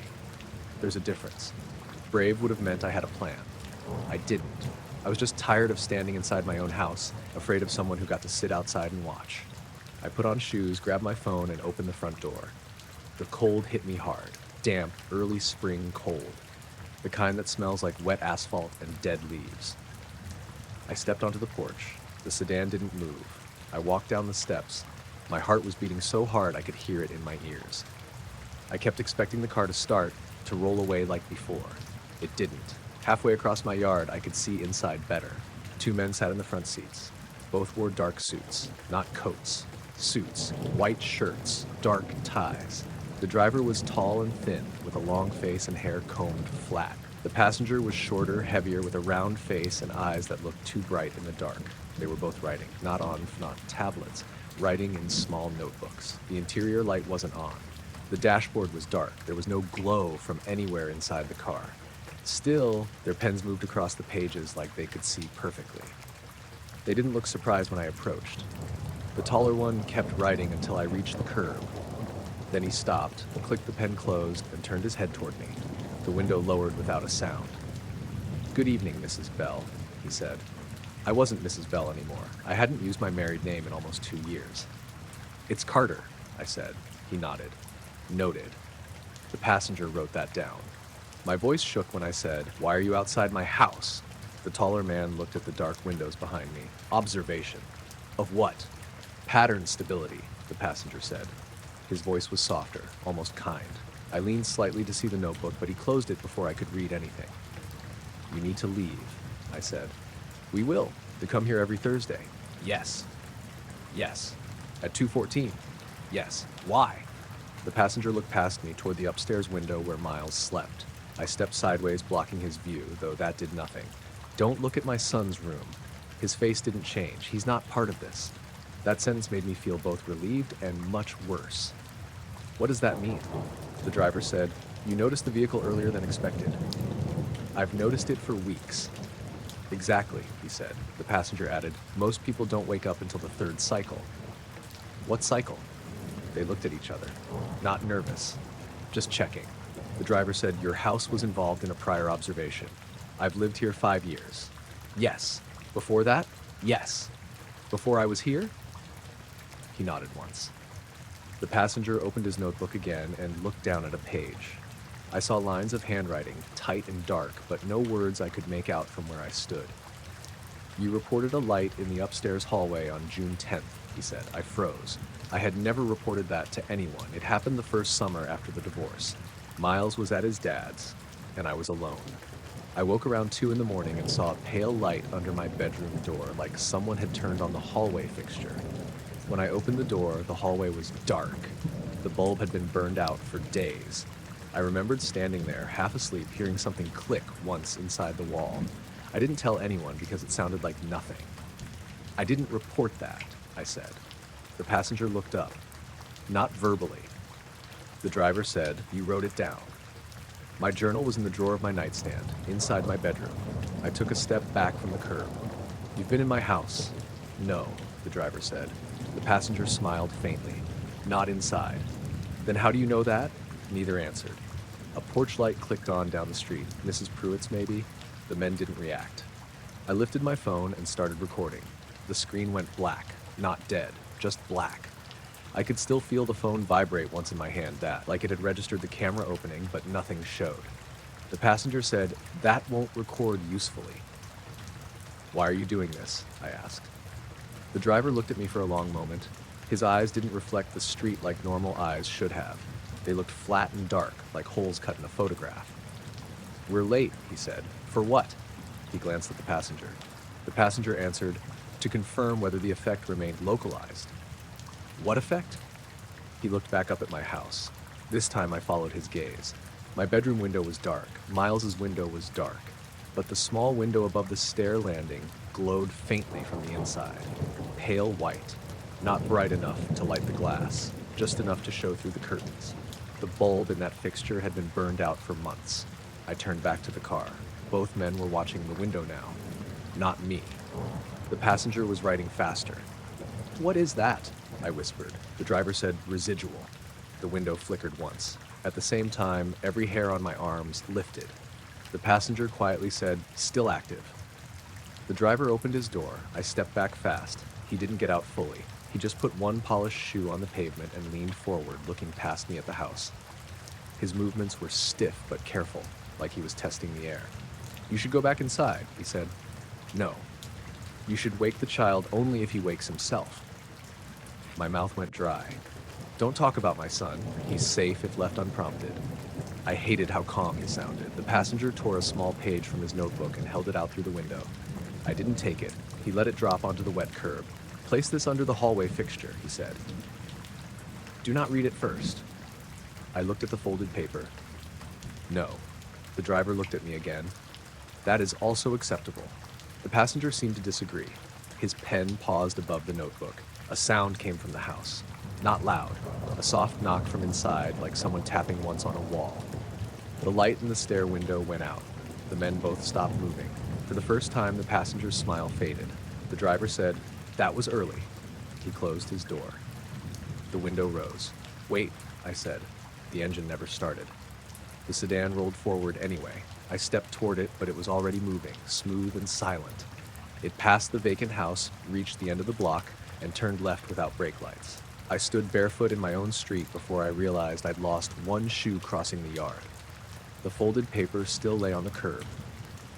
There's a difference. Brave would have meant I had a plan. I didn't. I was just tired of standing inside my own house, afraid of someone who got to sit outside and watch. I put on shoes, grabbed my phone, and opened the front door. The cold hit me hard. Damp, early spring cold. The kind that smells like wet asphalt and dead leaves. I stepped onto the porch. The sedan didn't move. I walked down the steps. My heart was beating so hard I could hear it in my ears. I kept expecting the car to start, to roll away like before. It didn't. Halfway across my yard, I could see inside better. 2 men sat in the front seats. Both wore dark suits, not coats. Suits, white shirts, dark ties. The driver was tall and thin, with a long face and hair combed flat. The passenger was shorter, heavier, with a round face and eyes that looked too bright in the dark. They were both writing, not tablets, writing in small notebooks. The interior light wasn't on. The dashboard was dark. There was no glow from anywhere inside the car. Still, their pens moved across the pages like they could see perfectly. They didn't look surprised when I approached. The taller one kept writing until I reached the curb. Then he stopped, clicked the pen closed, and turned his head toward me. The window lowered without a sound. "Good evening, Mrs. Bell," he said. I wasn't Mrs. Bell anymore. I hadn't used my married name in almost 2 years. "It's Carter," I said. He nodded. "Noted." The passenger wrote that down. My voice shook when I said, "Why are you outside my house?" The taller man looked at the dark windows behind me. "Observation." "Of what?" "Pattern stability," the passenger said. His voice was softer, almost kind. I leaned slightly to see the notebook, but he closed it before I could read anything. "You need to leave," I said. We will. They come here every Thursday. Yes. Yes. At 2:14. Yes. Why? The passenger looked past me toward the upstairs window where Miles slept. I stepped sideways, blocking his view, though that did nothing. Don't look at my son's room. His face didn't change. He's not part of this. That sentence made me feel both relieved and much worse. What does that mean? The driver said, You noticed the vehicle earlier than expected. I've noticed it for weeks. Exactly, he said. The passenger added, Most people don't wake up until the third cycle. What cycle? They looked at each other. Not nervous. Just checking. The driver said, Your house was involved in a prior observation. I've lived here 5 years. Yes. Before that? Yes. Before I was here? He nodded once. The passenger opened his notebook again and looked down at a page. I saw lines of handwriting, tight and dark, but no words I could make out from where I stood. You reported a light in the upstairs hallway on June 10th, he said. I froze. I had never reported that to anyone. It happened the first summer after the divorce. Miles was at his dad's, and I was alone. I woke around 2 in the morning and saw a pale light under my bedroom door, like someone had turned on the hallway fixture. When I opened the door, the hallway was dark. The bulb had been burned out for days. I remembered standing there, half asleep, hearing something click once inside the wall. I didn't tell anyone because it sounded like nothing. I didn't report that, I said. The passenger looked up. Not verbally. The driver said, You wrote it down. My journal was in the drawer of my nightstand, inside my bedroom. I took a step back from the curb. You've been in my house. No, the driver said. The passenger smiled faintly. Not inside. Then how do you know that? Neither answered. A porch light clicked on down the street. Mrs. Pruitt's, maybe? The men didn't react. I lifted my phone and started recording. The screen went black. Not dead, just black. I could still feel the phone vibrate once in my hand, like it had registered the camera opening, but nothing showed. The passenger said, That won't record usefully. Why are you doing this? I asked. The driver looked at me for a long moment. His eyes didn't reflect the street like normal eyes should have. They looked flat and dark, like holes cut in a photograph. We're late, he said. For what? He glanced at the passenger. The passenger answered, To confirm whether the effect remained localized. What effect? He looked back up at my house. This time I followed his gaze. My bedroom window was dark. Miles's window was dark. But the small window above the stair landing glowed faintly from the inside. Pale white. Not bright enough to light the glass. Just enough to show through the curtains. The bulb in that fixture had been burned out for months. I turned back to the car. Both men were watching the window now. Not me. The passenger was writing faster. What is that? I whispered. The driver said, Residual. The window flickered once. At the same time, every hair on my arms lifted. The passenger quietly said, Still active. The driver opened his door. I stepped back fast. He didn't get out fully. He just put one polished shoe on the pavement and leaned forward, looking past me at the house. His movements were stiff but careful, like he was testing the air. You should go back inside, he said. No. You should wake the child only if he wakes himself. My mouth went dry. Don't talk about my son. He's safe if left unprompted. I hated how calm he sounded. The passenger tore a small page from his notebook and held it out through the window. I didn't take it. He let it drop onto the wet curb. Place this under the hallway fixture, he said. Do not read it first. I looked at the folded paper. No. The driver looked at me again. That is also acceptable. The passenger seemed to disagree. His pen paused above the notebook. A sound came from the house. Not loud. A soft knock from inside, like someone tapping once on a wall. The light in the stair window went out. The men both stopped moving. For the first time, the passenger's smile faded. The driver said, That was early. He closed his door. The window rose. Wait, I said. The engine never started. The sedan rolled forward anyway. I stepped toward it, but it was already moving, smooth and silent. It passed the vacant house, reached the end of the block, and turned left without brake lights. I stood barefoot in my own street before I realized I'd lost one shoe crossing the yard. The folded paper still lay on the curb.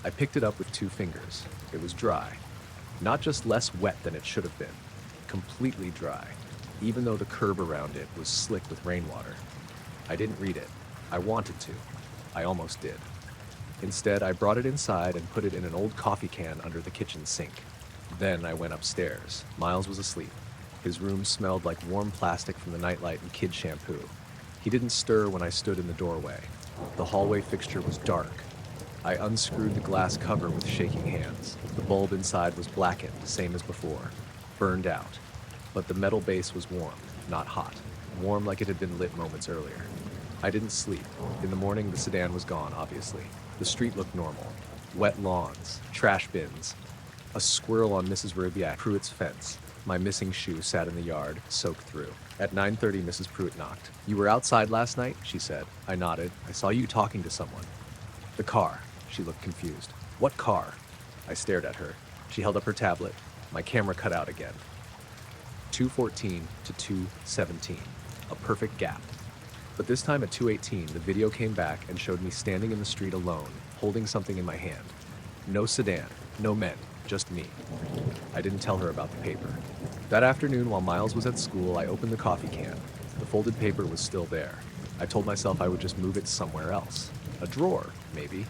I picked it up with 2 fingers. It was dry. Not just less wet than it should have been. Completely dry, even though the curb around it was slick with rainwater. I didn't read it. I wanted to. I almost did. Instead, I brought it inside and put it in an old coffee can under the kitchen sink. Then I went upstairs. Miles was asleep. His room smelled like warm plastic from the nightlight and kid shampoo. He didn't stir when I stood in the doorway. The hallway fixture was dark. I unscrewed the glass cover with shaking hands. The bulb inside was blackened, same as before, burned out. But the metal base was warm, not hot. Warm like it had been lit moments earlier. I didn't sleep. In the morning, the sedan was gone, obviously. The street looked normal. Wet lawns, trash bins. A squirrel on Mrs. Rubiak Pruitt's fence. My missing shoe sat in the yard, soaked through. At 9:30, Mrs. Pruitt knocked. "You were outside last night?" she said. I nodded. "I saw you talking to someone." "The car." She looked confused. "What car?" I stared at her. She held up her tablet. My camera cut out again. 2:14 to 2:17. A perfect gap. But this time at 2:18, the video came back and showed me standing in the street alone, holding something in my hand. No sedan, no men, just me. I didn't tell her about the paper. That afternoon, while Miles was at school, I opened the coffee can. The folded paper was still there. I told myself I would just move it somewhere else. A drawer, maybe.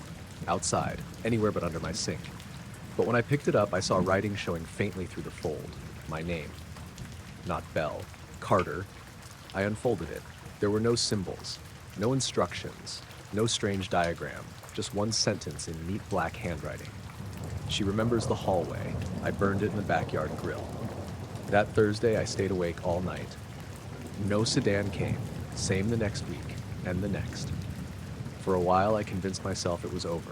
Outside, anywhere but under my sink. But when I picked it up, I saw writing showing faintly through the fold. My name. Not Bell. Carter. I unfolded it. There were no symbols, no instructions, no strange diagram, just one sentence in neat black handwriting. She remembers the hallway. I burned it in the backyard grill. That Thursday, I stayed awake all night. No sedan came. Same the next week, and the next. For a while, I convinced myself it was over.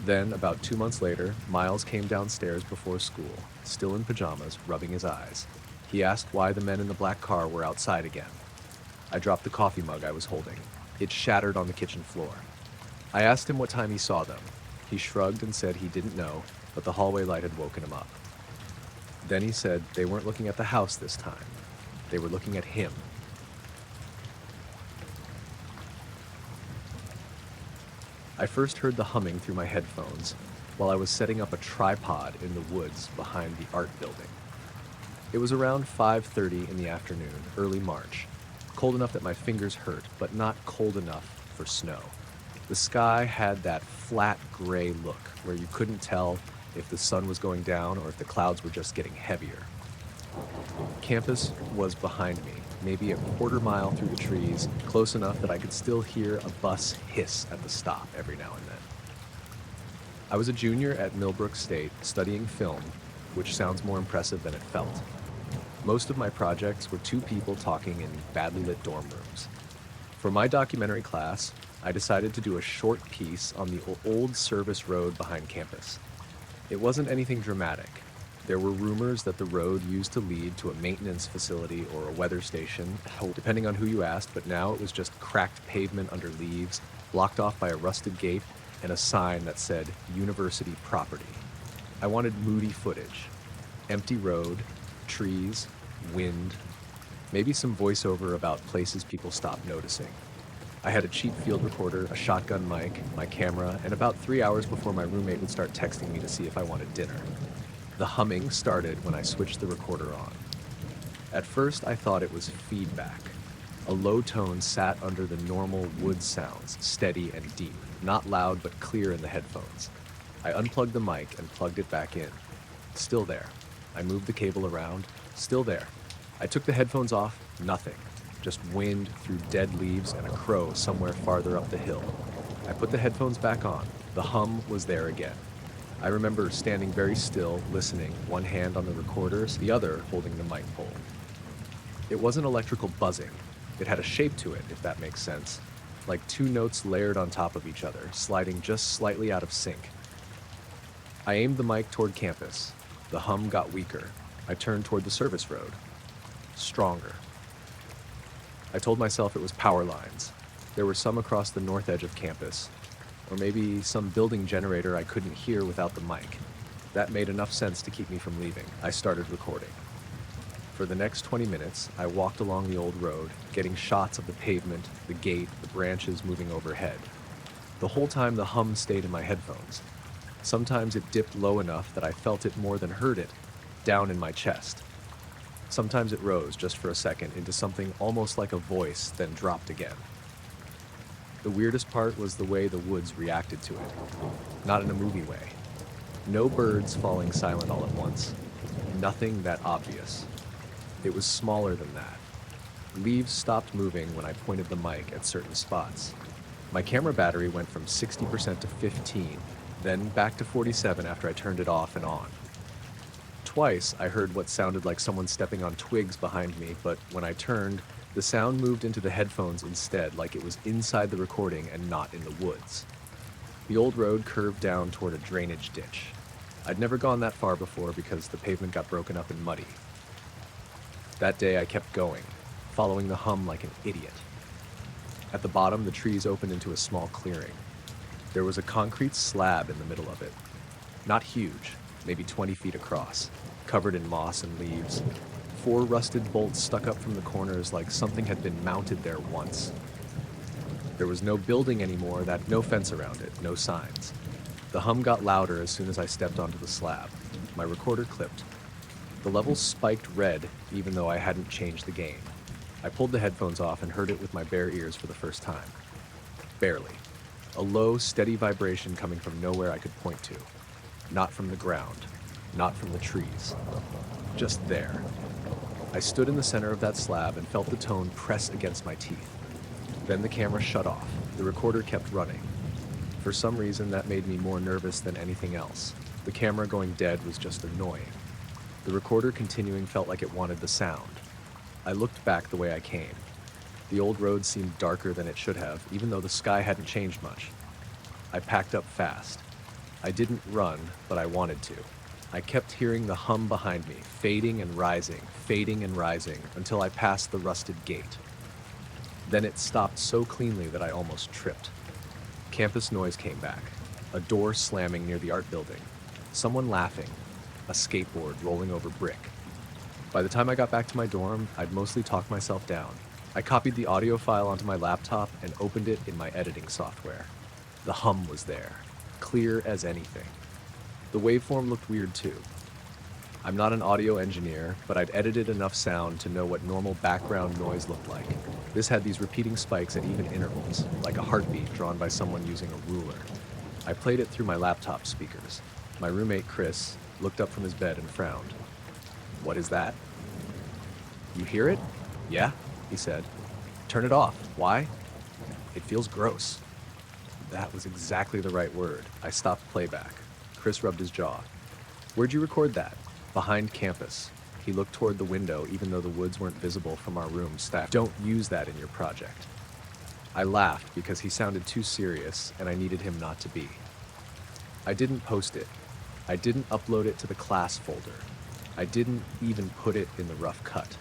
Then, about 2 months later, Miles came downstairs before school, still in pajamas, rubbing his eyes. He asked why the men in the black car were outside again. I dropped the coffee mug I was holding. It shattered on the kitchen floor. I asked him what time he saw them. He shrugged and said he didn't know, but the hallway light had woken him up. Then he said they weren't looking at the house this time. They were looking at him. I first heard the humming through my headphones while I was setting up a tripod in the woods behind the art building. It was around 5:30 in the afternoon, early March. Cold enough that my fingers hurt, but not cold enough for snow. The sky had that flat gray look where you couldn't tell if the sun was going down or if the clouds were just getting heavier. Campus was behind me, maybe a quarter mile through the trees, close enough that I could still hear a bus hiss at the stop every now and then. I was a junior at Millbrook State studying film, which sounds more impressive than it felt. Most of my projects were two people talking in badly lit dorm rooms. For my documentary class, I decided to do a short piece on the old service road behind campus. It wasn't anything dramatic. There were rumors that the road used to lead to a maintenance facility or a weather station, depending on who you asked, but now it was just cracked pavement under leaves, blocked off by a rusted gate, and a sign that said University Property. I wanted moody footage. Empty road, trees, wind, maybe some voiceover about places people stopped noticing. I had a cheap field recorder, a shotgun mic, my camera, and about 3 hours before my roommate would start texting me to see if I wanted dinner. The humming started when I switched the recorder on. At first, I thought it was feedback. A low tone sat under the normal wood sounds, steady and deep, not loud but clear in the headphones. I unplugged the mic and plugged it back in. Still there. I moved the cable around. Still there. I took the headphones off. Nothing. Just wind through dead leaves and a crow somewhere farther up the hill. I put the headphones back on. The hum was there again. I remember standing very still, listening, one hand on the recorders, the other holding the mic pole. It wasn't electrical buzzing. It had a shape to it, if that makes sense. Like two notes layered on top of each other, sliding just slightly out of sync. I aimed the mic toward campus. The hum got weaker. I turned toward the service road. Stronger. I told myself it was power lines. There were some across the north edge of campus, or maybe some building generator I couldn't hear without the mic. That made enough sense to keep me from leaving. I started recording. For the next 20 minutes, I walked along the old road, getting shots of the pavement, the gate, the branches moving overhead. The whole time the hum stayed in my headphones. Sometimes it dipped low enough that I felt it more than heard it, down in my chest. Sometimes it rose just for a second into something almost like a voice, then dropped again. The weirdest part was the way the woods reacted to it. Not in a movie way. No birds falling silent all at once. Nothing that obvious. It was smaller than that. Leaves stopped moving when I pointed the mic at certain spots. My camera battery went from 60% to 15, then back to 47 after I turned it off and on. Twice, I heard what sounded like someone stepping on twigs behind me, but when I turned, the sound moved into the headphones instead, like it was inside the recording and not in the woods. The old road curved down toward a drainage ditch. I'd never gone that far before because the pavement got broken up and muddy. That day, I kept going, following the hum like an idiot. At the bottom, the trees opened into a small clearing. There was a concrete slab in the middle of it. Not huge, maybe 20 feet across, covered in moss and leaves. 4 rusted bolts stuck up from the corners like something had been mounted there once. There was no building anymore, no fence around it, no signs. The hum got louder as soon as I stepped onto the slab. My recorder clipped. The levels spiked red, even though I hadn't changed the gain. I pulled the headphones off and heard it with my bare ears for the first time. Barely. A low, steady vibration coming from nowhere I could point to. Not from the ground. Not from the trees. Just there. I stood in the center of that slab and felt the tone press against my teeth. Then the camera shut off. The recorder kept running. For some reason, that made me more nervous than anything else. The camera going dead was just annoying. The recorder continuing felt like it wanted the sound. I looked back the way I came. The old road seemed darker than it should have, even though the sky hadn't changed much. I packed up fast. I didn't run, but I wanted to. I kept hearing the hum behind me, fading and rising, until I passed the rusted gate. Then it stopped so cleanly that I almost tripped. Campus noise came back. A door slamming near the art building. Someone laughing. A skateboard rolling over brick. By the time I got back to my dorm, I'd mostly talked myself down. I copied the audio file onto my laptop and opened it in my editing software. The hum was there, clear as anything. The waveform looked weird too. I'm not an audio engineer, but I'd edited enough sound to know what normal background noise looked like. This had these repeating spikes at even intervals, like a heartbeat drawn by someone using a ruler. I played it through my laptop speakers. My roommate, Chris, looked up from his bed and frowned. "What is that?" "You hear it?" "Yeah," he said. "Turn it off." "Why?" "It feels gross." That was exactly the right word. I stopped playback. Chris rubbed his jaw. "Where'd you record that?" "Behind campus." He looked toward the window, even though the woods weren't visible from our room staff. "Don't use that in your project." I laughed because he sounded too serious, and I needed him not to be. I didn't post it. I didn't upload it to the class folder. I didn't even put it in the rough cut.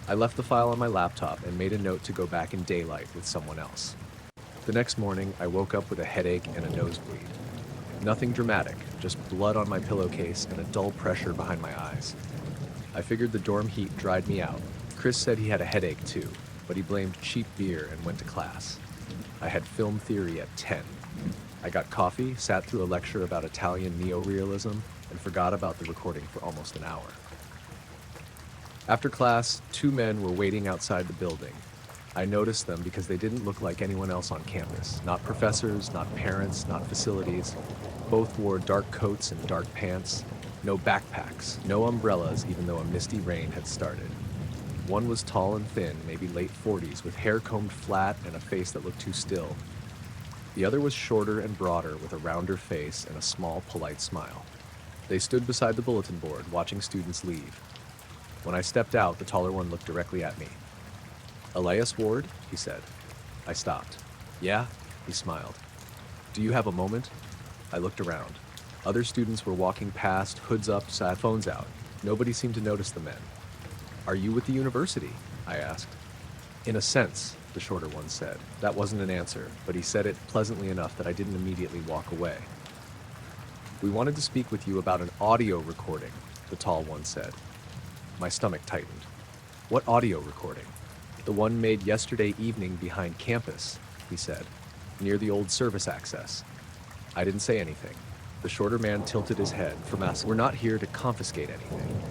I left the file on my laptop and made a note to go back in daylight with someone else. The next morning, I woke up with a headache and a nosebleed. Nothing dramatic, just blood on my pillowcase and a dull pressure behind my eyes. I figured the dorm heat dried me out. Chris said he had a headache too, but he blamed cheap beer and went to class. I had film theory at 10. I got coffee, sat through a lecture about Italian neorealism, and forgot about the recording for almost an hour. After class, 2 men were waiting outside the building. I noticed them because they didn't look like anyone else on campus. Not professors, not parents, not facilities. Both wore dark coats and dark pants. No backpacks, no umbrellas, even though a misty rain had started. One was tall and thin, maybe late 40s, with hair combed flat and a face that looked too still. The other was shorter and broader, with a rounder face and a small, polite smile. They stood beside the bulletin board, watching students leave. When I stepped out, the taller one looked directly at me. "Elias Ward?" he said. I stopped. "Yeah?" he smiled. "Do you have a moment?" I looked around. Other students were walking past, hoods up, phones out. Nobody seemed to notice the men. "Are you with the university?" I asked. "In a sense," the shorter one said. That wasn't an answer, but he said it pleasantly enough that I didn't immediately walk away. "We wanted to speak with you about an audio recording," the tall one said. My stomach tightened. "What audio recording?" "The one made yesterday evening behind campus," he said, "near the old service access." I didn't say anything. The shorter man tilted his head from us. "We're not here to confiscate anything."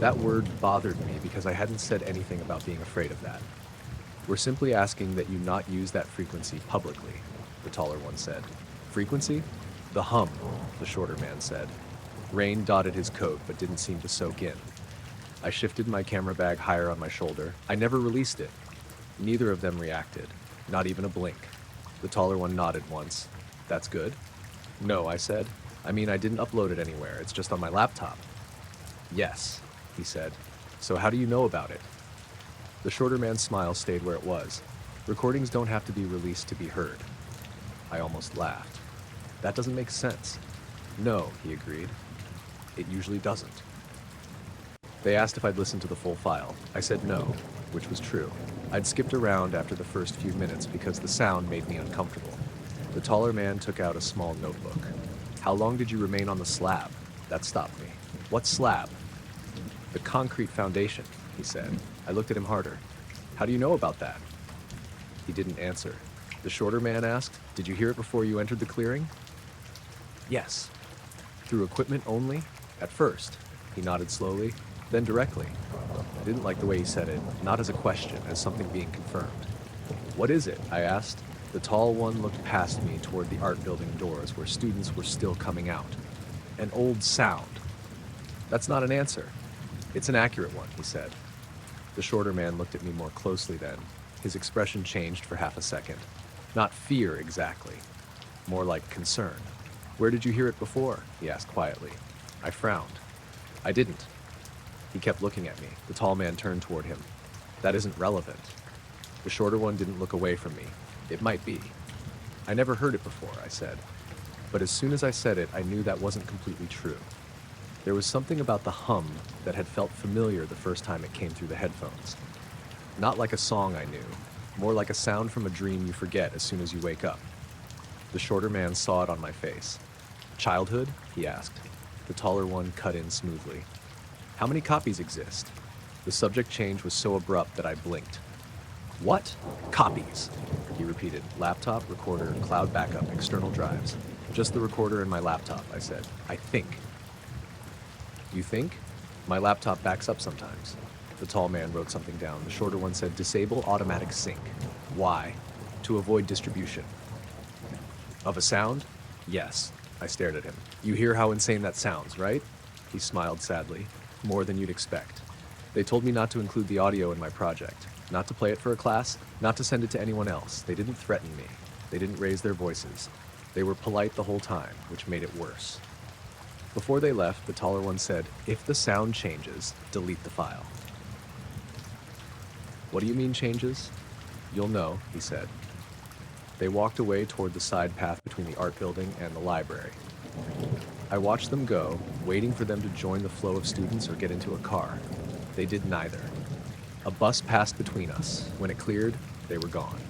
That word bothered me because I hadn't said anything about being afraid of that. We're simply asking that you not use that frequency publicly, the taller one said. Frequency? The hum, the shorter man said. Rain dotted his coat but didn't seem to soak in. I shifted my camera bag higher on my shoulder. I never released it. Neither of them reacted, not even a blink. The taller one nodded once. That's good. No, I said. I mean, I didn't upload it anywhere. It's just on my laptop. Yes, he said. So how do you know about it? The shorter man's smile stayed where it was. Recordings don't have to be released to be heard. I almost laughed. That doesn't make sense. No, he agreed. It usually doesn't. They asked if I'd listened to the full file. I said no, which was true. I'd skipped around after the first few minutes because the sound made me uncomfortable. The taller man took out a small notebook. How long did you remain on the slab? That stopped me. What slab? The concrete foundation, he said. I looked at him harder. How do you know about that? He didn't answer. The shorter man asked, did you hear it before you entered the clearing? Yes. Through equipment only? At first. He nodded slowly, then directly. I didn't like the way he said it, not as a question, as something being confirmed. What is it? I asked. The tall one looked past me toward the art building doors where students were still coming out. An old sound. That's not an answer. It's an accurate one, he said. The shorter man looked at me more closely then. His expression changed for half a second. Not fear exactly, more like concern. Where did you hear it before? He asked quietly. I frowned. I didn't. He kept looking at me. The tall man turned toward him. That isn't relevant. The shorter one didn't look away from me. It might be. I never heard it before, I said. But as soon as I said it, I knew that wasn't completely true. There was something about the hum that had felt familiar the first time it came through the headphones. Not like a song I knew, more like a sound from a dream you forget as soon as you wake up. The shorter man saw it on my face. Childhood? He asked. The taller one cut in smoothly. How many copies exist? The subject change was so abrupt that I blinked. What? Copies? He repeated. Laptop, recorder, cloud backup, external drives. Just the recorder and my laptop, I said. I think. You think? My laptop backs up sometimes. The tall man wrote something down. The shorter one said, disable automatic sync. Why? To avoid distribution. Of a sound? Yes. I stared at him. You hear how insane that sounds, right? He smiled sadly. More than you'd expect. They told me not to include the audio in my project. Not to play it for a class, not to send it to anyone else. They didn't threaten me. They didn't raise their voices. They were polite the whole time, which made it worse. Before they left, the taller one said, if the sound changes, delete the file. What do you mean changes? You'll know, he said. They walked away toward the side path between the art building and the library. I watched them go, waiting for them to join the flow of students or get into a car. They did neither. A bus passed between us. When it cleared, they were gone.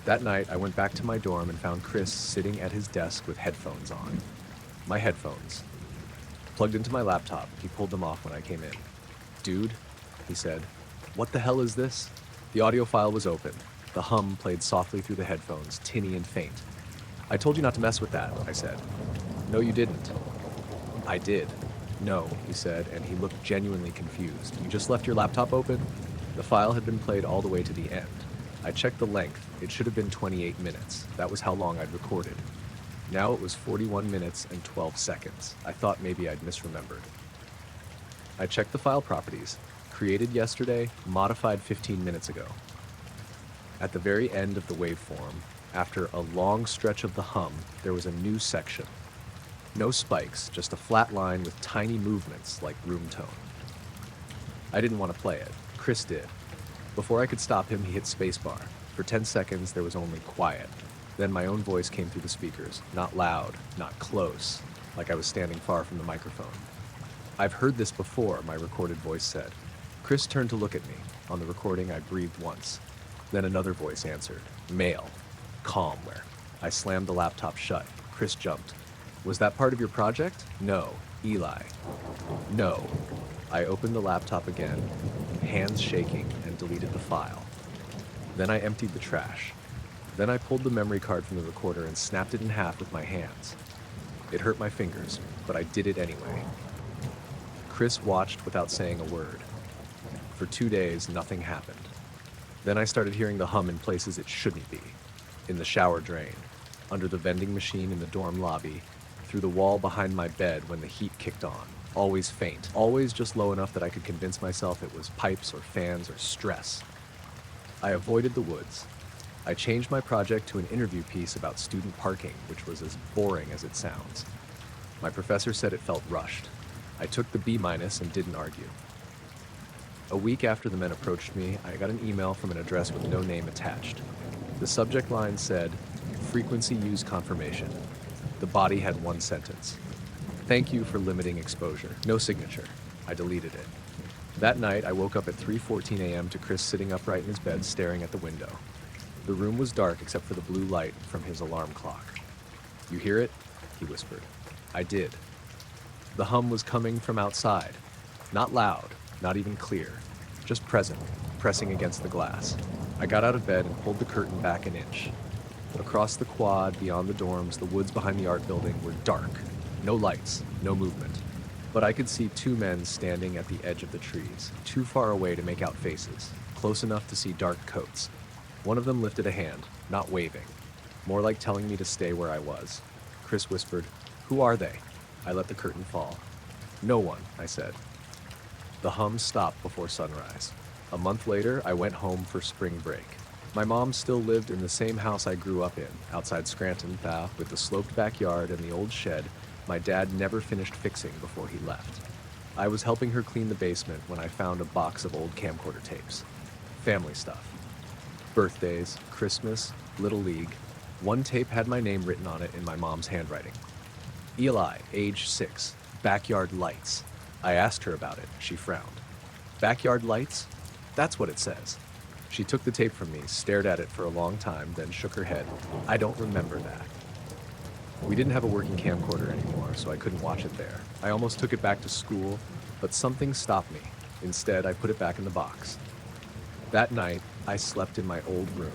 That night, I went back to my dorm and found Chris sitting at his desk with headphones on. My headphones. Plugged into my laptop, he pulled them off when I came in. Dude, he said, what the hell is this? The audio file was open. The hum played softly through the headphones, tinny and faint. I told you not to mess with that, I said. No, you didn't. I did. No, he said, and he looked genuinely confused. You just left your laptop open? The file had been played all the way to the end. I checked the length. It should have been 28 minutes. That was how long I'd recorded. Now it was 41 minutes and 12 seconds. I thought maybe I'd misremembered. I checked the file properties. Created yesterday, modified 15 minutes ago. At the very end of the waveform, after a long stretch of the hum, there was a new section. No spikes, just a flat line with tiny movements like room tone. I didn't want to play it. Chris did. Before I could stop him, he hit spacebar. For 10 seconds, there was only quiet. Then my own voice came through the speakers, not loud, not close, like I was standing far from the microphone. I've heard this before, my recorded voice said. Chris turned to look at me. On the recording, I breathed once. Then another voice answered, male, calmware. I slammed the laptop shut. Chris jumped. Was that part of your project? No. Eli. No. I opened the laptop again, hands shaking, and deleted the file. Then I emptied the trash. Then I pulled the memory card from the recorder and snapped it in half with my hands. It hurt my fingers, but I did it anyway. Chris watched without saying a word. For 2 days, nothing happened. Then I started hearing the hum in places it shouldn't be. In the shower drain, under the vending machine in the dorm lobby, through the wall behind my bed when the heat kicked on. Always faint, always just low enough that I could convince myself it was pipes or fans or stress. I avoided the woods. I changed my project to an interview piece about student parking, which was as boring as it sounds. My professor said it felt rushed. I took the B- and didn't argue. A week after the men approached me, I got an email from an address with no name attached. The subject line said, "Frequency use confirmation." The body had one sentence. "Thank you for limiting exposure." No signature. I deleted it. That night, I woke up at 3:14 a.m. to Chris sitting upright in his bed staring at the window. The room was dark except for the blue light from his alarm clock. "You hear it?" he whispered. I did. The hum was coming from outside. Not loud, not even clear, just present, pressing against the glass. I got out of bed and pulled the curtain back an inch. Across the quad, beyond the dorms, the woods behind the art building were dark. No lights, no movement. But I could see two men standing at the edge of the trees, too far away to make out faces, close enough to see dark coats. One of them lifted a hand, not waving, more like telling me to stay where I was. Chris whispered, "Who are they?" I let the curtain fall. "No one," I said. The hum stopped before sunrise. A month later, I went home for spring break. My mom still lived in the same house I grew up in, outside Scranton, with the sloped backyard and the old shed my dad never finished fixing before he left. I was helping her clean the basement when I found a box of old camcorder tapes. Family stuff. Birthdays, Christmas, Little League. One tape had my name written on it in my mom's handwriting. Eli, age 6, backyard lights. I asked her about it. She frowned. Backyard lights? That's what it says. She took the tape from me, stared at it for a long time, then shook her head. I don't remember that. We didn't have a working camcorder anymore, so I couldn't watch it there. I almost took it back to school, but something stopped me. Instead, I put it back in the box. That night, I slept in my old room.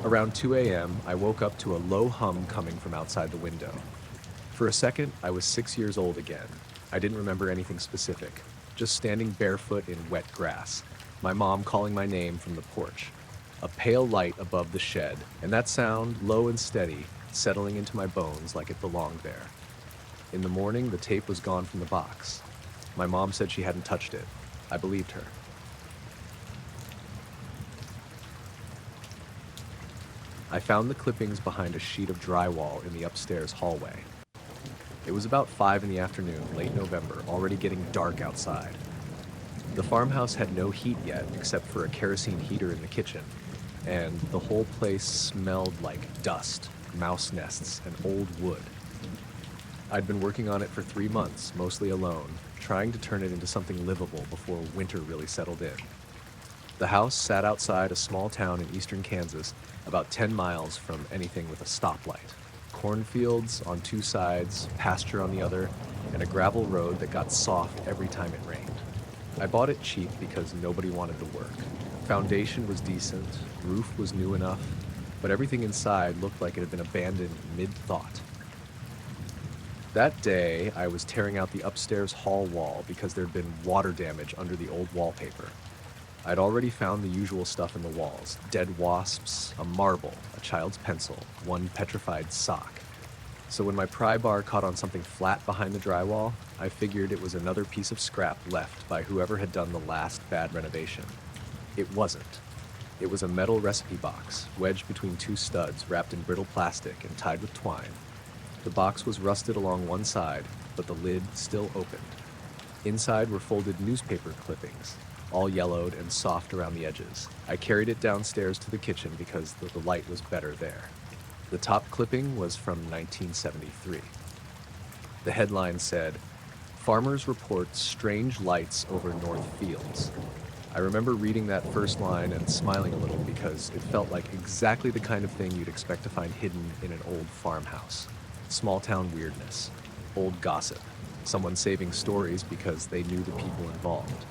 Around 2 a.m., I woke up to a low hum coming from outside the window. For a second, I was 6 years old again. I didn't remember anything specific, just standing barefoot in wet grass, my mom calling my name from the porch. A pale light above the shed, and that sound, low and steady, settling into my bones like it belonged there. In the morning, the tape was gone from the box. My mom said she hadn't touched it. I believed her. I found the clippings behind a sheet of drywall in the upstairs hallway. It was about 5 in the afternoon, late November, already getting dark outside. The farmhouse had no heat yet, except for a kerosene heater in the kitchen, and the whole place smelled like dust, mouse nests, and old wood. I'd been working on it for 3 months, mostly alone, trying to turn it into something livable before winter really settled in. The house sat outside a small town in eastern Kansas, about 10 miles from anything with a stoplight. Cornfields on 2 sides, pasture on the other, and a gravel road that got soft every time it rained. I bought it cheap because nobody wanted to work. Foundation was decent, roof was new enough, but everything inside looked like it had been abandoned mid-thought. That day, I was tearing out the upstairs hall wall because there'd been water damage under the old wallpaper. I'd already found the usual stuff in the walls: dead wasps, a marble, a child's pencil, one petrified sock. So when my pry bar caught on something flat behind the drywall, I figured it was another piece of scrap left by whoever had done the last bad renovation. It wasn't. It was a metal recipe box, wedged between 2 studs, wrapped in brittle plastic and tied with twine. The box was rusted along one side, but the lid still opened. Inside were folded newspaper clippings, all yellowed and soft around the edges. I carried it downstairs to the kitchen because the light was better there. The top clipping was from 1973. The headline said, "Farmers report strange lights over North Fields." I remember reading that first line and smiling a little because it felt like exactly the kind of thing you'd expect to find hidden in an old farmhouse. Small town weirdness, old gossip, someone saving stories because they knew the people involved.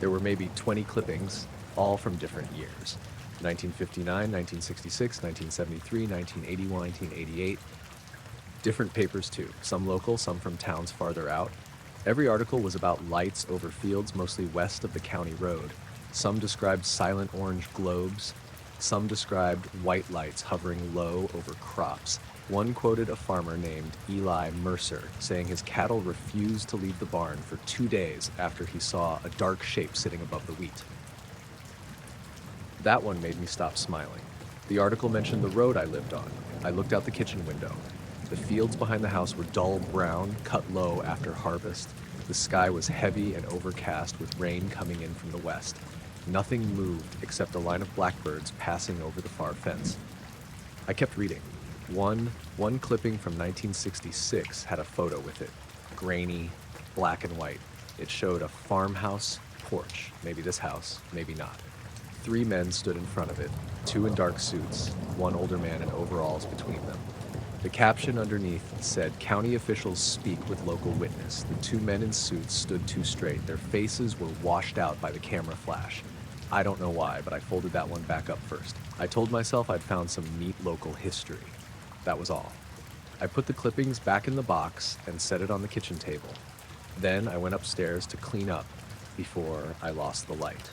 There were maybe 20 clippings, all from different years. 1959, 1966, 1973, 1981, 1988. Different papers too, some local, some from towns farther out. Every article was about lights over fields mostly west of the county road. Some described silent orange globes. Some described white lights hovering low over crops. One quoted a farmer named Eli Mercer, saying his cattle refused to leave the barn for 2 days after he saw a dark shape sitting above the wheat. That one made me stop smiling. The article mentioned the road I lived on. I looked out the kitchen window. The fields behind the house were dull brown, cut low after harvest. The sky was heavy and overcast with rain coming in from the west. Nothing moved except a line of blackbirds passing over the far fence. I kept reading. One clipping from 1966 had a photo with it. Grainy, black and white. It showed a farmhouse porch. Maybe this house, maybe not. 3 men stood in front of it, 2 in dark suits, 1 older man in overalls between them. The caption underneath said, "County officials speak with local witness." The 2 men in suits stood too straight. Their faces were washed out by the camera flash. I don't know why, but I folded that one back up first. I told myself I'd found some neat local history. That was all. I put the clippings back in the box and set it on the kitchen table. Then I went upstairs to clean up before I lost the light.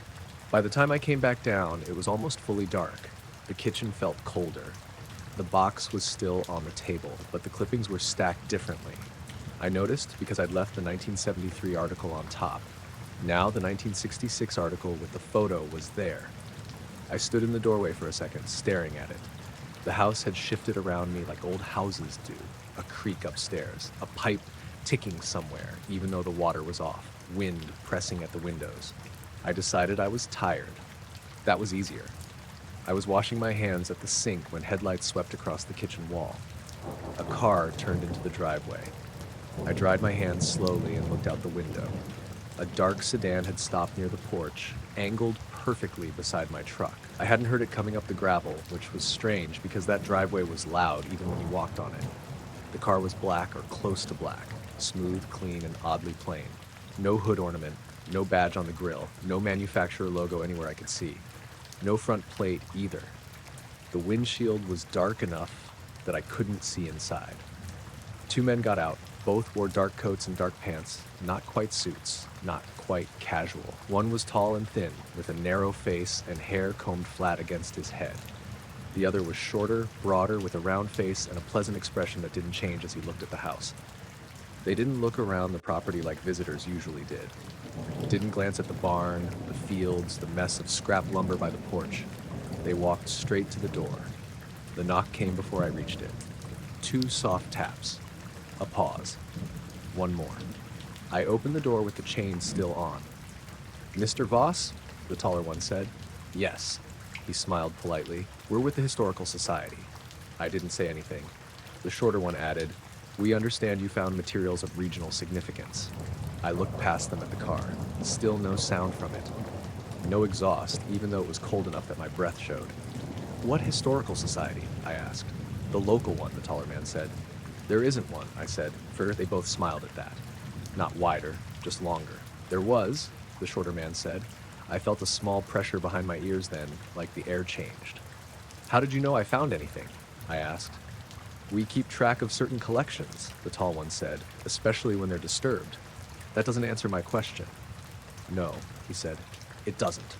By the time I came back down, it was almost fully dark. The kitchen felt colder. The box was still on the table, but the clippings were stacked differently. I noticed because I'd left the 1973 article on top. Now the 1966 article with the photo was there. I stood in the doorway for a second, staring at it. The house had shifted around me like old houses do. A creak upstairs, a pipe ticking somewhere, even though the water was off, wind pressing at the windows. I decided I was tired. That was easier. I was washing my hands at the sink when headlights swept across the kitchen wall. A car turned into the driveway. I dried my hands slowly and looked out the window. A dark sedan had stopped near the porch, angled perfectly beside my truck. I hadn't heard it coming up the gravel, which was strange because that driveway was loud even when you walked on it. The car was black or close to black, smooth, clean, and oddly plain. No hood ornament, no badge on the grille, no manufacturer logo anywhere I could see. No front plate either. The windshield was dark enough that I couldn't see inside. 2 men got out. Both wore dark coats and dark pants, not quite suits, not quite casual. One was tall and thin, with a narrow face and hair combed flat against his head. The other was shorter, broader, with a round face and a pleasant expression that didn't change as he looked at the house. They didn't look around the property like visitors usually did. Didn't glance at the barn, the fields, the mess of scrap lumber by the porch. They walked straight to the door. The knock came before I reached it. 2 soft taps. A pause. 1 more. I opened the door with the chain still on. "Mr. Voss?" the taller one said. "Yes." He smiled politely. "We're with the Historical Society." I didn't say anything. The shorter one added, "We understand you found materials of regional significance." I looked past them at the car. Still no sound from it. No exhaust, even though it was cold enough that my breath showed. "What Historical Society?" I asked. "The local one," the taller man said. "There isn't one," I said, for they both smiled at that. "Not wider, just longer." "There was," the shorter man said. I felt a small pressure behind my ears then, like the air changed. "How did you know I found anything?" I asked. "We keep track of certain collections," the tall one said, "especially when they're disturbed." "That doesn't answer my question." "No," he said, "it doesn't."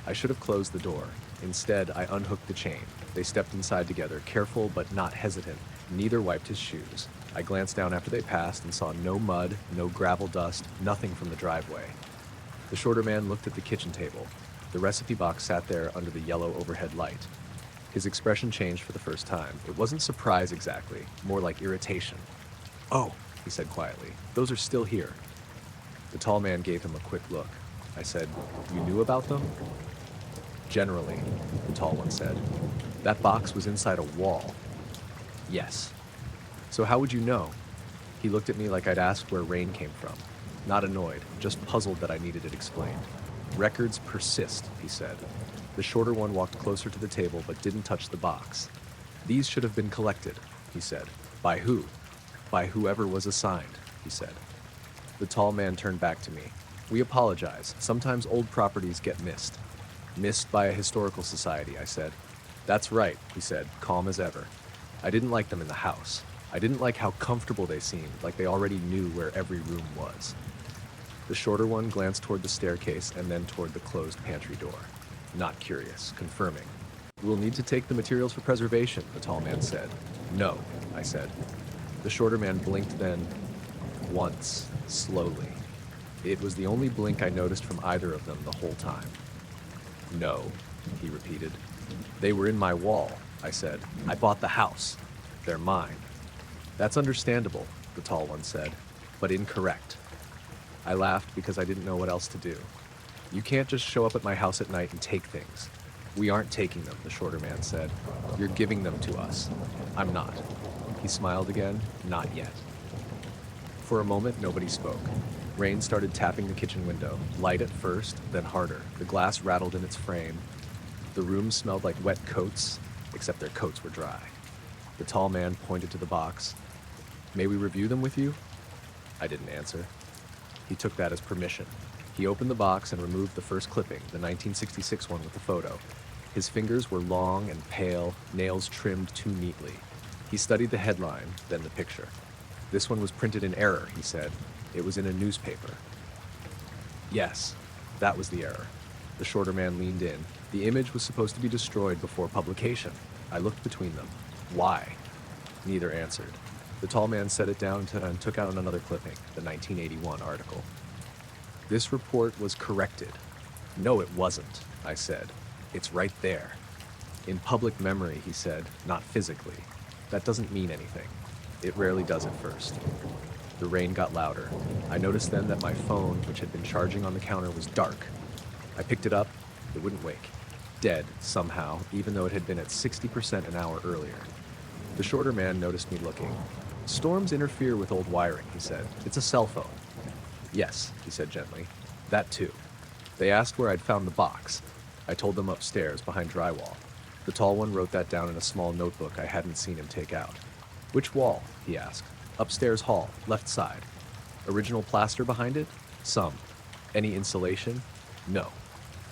I should have closed the door. Instead, I unhooked the chain. They stepped inside together, careful but not hesitant. Neither wiped his shoes. I glanced down after they passed and saw no mud, no gravel dust, nothing from the driveway. The shorter man looked at the kitchen table. The recipe box sat there under the yellow overhead light. His expression changed for the first time. It wasn't surprise exactly, more like irritation. "Oh," he said quietly, "those are still here." The tall man gave him a quick look. I said, "You knew about them?" "Generally," the tall one said. "That box was inside a wall." "Yes." "So how would you know?" He looked at me like I'd asked where rain came from. Not annoyed, just puzzled that I needed it explained. "Records persist," he said. The shorter one walked closer to the table but didn't touch the box. "These should have been collected," he said. "By who?" "By whoever was assigned," he said. The tall man turned back to me. "We apologize. Sometimes old properties get missed." "Missed by a historical society," I said. "That's right," he said, calm as ever. "I didn't like them in the house. I didn't like how comfortable they seemed, like they already knew where every room was." The shorter one glanced toward the staircase and then toward the closed pantry door. Not curious, confirming. We'll need to take the materials for preservation, the tall man said. No, I said. The shorter man blinked then, once, slowly. It was the only blink I noticed from either of them the whole time. No, he repeated. They were in my wall, I said. I bought the house. They're mine. That's understandable, the tall one said, but incorrect. I laughed because I didn't know what else to do. You can't just show up at my house at night and take things. We aren't taking them, the shorter man said. You're giving them to us. I'm not. He smiled again. Not yet. For a moment, nobody spoke. Rain started tapping the kitchen window, light at first, then harder. The glass rattled in its frame. The room smelled like wet coats, except their coats were dry. The tall man pointed to the box. May we review them with you? I didn't answer. He took that as permission. He opened the box and removed the first clipping, the 1966 one with the photo. His fingers were long and pale, nails trimmed too neatly. He studied the headline, then the picture. This one was printed in error, he said. It was in a newspaper. Yes, that was the error. The shorter man leaned in. The image was supposed to be destroyed before publication. I looked between them. Why? Neither answered. The tall man set it down and took out another clipping, the 1981 article. This report was corrected. No, it wasn't, I said. It's right there. In public memory, he said, not physically. That doesn't mean anything. It rarely does at first. The rain got louder. I noticed then that my phone, which had been charging on the counter, was dark. I picked it up. It wouldn't wake. Dead, somehow, even though it had been at 60% an hour earlier. The shorter man noticed me looking. Storms interfere with old wiring, he said. It's a cell phone. Yes, he said gently. That too. They asked where I'd found the box. I told them upstairs, behind drywall. The tall one wrote that down in a small notebook I hadn't seen him take out. Which wall? He asked. Upstairs hall, left side. Original plaster behind it? Some. Any insulation? No.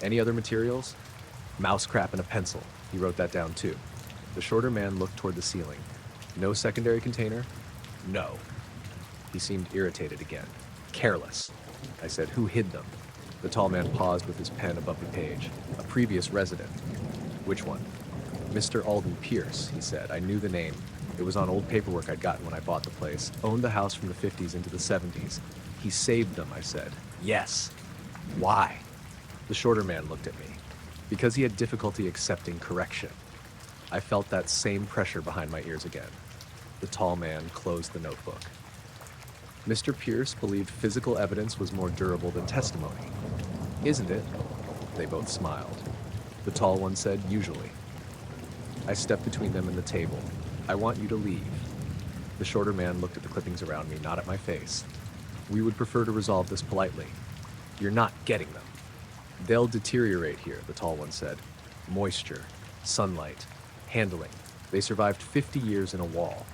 Any other materials? Mouse crap and a pencil. He wrote that down too. The shorter man looked toward the ceiling. No secondary container? No. He seemed irritated again. Careless. I said, who hid them? The tall man paused with his pen above the page. A previous resident. Which one? Mr. Alden Pierce, he said. I knew the name. It was on old paperwork I'd gotten when I bought the place. Owned the house from the 50s into the 70s. He saved them, I said. Yes. Why? The shorter man looked at me. Because he had difficulty accepting correction. I felt that same pressure behind my ears again. The tall man closed the notebook. Mr. Pierce believed physical evidence was more durable than testimony. Isn't it? They both smiled. The tall one said, usually. I stepped between them and the table. I want you to leave. The shorter man looked at the clippings around me, not at my face. We would prefer to resolve this politely. You're not getting them. They'll deteriorate here, the tall one said. Moisture, sunlight, handling. They survived 50 years in a wall.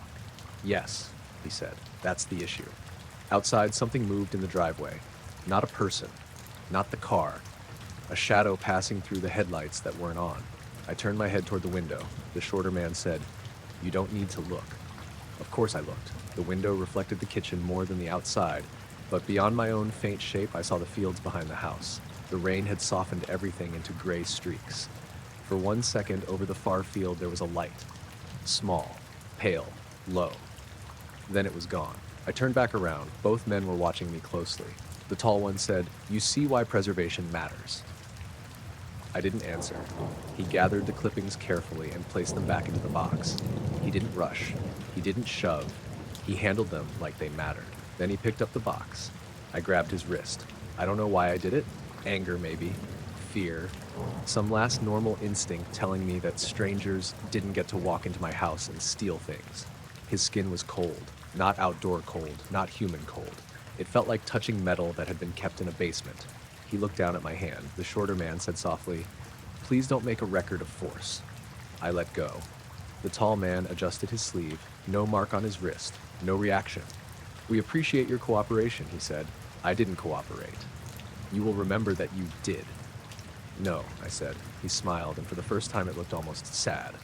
Yes, he said, that's the issue. Outside, something moved in the driveway. Not a person, not the car. A shadow passing through the headlights that weren't on. I turned my head toward the window. The shorter man said, you don't need to look. Of course I looked. The window reflected the kitchen more than the outside, but beyond my own faint shape, I saw the fields behind the house. The rain had softened everything into gray streaks. For 1 second, over the far field, there was a light. Small, pale, low. Then it was gone. I turned back around. Both men were watching me closely. The tall one said, you see why preservation matters. I didn't answer. He gathered the clippings carefully and placed them back into the box. He didn't rush. He didn't shove. He handled them like they mattered. Then he picked up the box. I grabbed his wrist. I don't know why I did it. Anger, maybe. Fear. Some last normal instinct telling me that strangers didn't get to walk into my house and steal things. His skin was cold. Not outdoor cold. Not human cold. It felt like touching metal that had been kept in a basement. He looked down at my hand. The shorter man said softly, please don't make a record of force. I let go. The tall man adjusted his sleeve. No mark on his wrist. No reaction. We appreciate your cooperation, he said. I didn't cooperate. You will remember that you did. No, I said. He smiled, and for the first time it looked almost sad.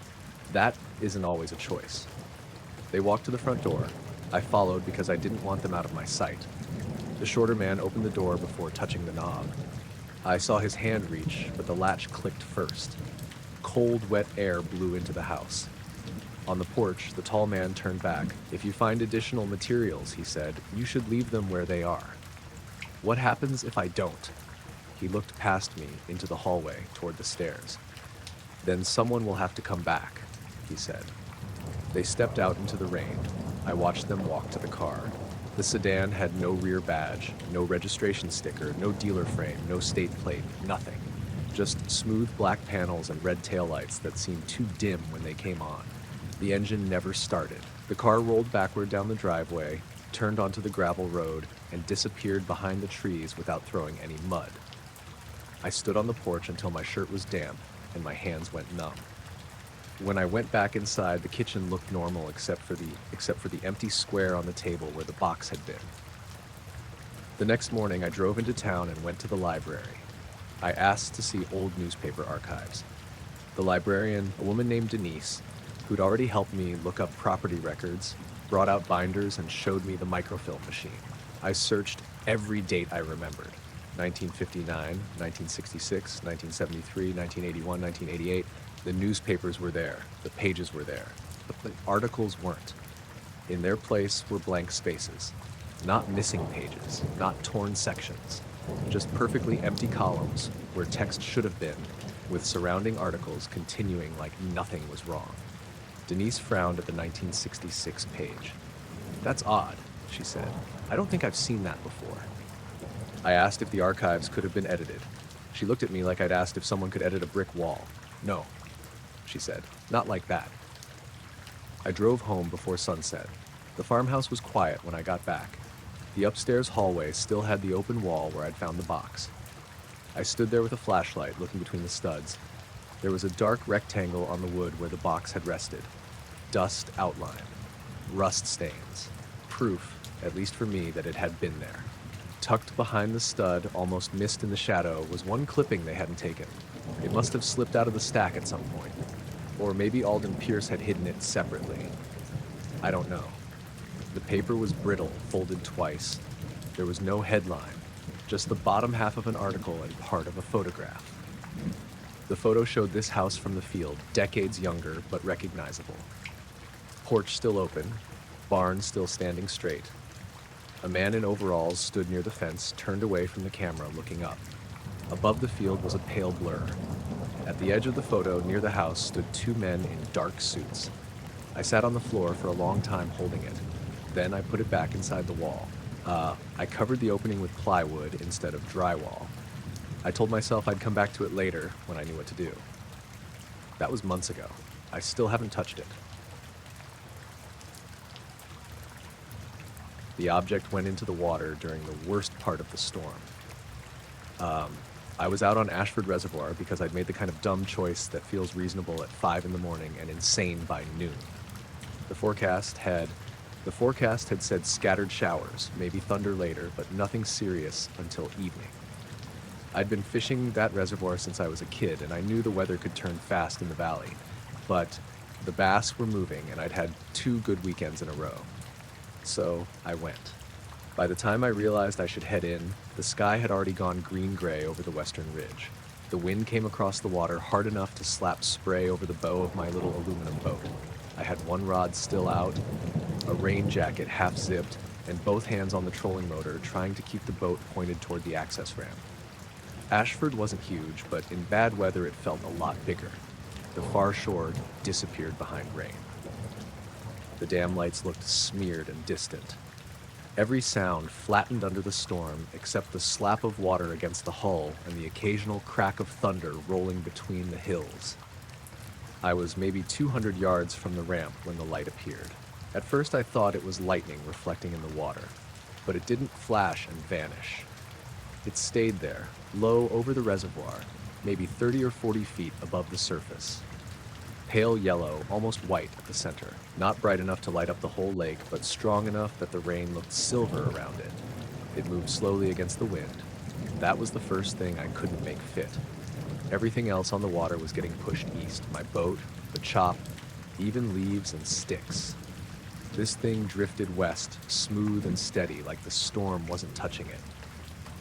That isn't always a choice. They walked to the front door. I followed because I didn't want them out of my sight. The shorter man opened the door before touching the knob. I saw his hand reach, but the latch clicked first. Cold, wet air blew into the house. On the porch, the tall man turned back. "If you find additional materials," he said, "you should leave them where they are." "What happens if I don't?" He looked past me into the hallway toward the stairs. "Then someone will have to come back," he said. They stepped out into the rain. I watched them walk to the car. The sedan had no rear badge, no registration sticker, no dealer frame, no state plate, nothing. Just smooth black panels and red taillights that seemed too dim when they came on. The engine never started. The car rolled backward down the driveway, turned onto the gravel road, and disappeared behind the trees without throwing any mud. I stood on the porch until my shirt was damp and my hands went numb. When I went back inside, the kitchen looked normal except for the empty square on the table where the box had been. The next morning, I drove into town and went to the library. I asked to see old newspaper archives. The librarian, a woman named Denise, who'd already helped me look up property records, brought out binders and showed me the microfilm machine. I searched every date I remembered: 1959, 1966, 1973, 1981, 1988. The newspapers were there, the pages were there, but the articles weren't. In their place were blank spaces. Not missing pages, not torn sections, just perfectly empty columns where text should have been, with surrounding articles continuing like nothing was wrong. Denise frowned at the 1966 page. "That's odd," she said. "I don't think I've seen that before." I asked if the archives could have been edited. She looked at me like I'd asked if someone could edit a brick wall. "No," she said, "not like that." I drove home before sunset. The farmhouse was quiet when I got back. The upstairs hallway still had the open wall where I'd found the box. I stood there with a flashlight looking between the studs. There was a dark rectangle on the wood where the box had rested. Dust outline, rust stains, proof, at least for me, that it had been there. Tucked behind the stud, almost missed in the shadow, was one clipping they hadn't taken. It must have slipped out of the stack at some point. Or maybe Alden Pierce had hidden it separately. I don't know. The paper was brittle, folded twice. There was no headline, just the bottom half of an article and part of a photograph. The photo showed this house from the field, decades younger but recognizable. Porch still open, barn still standing straight. A man in overalls stood near the fence, turned away from the camera, looking up. Above the field was a pale blur. At the edge of the photo, near the house, stood two men in dark suits. I sat on the floor for a long time holding it. Then I put it back inside the wall. I covered the opening with plywood instead of drywall. I told myself I'd come back to it later when I knew what to do. That was months ago. I still haven't touched it. The object went into the water during the worst part of the storm. I was out on Ashford Reservoir because I'd made the kind of dumb choice that feels reasonable at 5 in the morning and insane by noon. The forecast had said scattered showers, maybe thunder later, but nothing serious until evening. I'd been fishing that reservoir since I was a kid, and I knew the weather could turn fast in the valley. But the bass were moving, and I'd had 2 good weekends in a row. So I went. By the time I realized I should head in, the sky had already gone green-gray over the western ridge. The wind came across the water hard enough to slap spray over the bow of my little aluminum boat. I had one rod still out, a rain jacket half-zipped, and both hands on the trolling motor, trying to keep the boat pointed toward the access ramp. Ashford wasn't huge, but in bad weather it felt a lot bigger. The far shore disappeared behind rain. The dam lights looked smeared and distant. Every sound flattened under the storm except the slap of water against the hull and the occasional crack of thunder rolling between the hills. I was maybe 200 yards from the ramp when the light appeared. At first I thought it was lightning reflecting in the water, but it didn't flash and vanish. It stayed there, low over the reservoir, maybe 30 or 40 feet above the surface. Pale yellow, almost white at the center, not bright enough to light up the whole lake, but strong enough that the rain looked silver around it. It moved slowly against the wind. That was the first thing I couldn't make fit. Everything else on the water was getting pushed east. My boat, the chop, even leaves and sticks. This thing drifted west, smooth and steady, like the storm wasn't touching it.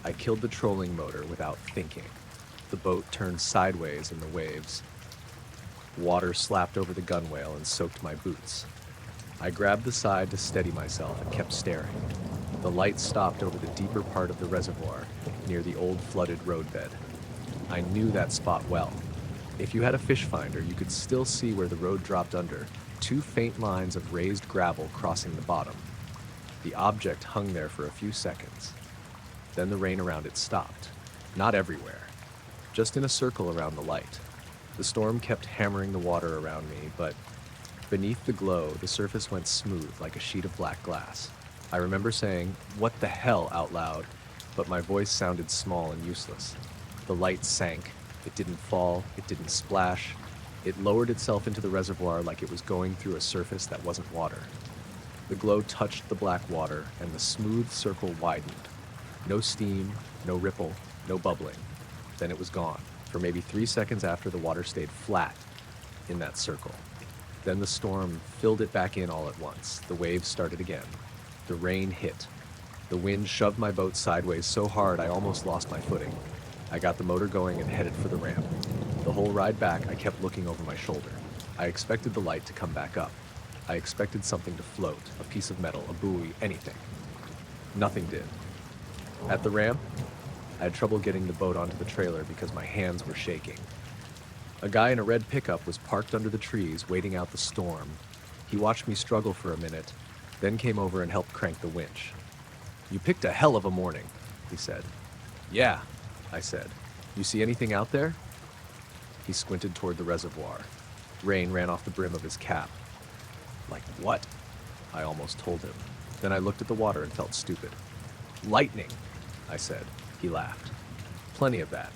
I killed the trolling motor without thinking. The boat turned sideways in the waves. Water slapped over the gunwale and soaked my boots. I grabbed the side to steady myself and kept staring. The light stopped over the deeper part of the reservoir, near the old flooded roadbed. I knew that spot well. If you had a fish finder, you could still see where the road dropped under, two faint lines of raised gravel crossing the bottom. The object hung there for a few seconds. Then the rain around it stopped. Not everywhere, just in a circle around the light. The storm kept hammering the water around me, but beneath the glow, the surface went smooth like a sheet of black glass. I remember saying, "What the hell?" out loud, but my voice sounded small and useless. The light sank. It didn't fall. It didn't splash. It lowered itself into the reservoir like it was going through a surface that wasn't water. The glow touched the black water, and the smooth circle widened. No steam, no ripple, no bubbling. Then it was gone. For maybe 3 seconds after, the water stayed flat in that circle. Then the storm filled it back in all at once. The waves started again. The rain hit. The wind shoved my boat sideways so hard I almost lost my footing. I got the motor going and headed for the ramp. The whole ride back, I kept looking over my shoulder. I expected the light to come back up. I expected something to float, a piece of metal, a buoy, anything. Nothing did. At the ramp, I had trouble getting the boat onto the trailer because my hands were shaking. A guy in a red pickup was parked under the trees, waiting out the storm. He watched me struggle for a minute, then came over and helped crank the winch. "You picked a hell of a morning," he said. "Yeah," I said. "You see anything out there?" He squinted toward the reservoir. Rain ran off the brim of his cap. "Like what?" I almost told him. Then I looked at the water and felt stupid. "Lightning," I said. He laughed. "Plenty of that."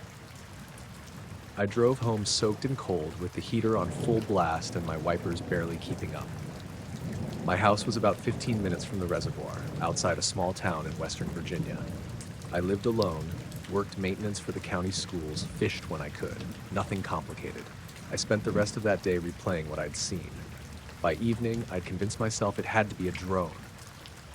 I drove home soaked and cold, with the heater on full blast and my wipers barely keeping up. My house was about 15 minutes from the reservoir, outside a small town in Western Virginia. I lived alone, worked maintenance for the county schools, fished when I could. Nothing complicated. I spent the rest of that day replaying what I'd seen. By evening, I'd convinced myself it had to be a drone.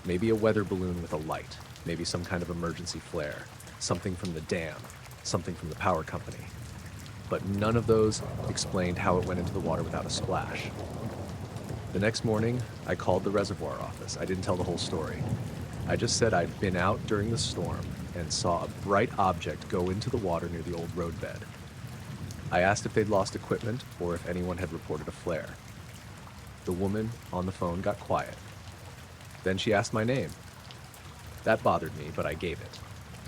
Maybe a weather balloon with a light, maybe some kind of emergency flare, something from the dam, something from the power company. But none of those explained how it went into the water without a splash. The next morning, I called the reservoir office. I didn't tell the whole story. I just said I'd been out during the storm and saw a bright object go into the water near the old roadbed. I asked if they'd lost equipment or if anyone had reported a flare. The woman on the phone got quiet. Then she asked my name. That bothered me, but I gave it.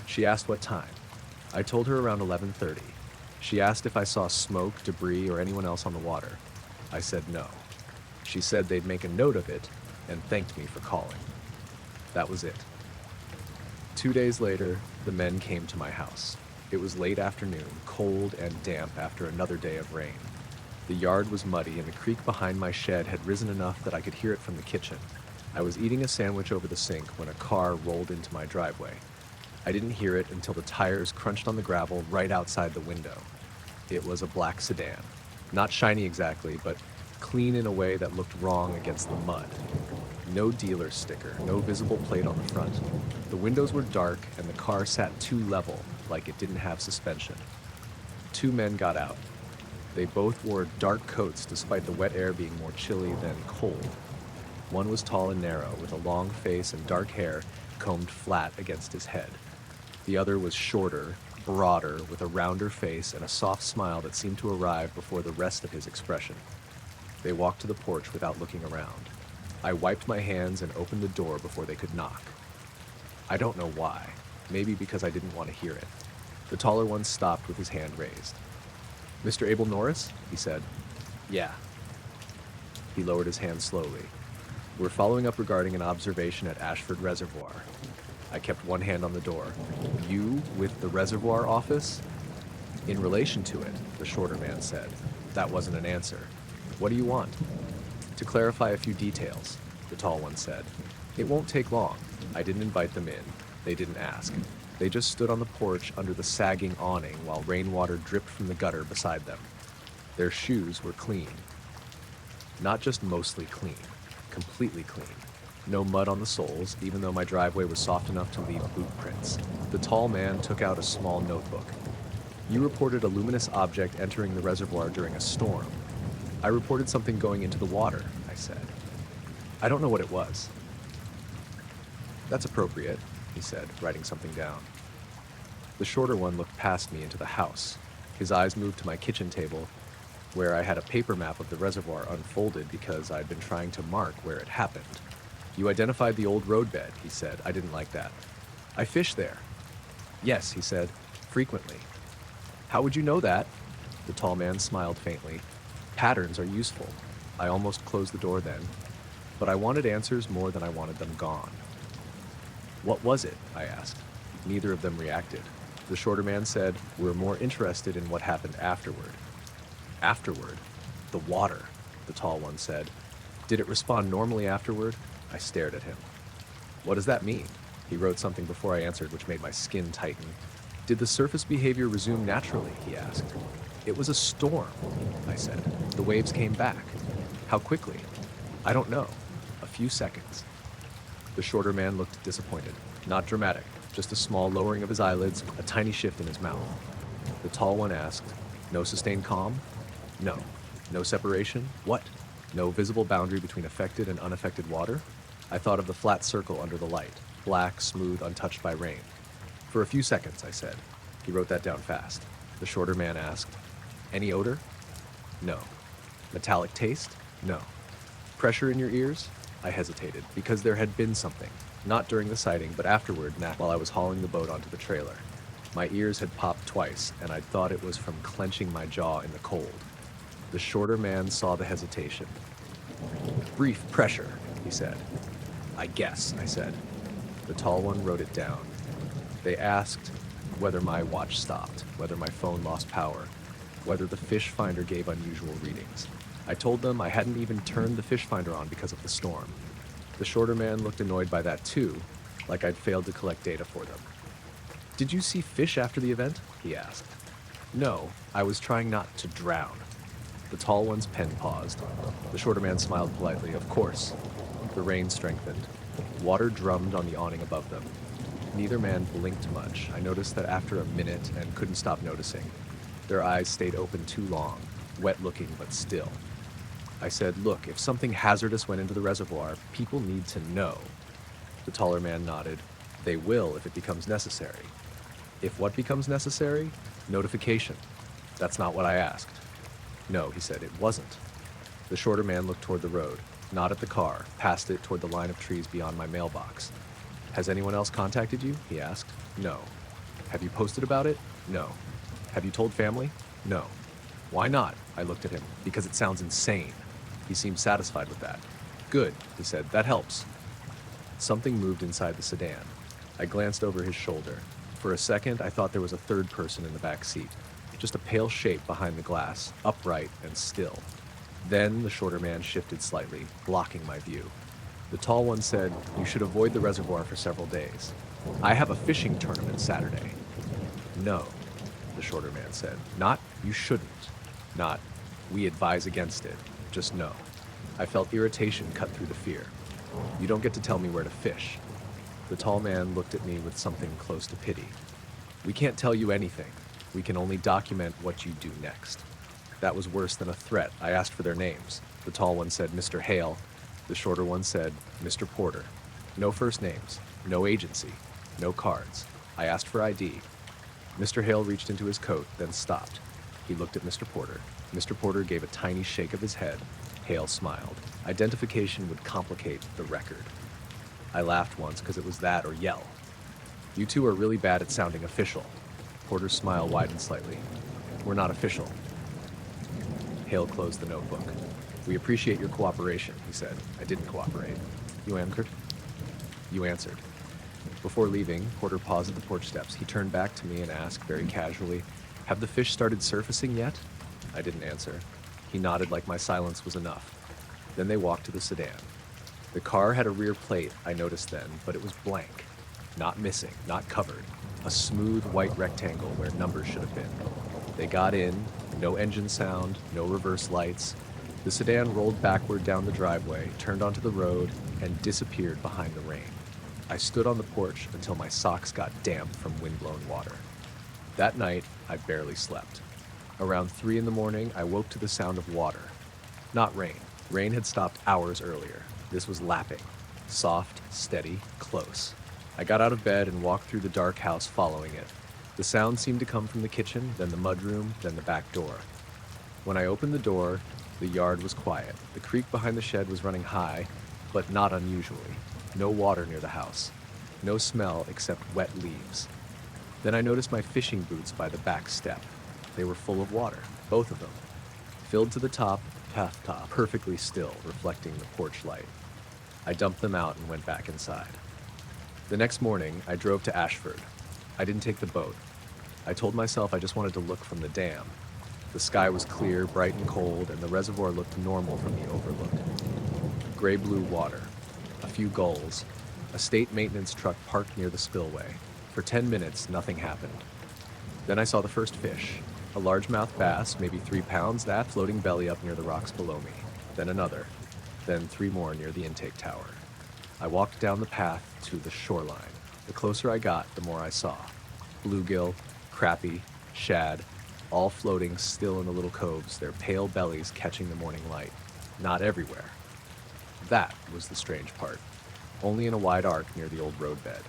She asked what time. I told her around 11:30. She asked if I saw smoke, debris, or anyone else on the water. I said no. She said they'd make a note of it and thanked me for calling. That was it. 2 days later, the men came to my house. It was late afternoon, cold and damp after another day of rain. The yard was muddy and the creek behind my shed had risen enough that I could hear it from the kitchen. I was eating a sandwich over the sink when a car rolled into my driveway. I didn't hear it until the tires crunched on the gravel right outside the window. It was a black sedan. Not shiny exactly, but clean in a way that looked wrong against the mud. No dealer sticker, no visible plate on the front. The windows were dark and the car sat too level, like it didn't have suspension. 2 men got out. They both wore dark coats despite the wet air being more chilly than cold. One was tall and narrow, with a long face and dark hair combed flat against his head. The other was shorter, broader, with a rounder face and a soft smile that seemed to arrive before the rest of his expression. They walked to the porch without looking around. I wiped my hands and opened the door before they could knock. I don't know why. Maybe because I didn't want to hear it. The taller one stopped with his hand raised. "Mr. Abel Norris?" he said. "Yeah." He lowered his hand slowly. "We're following up regarding an observation at Ashford Reservoir." I kept one hand on the door. "You with the reservoir office?" "In relation to it," the shorter man said. That wasn't an answer. "What do you want?" "To clarify a few details," the tall one said. "It won't take long." I didn't invite them in. They didn't ask. They just stood on the porch under the sagging awning while rainwater dripped from the gutter beside them. Their shoes were clean. Not just mostly clean, completely clean. No mud on the soles, even though my driveway was soft enough to leave boot prints. The tall man took out a small notebook. You reported a luminous object entering the reservoir during a storm. I reported something going into the water, I said. I don't know what it was. That's appropriate, he said, writing something down. The shorter one looked past me into the house. His eyes moved to my kitchen table, where I had a paper map of the reservoir unfolded because I'd been trying to mark where it happened. You identified the old roadbed, he said. I didn't like that. I fish there. Yes, he said, frequently. How would you know that? The tall man smiled faintly. Patterns are useful. I almost closed the door then, but I wanted answers more than I wanted them gone. What was it? I asked. Neither of them reacted. The shorter man said, we're more interested in what happened afterward. Afterward? The water, the tall one said. Did it respond normally afterward? I stared at him. What does that mean? He wrote something before I answered, which made my skin tighten. Did the surface behavior resume naturally? He asked. It was a storm, I said. The waves came back. How quickly? I don't know. A few seconds. The shorter man looked disappointed. Not dramatic, just a small lowering of his eyelids, a tiny shift in his mouth. The tall one asked, no sustained calm? No. No separation? What? No visible boundary between affected and unaffected water? I thought of the flat circle under the light, black, smooth, untouched by rain. For a few seconds, I said. He wrote that down fast. The shorter man asked, any odor? No. Metallic taste? No. Pressure in your ears? I hesitated, because there had been something. Not during the sighting, but afterward, while I was hauling the boat onto the trailer. My ears had popped twice, and I thought it was from clenching my jaw in the cold. The shorter man saw the hesitation. Brief pressure, he said. I guess, I said. The tall one wrote it down. They asked whether my watch stopped, whether my phone lost power, whether the fish finder gave unusual readings. I told them I hadn't even turned the fish finder on because of the storm. The shorter man looked annoyed by that too, like I'd failed to collect data for them. Did you see fish after the event? He asked. No, I was trying not to drown. The tall one's pen paused. The shorter man smiled politely. Of course. The rain strengthened. Water drummed on the awning above them. Neither man blinked much. I noticed that after a minute and couldn't stop noticing. Their eyes stayed open too long, wet-looking but still. I said, look, if something hazardous went into the reservoir, people need to know. The taller man nodded. They will if it becomes necessary. If what becomes necessary? Notification. That's not what I asked. No, he said, it wasn't. The shorter man looked toward the road, not at the car, past it toward the line of trees beyond my mailbox. Has anyone else contacted you? He asked. No. Have you posted about it? No. Have you told family? No. Why not? I looked at him. Because it sounds insane. He seemed satisfied with that. Good, he said. That helps. Something moved inside the sedan. I glanced over his shoulder. For a second, I thought there was a third person in the back seat. Just a pale shape behind the glass, upright and still. Then the shorter man shifted slightly, blocking my view. The tall one said, you should avoid the reservoir for several days. I have a fishing tournament Saturday. No, the shorter man said. Not, you shouldn't. Not, we advise against it. Just no. I felt irritation cut through the fear. You don't get to tell me where to fish. The tall man looked at me with something close to pity. We can't tell you anything. We can only document what you do next. That was worse than a threat. I asked for their names. The tall one said, Mr. Hale. The shorter one said, Mr. Porter. No first names, no agency, no cards. I asked for ID. Mr. Hale reached into his coat, then stopped. He looked at Mr. Porter. Mr. Porter gave a tiny shake of his head. Hale smiled. Identification would complicate the record. I laughed once because it was that or yell. You two are really bad at sounding official. Porter's smile widened slightly. We're not official. Hale closed the notebook. We appreciate your cooperation, he said. I didn't cooperate. You answered? You answered. Before leaving, Porter paused at the porch steps. He turned back to me and asked very casually, have the fish started surfacing yet? I didn't answer. He nodded like my silence was enough. Then they walked to the sedan. The car had a rear plate, I noticed then, but it was blank. Not missing, not covered. A smooth white rectangle where numbers should have been. They got in, no engine sound, no reverse lights, The sedan rolled backward down the driveway, turned onto the road, and disappeared behind the rain. I stood on the porch until my socks got damp from windblown water. That night, I barely slept. Around 3 in the morning, I woke to the sound of water. Not rain. Rain had stopped hours earlier. This was lapping. Soft, steady, close. I got out of bed and walked through the dark house following it. The sound seemed to come from the kitchen, then the mudroom, then the back door. When I opened the door, the yard was quiet. The creek behind the shed was running high, but not unusually. No water near the house. No smell except wet leaves. Then I noticed my fishing boots by the back step. They were full of water, both of them. Filled to the top, path top, perfectly still, reflecting the porch light. I dumped them out and went back inside. The next morning, I drove to Ashford. I didn't take the boat. I told myself I just wanted to look from the dam. The sky was clear, bright and cold, and the reservoir looked normal from the overlook. Gray-blue water, a few gulls, a state maintenance truck parked near the spillway. For 10 minutes, nothing happened. Then I saw the first fish, a largemouth bass, maybe 3 pounds, that floating belly up near the rocks below me. Then another. Then 3 more near the intake tower. I walked down the path to the shoreline. The closer I got, the more I saw. Bluegill, crappie, shad, all floating still in the little coves, their pale bellies catching the morning light. Not everywhere. That was the strange part. Only in a wide arc near the old roadbed.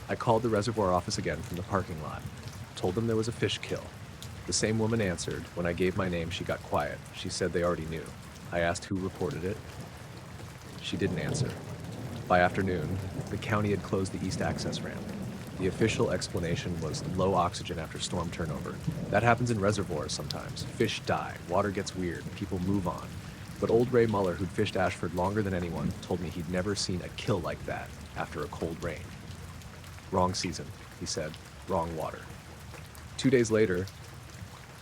I called the reservoir office again from the parking lot. Told them there was a fish kill. The same woman answered. When I gave my name, she got quiet. She said they already knew. I asked who reported it. She didn't answer. By afternoon, the county had closed the east access ramp. The official explanation was low oxygen after storm turnover. That happens in reservoirs sometimes. Fish die, water gets weird, people move on. But old Ray Muller, who'd fished Ashford longer than anyone, told me he'd never seen a kill like that after a cold rain. Wrong season, he said. Wrong water. 2 days later,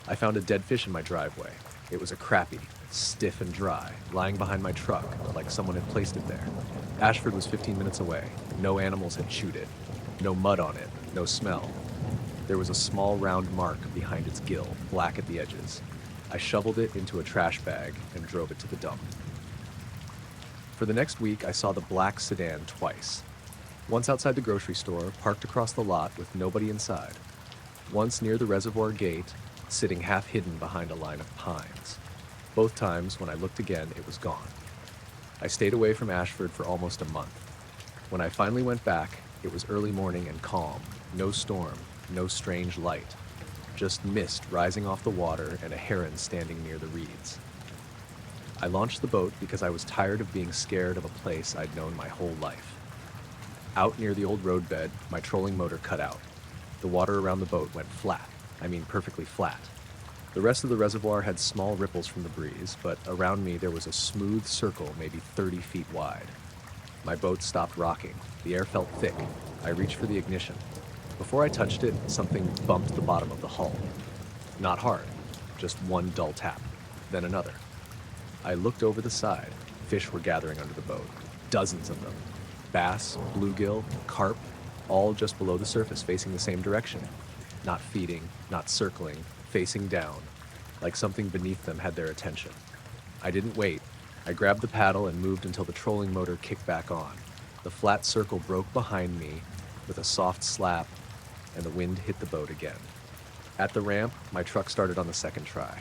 I found a dead fish in my driveway. It was a crappie, stiff and dry, lying behind my truck, like someone had placed it there. Ashford was 15 minutes away. No animals had chewed it. No mud on it. No smell. There was a small round mark behind its gill, black at the edges. I shoveled it into a trash bag and drove it to the dump. For the next week, I saw the black sedan twice. Once outside the grocery store, parked across the lot with nobody inside. Once near the reservoir gate, sitting half hidden behind a line of pines. Both times, when I looked again, it was gone. I stayed away from Ashford for almost a month. When I finally went back, it was early morning and calm. No storm, no strange light. Just mist rising off the water and a heron standing near the reeds. I launched the boat because I was tired of being scared of a place I'd known my whole life. Out near the old roadbed, my trolling motor cut out. The water around the boat went flat. I mean perfectly flat. The rest of the reservoir had small ripples from the breeze, but around me there was a smooth circle maybe 30 feet wide. My boat stopped rocking. The air felt thick. I reached for the ignition. Before I touched it, something bumped the bottom of the hull. Not hard, just one dull tap, then another. I looked over the side. Fish were gathering under the boat. Dozens of them. Bass, bluegill, carp, all just below the surface facing the same direction. Not feeding, not circling, facing down, like something beneath them had their attention. I didn't wait. I grabbed the paddle and moved until the trolling motor kicked back on. The flat circle broke behind me with a soft slap, and the wind hit the boat again. At the ramp, my truck started on the second try.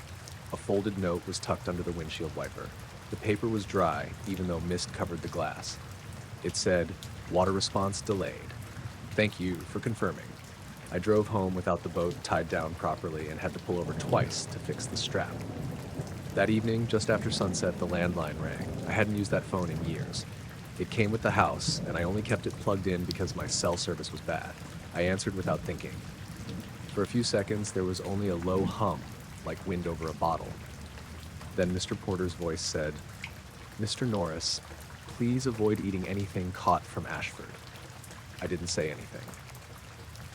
A folded note was tucked under the windshield wiper. The paper was dry, even though mist covered the glass. It said, "Water response delayed. Thank you for confirming." I drove home without the boat tied down properly and had to pull over twice to fix the strap. That evening, just after sunset, the landline rang. I hadn't used that phone in years. It came with the house, and I only kept it plugged in because my cell service was bad. I answered without thinking. For a few seconds, there was only a low hum, like wind over a bottle. Then Mr. Porter's voice said, "Mr. Norris, please avoid eating anything caught from Ashford." I didn't say anything.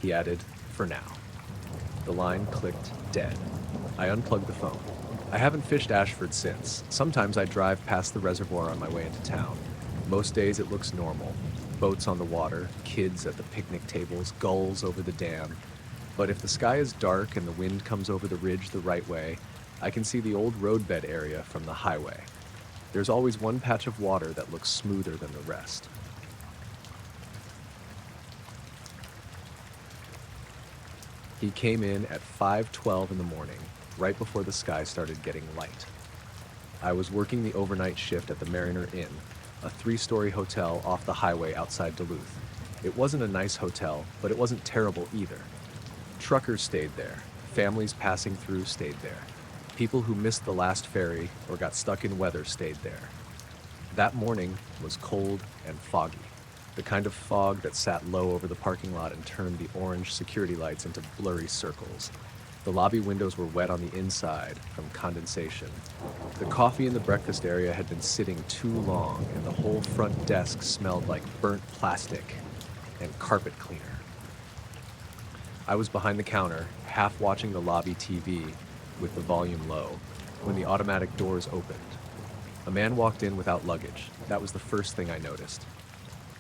He added, "For now." The line clicked dead. I unplugged the phone. I haven't fished Ashford since. Sometimes I drive past the reservoir on my way into town. Most days it looks normal. Boats on the water, kids at the picnic tables, gulls over the dam. But if the sky is dark and the wind comes over the ridge the right way, I can see the old roadbed area from the highway. There's always one patch of water that looks smoother than the rest. He came in at 5:12 in the morning, right before the sky started getting light. I was working the overnight shift at the Mariner Inn, a 3-story hotel off the highway outside Duluth. It wasn't a nice hotel, but it wasn't terrible either. Truckers stayed there. Families passing through stayed there. People who missed the last ferry or got stuck in weather stayed there. That morning was cold and foggy, the kind of fog that sat low over the parking lot and turned the orange security lights into blurry circles. The lobby windows were wet on the inside from condensation. The coffee in the breakfast area had been sitting too long, and the whole front desk smelled like burnt plastic and carpet cleaner. I was behind the counter, half watching the lobby TV with the volume low, when the automatic doors opened. A man walked in without luggage. That was the first thing I noticed.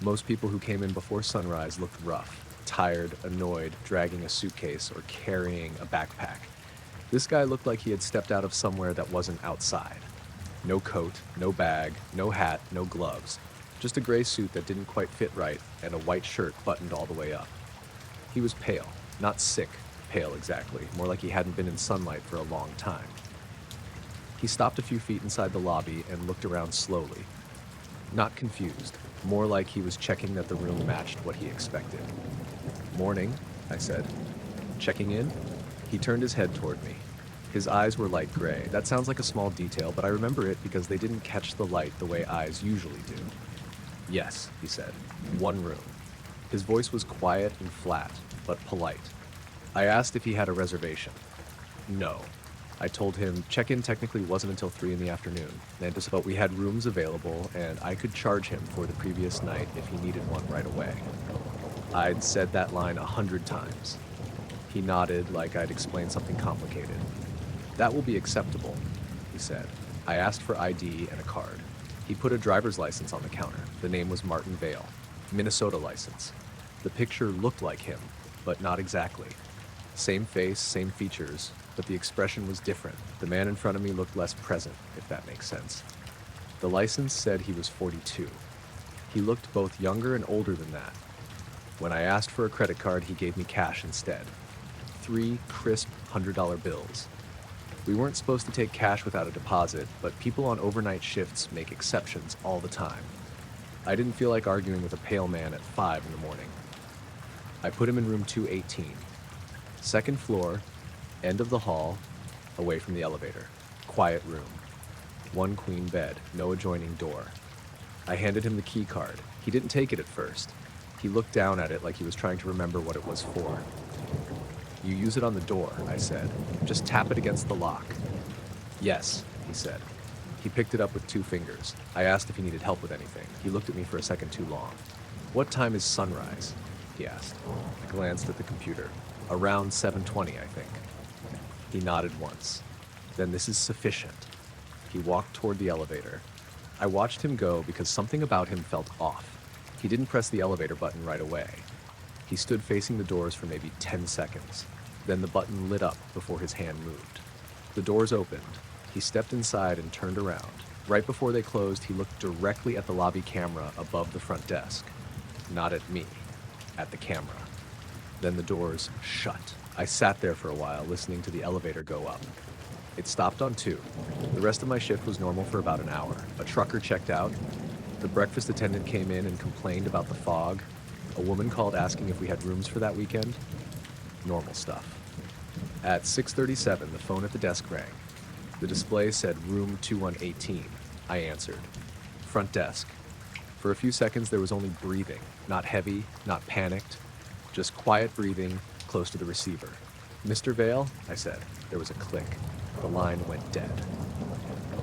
Most people who came in before sunrise looked rough, tired, annoyed, dragging a suitcase or carrying a backpack. This guy looked like he had stepped out of somewhere that wasn't outside. No coat, no bag, no hat, no gloves. Just a gray suit that didn't quite fit right and a white shirt buttoned all the way up. He was pale, not sick, pale exactly, more like he hadn't been in sunlight for a long time. He stopped a few feet inside the lobby and looked around slowly. Not confused, more like he was checking that the room matched what he expected. "Morning," I said. "Checking in?" He turned his head toward me. His eyes were light gray. That sounds like a small detail, but I remember it because they didn't catch the light the way eyes usually do. "Yes," he said. "One room." His voice was quiet and flat, but polite. I asked if he had a reservation. "No." I told him check-in technically wasn't until 3 in the afternoon, but we had rooms available and I could charge him for the previous night if he needed one right away. I'd said that line 100 times. He nodded like I'd explained something complicated. "That will be acceptable," he said. I asked for ID and a card. He put a driver's license on the counter. The name was Martin Vale, Minnesota license. The picture looked like him, but not exactly. Same face, same features, but the expression was different. The man in front of me looked less present, if that makes sense. The license said he was 42. He looked both younger and older than that. When I asked for a credit card, he gave me cash instead. 3 crisp $100 bills. We weren't supposed to take cash without a deposit, but people on overnight shifts make exceptions all the time. I didn't feel like arguing with a pale man at 5 in the morning. I put him in room 218. Second floor, end of the hall, away from the elevator. Quiet room. 1 queen bed, no adjoining door. I handed him the key card. He didn't take it at first. He looked down at it like he was trying to remember what it was for. "You use it on the door," I said. "Just tap it against the lock." "Yes," he said. He picked it up with 2 fingers. I asked if he needed help with anything. He looked at me for a second too long. "What time is sunrise?" he asked. I glanced at the computer. "Around 7:20, I think." He nodded once. "Then this is sufficient." He walked toward the elevator. I watched him go because something about him felt off. He didn't press the elevator button right away. He stood facing the doors for maybe 10 seconds. Then the button lit up before his hand moved. The doors opened. He stepped inside and turned around. Right before they closed, he looked directly at the lobby camera above the front desk. Not at me, at the camera. Then the doors shut. I sat there for a while, listening to the elevator go up. It stopped on 2. The rest of my shift was normal for about an hour. A trucker checked out. The breakfast attendant came in and complained about the fog. A woman called asking if we had rooms for that weekend. Normal stuff. At 6:37, the phone at the desk rang. The display said room 2118. I answered. "Front desk." For a few seconds, there was only breathing. Not heavy, not panicked. Just quiet breathing close to the receiver. "Mr. Vale?" I said. There was a click. The line went dead.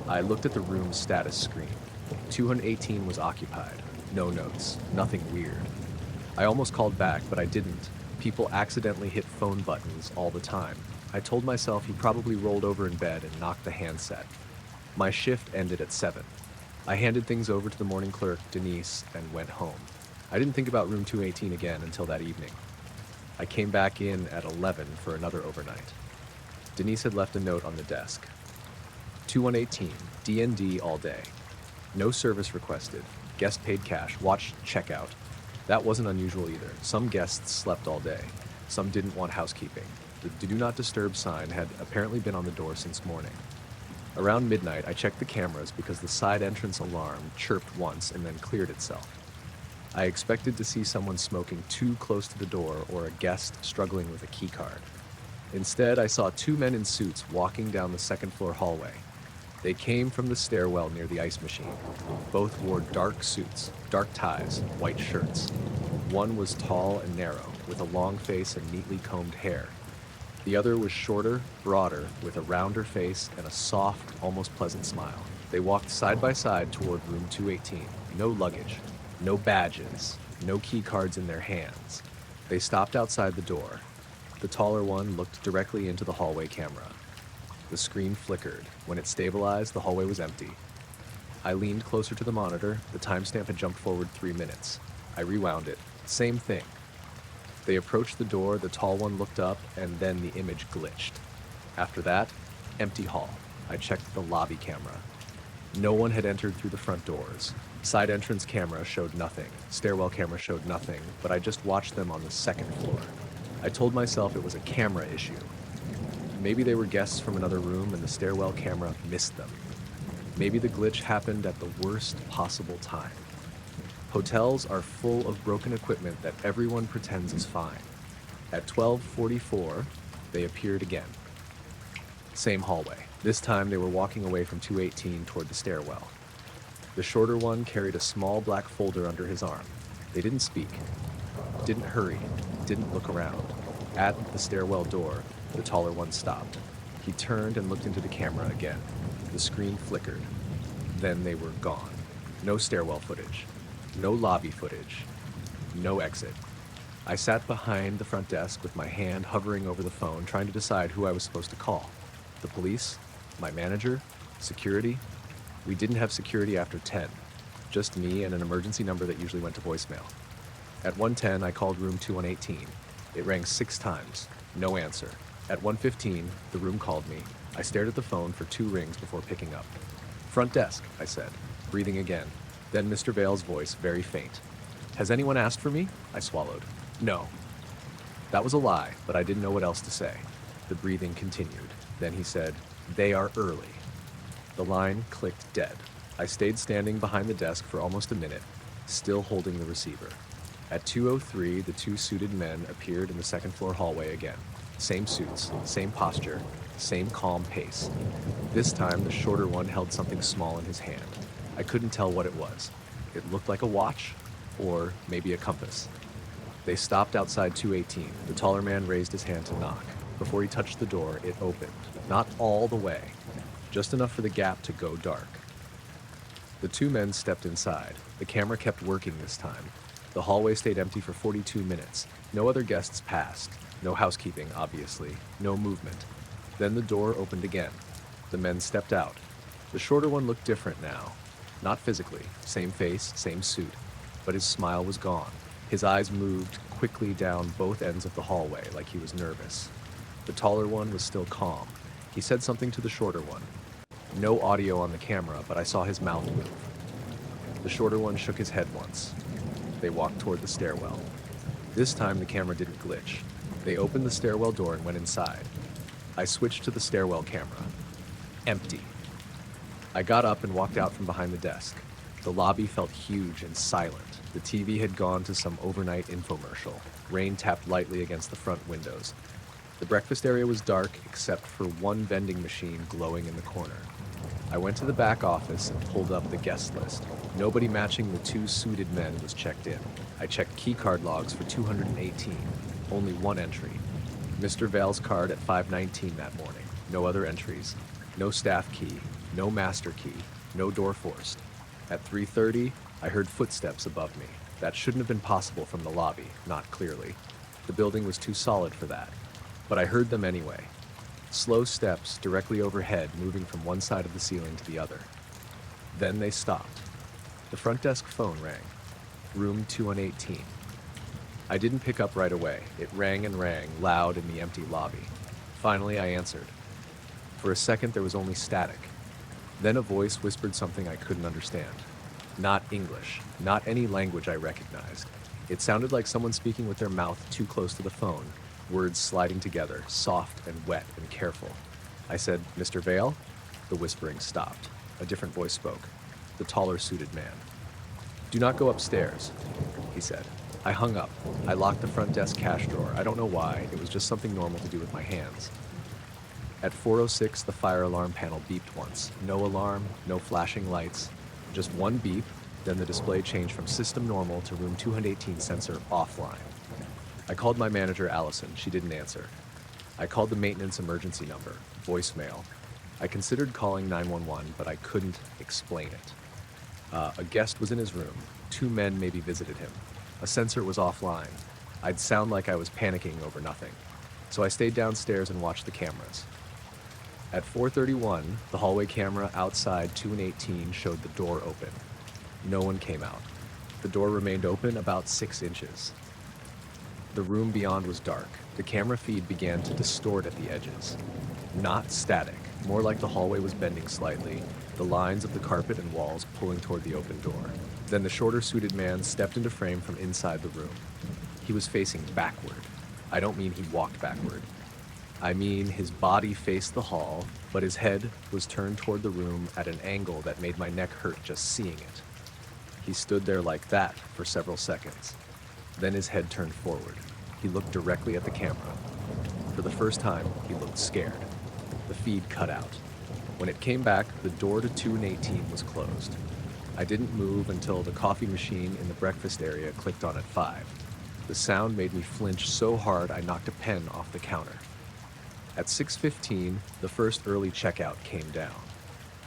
I looked at the room's status screen. 218 was occupied. No notes. Nothing weird. I almost called back, but I didn't. People accidentally hit phone buttons all the time. I told myself he probably rolled over in bed and knocked the handset. My shift ended at 7. I handed things over to the morning clerk, Denise, and went home. I didn't think about room 218 again until that evening. I came back in at 11 for another overnight. Denise had left a note on the desk. 2118, D&D all day. No service requested. Guest paid cash. Watch checkout. That wasn't unusual either. Some guests slept all day. Some didn't want housekeeping. The do not disturb sign had apparently been on the door since morning. Around midnight, I checked the cameras because the side entrance alarm chirped once and then cleared itself. I expected to see someone smoking too close to the door or a guest struggling with a key card. Instead, I saw two men in suits walking down the second floor hallway. They came from the stairwell near the ice machine. Both wore dark suits, dark ties, white shirts. One was tall and narrow, with a long face and neatly combed hair. The other was shorter, broader, with a rounder face and a soft, almost pleasant smile. They walked side by side toward room 218. No luggage, no badges, no key cards in their hands. They stopped outside the door. The taller one looked directly into the hallway camera. The screen flickered. When it stabilized, the hallway was empty. I leaned closer to the monitor. The timestamp had jumped forward 3 minutes. I rewound it. Same thing. They approached the door, the tall one looked up, and then the image glitched. After that, empty hall. I checked the lobby camera. No one had entered through the front doors. Side entrance camera showed nothing. Stairwell camera showed nothing, but I just watched them on the second floor. I told myself it was a camera issue. Maybe they were guests from another room and the stairwell camera missed them. Maybe the glitch happened at the worst possible time. Hotels are full of broken equipment that everyone pretends is fine. At 12:44, they appeared again. Same hallway. This time they were walking away from 218 toward the stairwell. The shorter one carried a small black folder under his arm. They didn't speak, didn't hurry, didn't look around. At the stairwell door, the taller one stopped. He turned and looked into the camera again. The screen flickered. Then they were gone. No stairwell footage. No lobby footage. No exit. I sat behind the front desk with my hand hovering over the phone, trying to decide who I was supposed to call. The police? My manager? Security? We didn't have security after 10. Just me and an emergency number that usually went to voicemail. At 1:10, I called room 2118. It rang 6 times. No answer. At 1:15, the room called me. I stared at the phone for 2 rings before picking up. "Front desk," I said, breathing again. Then Mr. Vale's voice, very faint. "Has anyone asked for me?" I swallowed. "No." That was a lie, but I didn't know what else to say. The breathing continued. Then he said, "They are early." The line clicked dead. I stayed standing behind the desk for almost a minute, still holding the receiver. At 2:03, the 2 suited men appeared in the second floor hallway again. Same suits, same posture, same calm pace. This time, the shorter one held something small in his hand. I couldn't tell what it was. It looked like a watch, or maybe a compass. They stopped outside 218. The taller man raised his hand to knock. Before he touched the door, it opened. Not all the way, just enough for the gap to go dark. The 2 men stepped inside. The camera kept working this time. The hallway stayed empty for 42 minutes. No other guests passed. No housekeeping, obviously. No movement. Then the door opened again. The men stepped out. The shorter one looked different now. Not physically. Same face, same suit. But his smile was gone. His eyes moved quickly down both ends of the hallway like he was nervous. The taller one was still calm. He said something to the shorter one. No audio on the camera, but I saw his mouth move. The shorter one shook his head once. They walked toward the stairwell. This time the camera didn't glitch. They opened the stairwell door and went inside. I switched to the stairwell camera. Empty. I got up and walked out from behind the desk. The lobby felt huge and silent. The TV had gone to some overnight infomercial. Rain tapped lightly against the front windows. The breakfast area was dark except for one vending machine glowing in the corner. I went to the back office and pulled up the guest list. Nobody matching the 2 suited men was checked in. I checked key card logs for 218. Only 1 entry. Mr. Vale's card at 5:19 that morning. No other entries. No staff key. No master key. No door forced. At 3:30, I heard footsteps above me. That shouldn't have been possible from the lobby, not clearly. The building was too solid for that. But I heard them anyway. Slow steps directly overhead, moving from one side of the ceiling to the other. Then they stopped. The front desk phone rang. Room 2118. I didn't pick up right away. It rang and rang, loud in the empty lobby. Finally, I answered. For a second, there was only static. Then a voice whispered something I couldn't understand. Not English, not any language I recognized. It sounded like someone speaking with their mouth too close to the phone, words sliding together, soft and wet and careful. I said, "Mr. Vale?" The whispering stopped. A different voice spoke. The taller suited man. "Do not go upstairs," he said. I hung up. I locked the front desk cash drawer. I don't know why. It was just something normal to do with my hands. At 4:06, the fire alarm panel beeped once. No alarm, no flashing lights. Just one beep, then the display changed from system normal to room 218 sensor offline. I called my manager, Allison. She didn't answer. I called the maintenance emergency number, voicemail. I considered calling 911, but I couldn't explain it. A guest was in his room. 2 men maybe visited him. A sensor was offline. I'd sound like I was panicking over nothing. So I stayed downstairs and watched the cameras. At 4:31, the hallway camera outside 218 showed the door open. No one came out. The door remained open about 6 inches. The room beyond was dark. The camera feed began to distort at the edges. Not static, more like the hallway was bending slightly, the lines of the carpet and walls pulling toward the open door. Then the shorter suited man stepped into frame from inside the room. He was facing backward. I don't mean he walked backward. I mean his body faced the hall, but his head was turned toward the room at an angle that made my neck hurt just seeing it. He stood there like that for several seconds. Then his head turned forward. He looked directly at the camera. For the first time, he looked scared. The feed cut out. When it came back, the door to 218 was closed. I didn't move until the coffee machine in the breakfast area clicked on at 5. The sound made me flinch so hard I knocked a pen off the counter. At 6:15, the first early checkout came down.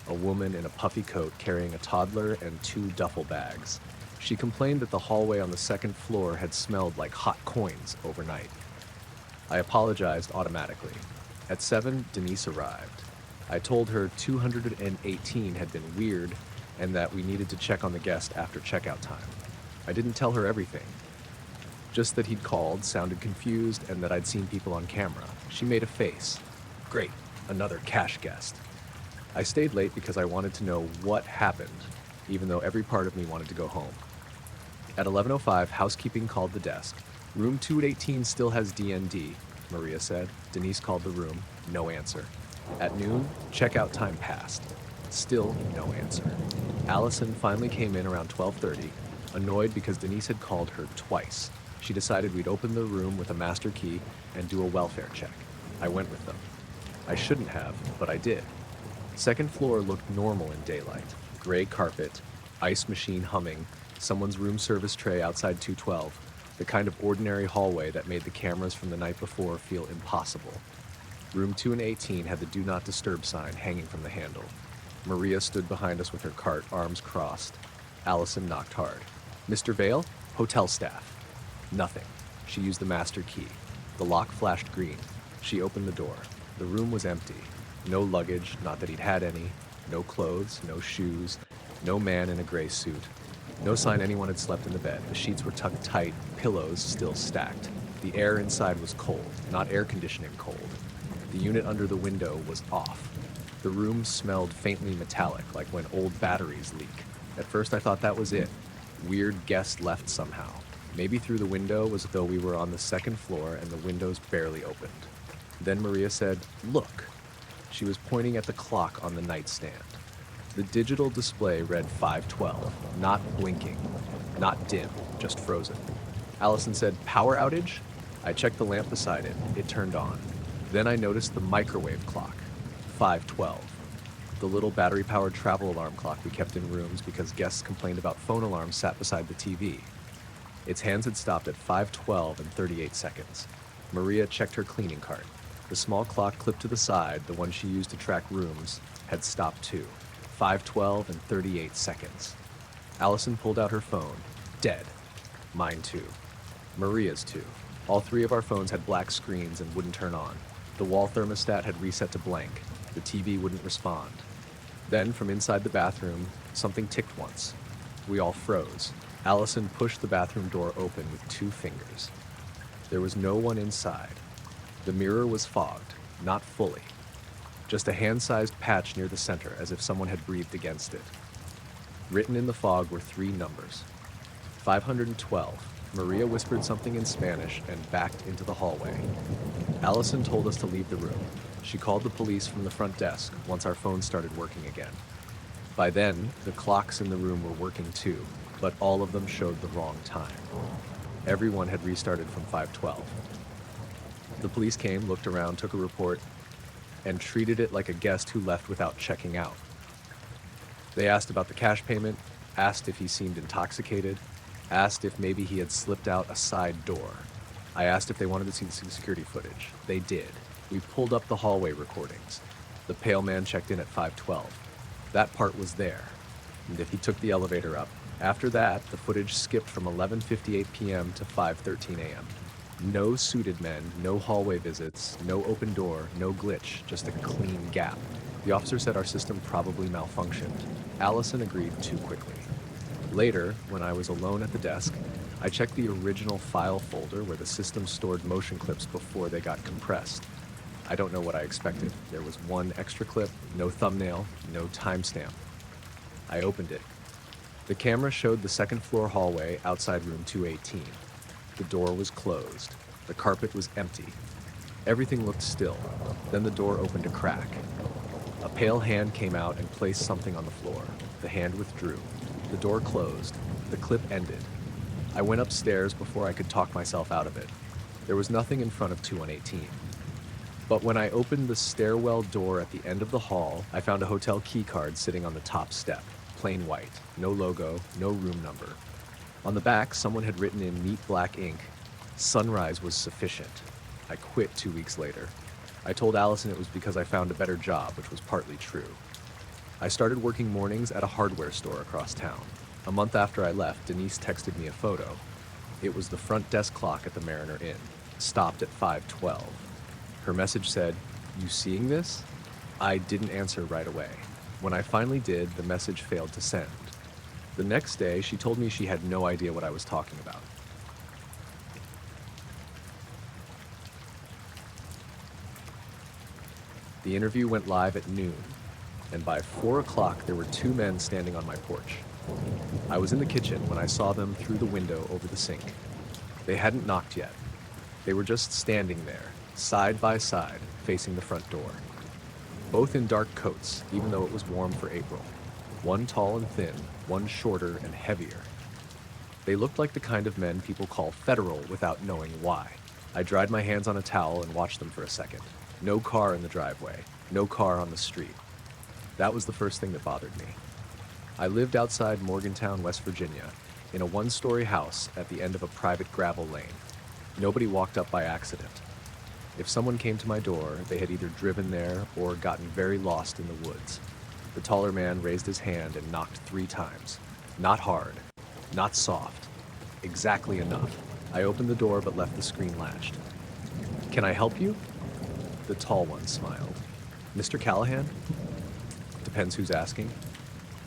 A woman in a puffy coat carrying a toddler and 2 duffel bags. She complained that the hallway on the second floor had smelled like hot coins overnight. I apologized automatically. At 7, Denise arrived. I told her 218 had been weird and that we needed to check on the guest after checkout time. I didn't tell her everything. Just that he'd called, sounded confused, and that I'd seen people on camera. She made a face. Great, another cash guest. I stayed late because I wanted to know what happened, even though every part of me wanted to go home. At 11:05, housekeeping called the desk. Room 218 still has DND, Maria said. Denise called the room. No answer. At noon, checkout time passed. Still no answer. Allison finally came in around 12:30, annoyed because Denise had called her twice. She decided we'd open the room with a master key and do a welfare check. I went with them. I shouldn't have, but I did. Second floor looked normal in daylight. Gray carpet, ice machine humming, someone's room service tray outside 212, the kind of ordinary hallway that made the cameras from the night before feel impossible. Room 218 had the Do Not Disturb sign hanging from the handle. Maria stood behind us with her cart, arms crossed. Allison knocked hard. "Mr. Vale? Hotel staff." Nothing. She used the master key. The lock flashed green. She opened the door. The room was empty. No luggage, not that he'd had any. No clothes, no shoes. No man in a gray suit. No sign anyone had slept in the bed. The sheets were tucked tight, pillows still stacked. The air inside was cold, not air conditioning cold. The unit under the window was off. The room smelled faintly metallic, like when old batteries leak. At first I thought that was it. Weird guest left somehow. Maybe through the window, as though we were on the second floor and the windows barely opened. Then Maria said, "Look." She was pointing at the clock on the nightstand. The digital display read 5:12, not blinking, not dim, just frozen. Allison said, "Power outage?" I checked the lamp beside it. It turned on. Then I noticed the microwave clock, 5:12. The little battery-powered travel alarm clock we kept in rooms because guests complained about phone alarms sat beside the TV. Its hands had stopped at 5:12 and 38 seconds. Maria checked her cleaning cart. The small clock clipped to the side, the one she used to track rooms, had stopped too. 5:12 and 38 seconds. Allison pulled out her phone. Dead. Mine too. Maria's too. All 3 of our phones had black screens and wouldn't turn on. The wall thermostat had reset to blank. The TV wouldn't respond. Then, from inside the bathroom, something ticked once. We all froze. Allison pushed the bathroom door open with 2 fingers. There was no one inside. The mirror was fogged, not fully. just a hand-sized patch near the center, as if someone had breathed against it. Written in the fog were 3 numbers. 512. Maria whispered something in Spanish and backed into the hallway. Allison told us to leave the room. She called the police from the front desk once our phones started working again. By then, the clocks in the room were working too, but all of them showed the wrong time. Everyone had restarted from 512. The police came, looked around, took a report, and treated it like a guest who left without checking out. They asked about the cash payment, asked if he seemed intoxicated, asked if maybe he had slipped out a side door. I asked if they wanted to see the security footage. They did. We pulled up the hallway recordings. The pale man checked in at 512. That part was there. And if he took the elevator up. After that, the footage skipped from 11:58 p.m. to 5:13 a.m. No suited men, no hallway visits, no open door, no glitch, just a clean gap. The officer said our system probably malfunctioned. Allison agreed too quickly. Later, when I was alone at the desk, I checked the original file folder where the system stored motion clips before they got compressed. I don't know what I expected. There was 1 extra clip, no thumbnail, no timestamp. I opened it. The camera showed the second-floor hallway outside room 218. The door was closed. The carpet was empty. Everything looked still. Then the door opened a crack. A pale hand came out and placed something on the floor. The hand withdrew. The door closed. The clip ended. I went upstairs before I could talk myself out of it. There was nothing in front of 2118. But when I opened the stairwell door at the end of the hall, I found a hotel key card sitting on the top step. Plain white. No logo, no room number. On the back, someone had written in neat black ink, "Sunrise was sufficient." I quit 2 weeks later. I told Allison it was because I found a better job, which was partly true. I started working mornings at a hardware store across town. A month after I left, Denise texted me a photo. It was the front desk clock at the Mariner Inn, stopped at 512. Her message said, "You seeing this?" I didn't answer right away. When I finally did, the message failed to send. The next day, she told me she had no idea what I was talking about. The interview went live at noon, and by 4 o'clock there were 2 men standing on my porch. I was in the kitchen when I saw them through the window over the sink. They hadn't knocked yet. They were just standing there, side by side, facing the front door. Both in dark coats, even though it was warm for April. One tall and thin, one shorter and heavier. They looked like the kind of men people call federal without knowing why. I dried my hands on a towel and watched them for a second. No car in the driveway, no car on the street. That was the first thing that bothered me. I lived outside Morgantown, West Virginia, in a 1-story house at the end of a private gravel lane. Nobody walked up by accident. If someone came to my door, they had either driven there or gotten very lost in the woods. The taller man raised his hand and knocked 3 times. Not hard, not soft, exactly enough. I opened the door but left the screen latched. "Can I help you?" The tall one smiled. "Mr. Callahan?" "Depends who's asking."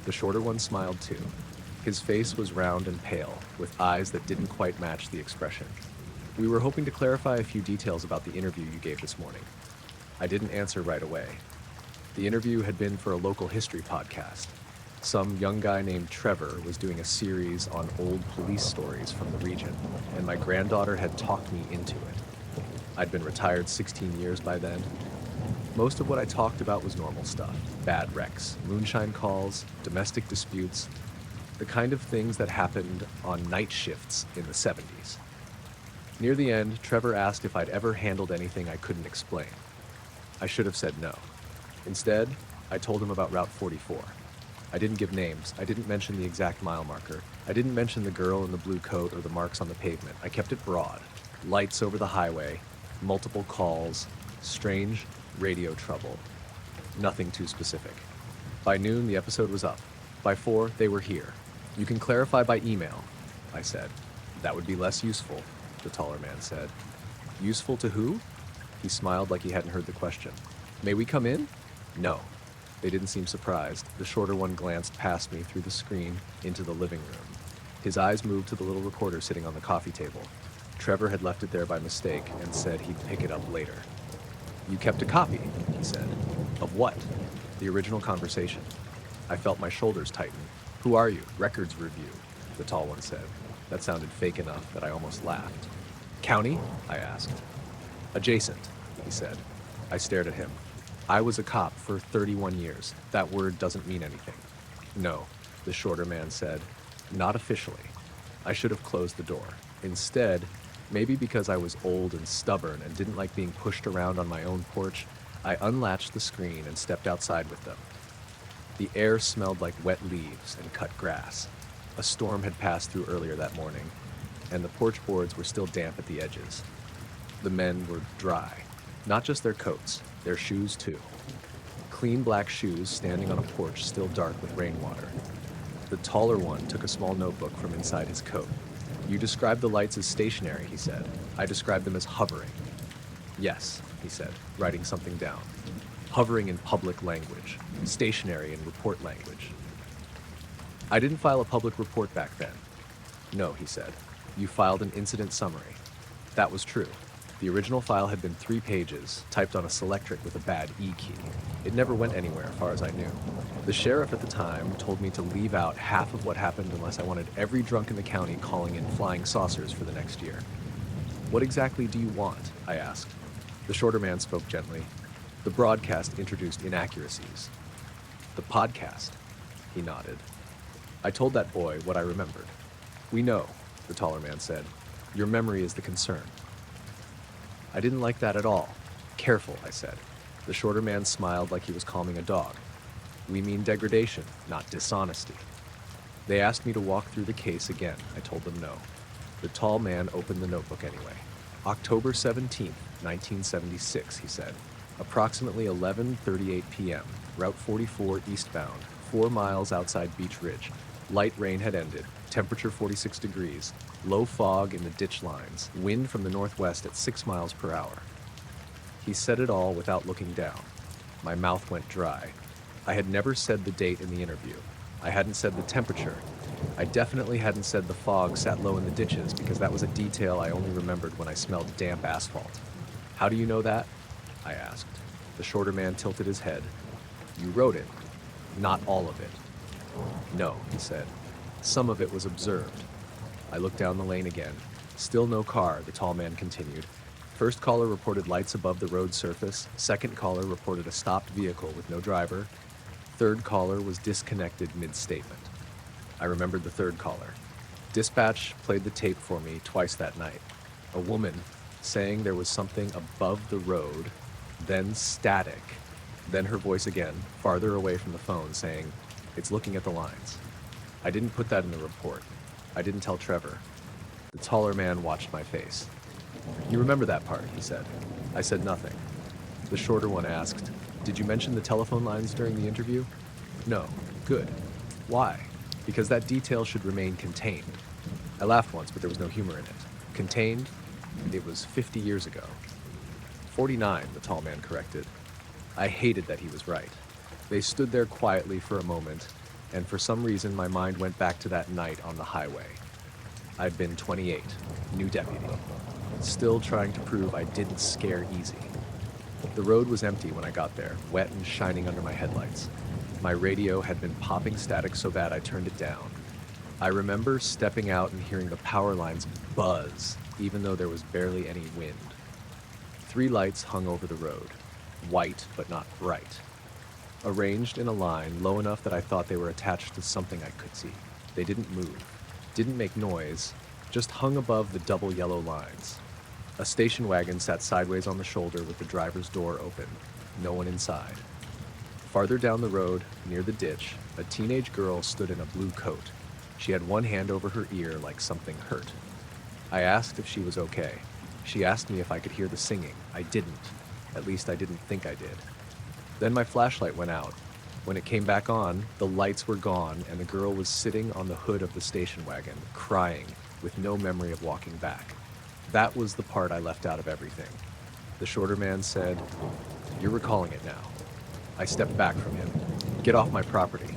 The shorter one smiled too. His face was round and pale, with eyes that didn't quite match the expression. "We were hoping to clarify a few details about the interview you gave this morning." I didn't answer right away. The interview had been for a local history podcast. Some young guy named Trevor was doing a series on old police stories from the region, and my granddaughter had talked me into it. I'd been retired 16 years by then. Most of what I talked about was normal stuff. Bad wrecks, moonshine calls, domestic disputes, the kind of things that happened on night shifts in the 70s. Near the end, Trevor asked if I'd ever handled anything I couldn't explain. I should have said no. Instead, I told him about Route 44. I didn't give names. I didn't mention the exact mile marker. I didn't mention the girl in the blue coat or the marks on the pavement. I kept it broad. Lights over the highway, multiple calls, strange radio trouble. Nothing too specific. By noon, the episode was up. By 4, they were here. "You can clarify by email," I said. "That would be less useful," the taller man said. "Useful to who?" He smiled like he hadn't heard the question. "May we come in?" "No." They didn't seem surprised. The shorter one glanced past me through the screen into the living room. His eyes moved to the little recorder sitting on the coffee table. Trevor had left it there by mistake and said he'd pick it up later. You kept a copy, he said. Of what? The original conversation. I felt my shoulders tighten. Who are you? Records review, the tall one said. That sounded fake enough that I almost laughed. County? I asked. Adjacent, he said. I stared at him. I was a cop for 31 years. That word doesn't mean anything. No, the shorter man said. Not officially. I should have closed the door. Instead, maybe because I was old and stubborn and didn't like being pushed around on my own porch, I unlatched the screen and stepped outside with them. The air smelled like wet leaves and cut grass. A storm had passed through earlier that morning, and the porch boards were still damp at the edges. The men were dry. Not just their coats, their shoes too. Clean black shoes standing on a porch still dark with rainwater. The taller one took a small notebook from inside his coat. You described the lights as stationary, he said. I described them as hovering. Yes, he said, writing something down. Hovering in public language, stationary in report language. I didn't file a public report back then. No, he said. You filed an incident summary. That was true. The original file had been 3 pages, typed on a Selectric with a bad E key. It never went anywhere, as far as I knew. The sheriff at the time told me to leave out half of what happened unless I wanted every drunk in the county calling in flying saucers for the next year. What exactly do you want? I asked. The shorter man spoke gently. The broadcast introduced inaccuracies. The podcast? He nodded. I told that boy what I remembered. We know, the taller man said. Your memory is the concern. I didn't like that at all. Careful, I said. The shorter man smiled like he was calming a dog. We mean degradation, not dishonesty. They asked me to walk through the case again. I told them no. The tall man opened the notebook anyway. October 17th, 1976, he said. Approximately 11:38 p.m., Route 44 eastbound, 4 miles outside Beach Ridge. Light rain had ended, temperature 46 degrees, low fog in the ditch lines, wind from the northwest at 6 miles per hour. He said it all without looking down. My mouth went dry. I had never said the date in the interview. I hadn't said the temperature. I definitely hadn't said the fog sat low in the ditches because that was a detail I only remembered when I smelled damp asphalt. How do you know that? I asked. The shorter man tilted his head. You wrote it. Not all of it. No, he said. Some of it was observed. I looked down the lane again. Still no car, the tall man continued. First caller reported lights above the road surface. Second caller reported a stopped vehicle with no driver. Third caller was disconnected mid-statement. I remembered the third caller. Dispatch played the tape for me twice that night. A woman saying there was something above the road, then static, then her voice again, farther away from the phone, saying, "It's looking at the lines." I didn't put that in the report. I didn't tell Trevor. The taller man watched my face. You remember that part, he said. I said nothing. The shorter one asked, Did you mention the telephone lines during the interview? No. Good. Why? Because that detail should remain contained. I laughed once, but there was no humor in it. Contained? It was 50 years ago. 49, the tall man corrected. I hated that he was right. They stood there quietly for a moment, and for some reason my mind went back to that night on the highway. I'd been 28, new deputy, still trying to prove I didn't scare easy. The road was empty when I got there, wet and shining under my headlights. My radio had been popping static so bad I turned it down. I remember stepping out and hearing the power lines buzz, even though there was barely any wind. 3 lights hung over the road, white but not bright, arranged in a line low enough that I thought they were attached to something I could see. They didn't move, didn't make noise, just hung above the double yellow lines. A station wagon sat sideways on the shoulder with the driver's door open, no one inside. Farther down the road, near the ditch, a teenage girl stood in a blue coat. She had one hand over her ear like something hurt. I asked if she was okay. She asked me if I could hear the singing. I didn't. At least I didn't think I did. Then my flashlight went out. When it came back on, the lights were gone and the girl was sitting on the hood of the station wagon, crying, with no memory of walking back. That was the part I left out of everything. The shorter man said, "You're recalling it now." I stepped back from him. "Get off my property."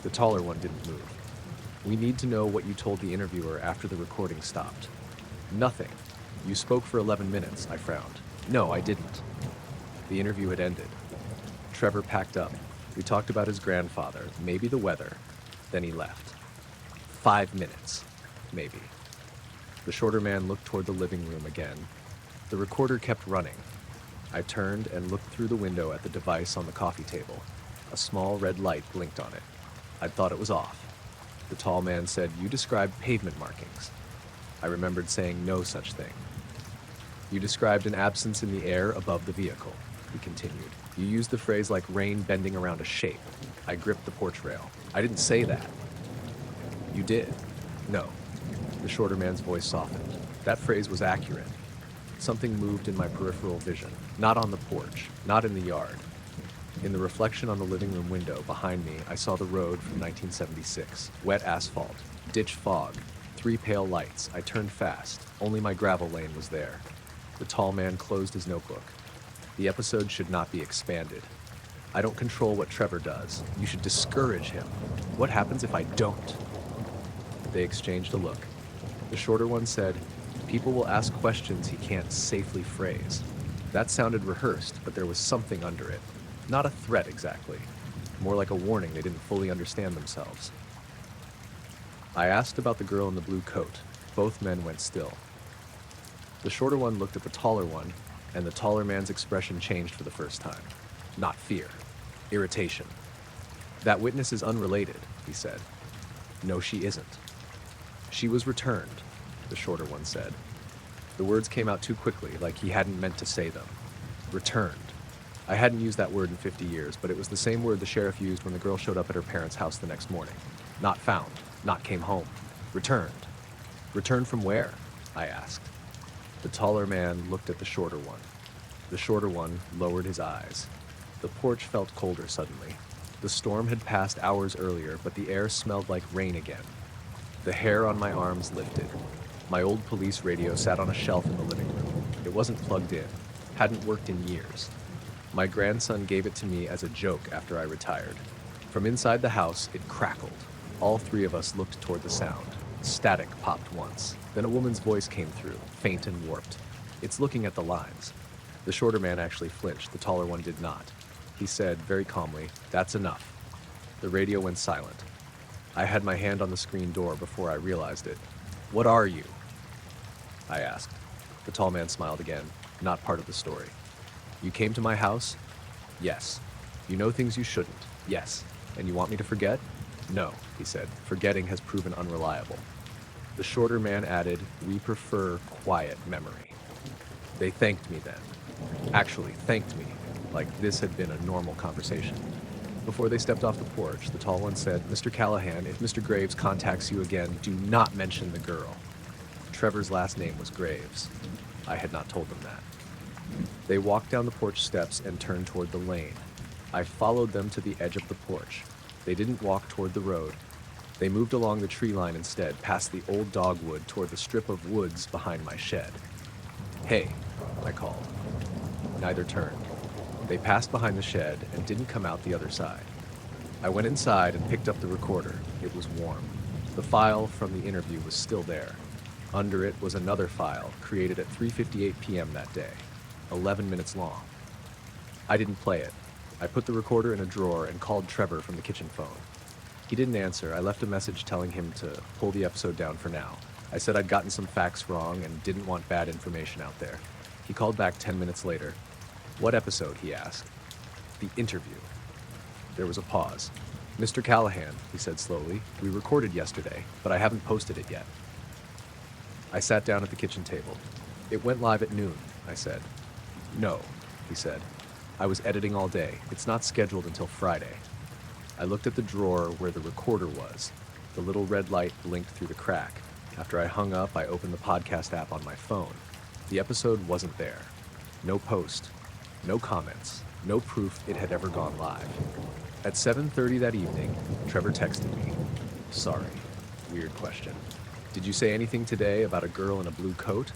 The taller one didn't move. "We need to know what you told the interviewer after the recording stopped." "Nothing. You spoke for 11 minutes, I frowned. "No, I didn't." The interview had ended. Trevor packed up. We talked about his grandfather, maybe the weather. Then he left. 5 minutes, maybe. The shorter man looked toward the living room again. The recorder kept running. I turned and looked through the window at the device on the coffee table. A small red light blinked on it. I thought it was off. The tall man said, "You described pavement markings." I remembered saying no such thing. "You described an absence in the air above the vehicle," he continued. "You used the phrase like rain bending around a shape." I gripped the porch rail. "I didn't say that." "You did." "No." The shorter man's voice softened. That phrase was accurate. Something moved in my peripheral vision. Not on the porch, not in the yard. In the reflection on the living room window behind me, I saw the road from 1976. Wet asphalt, ditch fog, 3 pale lights. I turned fast. Only my gravel lane was there. The tall man closed his notebook. "The episode should not be expanded. I don't control what Trevor does. You should discourage him. What happens if I don't?" They exchanged a look. The shorter one said, "People will ask questions he can't safely phrase." That sounded rehearsed, but there was something under it. Not a threat exactly. More like a warning they didn't fully understand themselves. I asked about the girl in the blue coat. Both men went still. The shorter one looked at the taller one, and the taller man's expression changed for the first time. Not fear. Irritation. "That witness is unrelated," he said. "No, she isn't." "She was returned," the shorter one said. The words came out too quickly, like he hadn't meant to say them. Returned. I hadn't used that word in 50 years, but it was the same word the sheriff used when the girl showed up at her parents' house the next morning. Not found. Not came home. Returned. Returned from where? I asked. The taller man looked at the shorter one. The shorter one lowered his eyes. The porch felt colder suddenly. The storm had passed hours earlier, but the air smelled like rain again. The hair on my arms lifted. My old police radio sat on a shelf in the living room. It wasn't plugged in. Hadn't worked in years. My grandson gave it to me as a joke after I retired. From inside the house, it crackled. All 3 of us looked toward the sound. Static popped once. Then a woman's voice came through, faint and warped. "It's looking at the lines." The shorter man actually flinched. The taller one did not. He said, very calmly, "That's enough." The radio went silent. I had my hand on the screen door before I realized it. "What are you?" I asked. The tall man smiled again. "Not part of the story." "You came to my house?" "Yes." "You know things you shouldn't?" "Yes." "And you want me to forget?" "No," he said. "Forgetting has proven unreliable." The shorter man added, "We prefer quiet memory." They thanked me then. Actually, thanked me, like this had been a normal conversation. Before they stepped off the porch, the tall one said, "Mr. Callahan, if Mr. Graves contacts you again, do not mention the girl." Trevor's last name was Graves. I had not told them that. They walked down the porch steps and turned toward the lane. I followed them to the edge of the porch. They didn't walk toward the road. They moved along the tree line instead, past the old dogwood toward the strip of woods behind my shed. "Hey," I called. Neither turned. They passed behind the shed and didn't come out the other side. I went inside and picked up the recorder. It was warm. The file from the interview was still there. Under it was another file, created at 3:58 p.m. that day, 11 minutes long. I didn't play it. I put the recorder in a drawer and called Trevor from the kitchen phone. He didn't answer. I left a message telling him to pull the episode down for now. I said I'd gotten some facts wrong and didn't want bad information out there. He called back 10 minutes later. "What episode?" he asked. "The interview." There was a pause. "Mr. Callahan," he said slowly, "we recorded yesterday, but I haven't posted it yet." I sat down at the kitchen table. "It went live at noon," I said. "No," he said. "I was editing all day. It's not scheduled until Friday." I looked at the drawer where the recorder was. The little red light blinked through the crack. After I hung up, I opened the podcast app on my phone. The episode wasn't there. No post. No comments. No proof it had ever gone live. At 7:30 that evening, Trevor texted me. "Sorry." Weird question. "Did you say anything today about a girl in a blue coat?"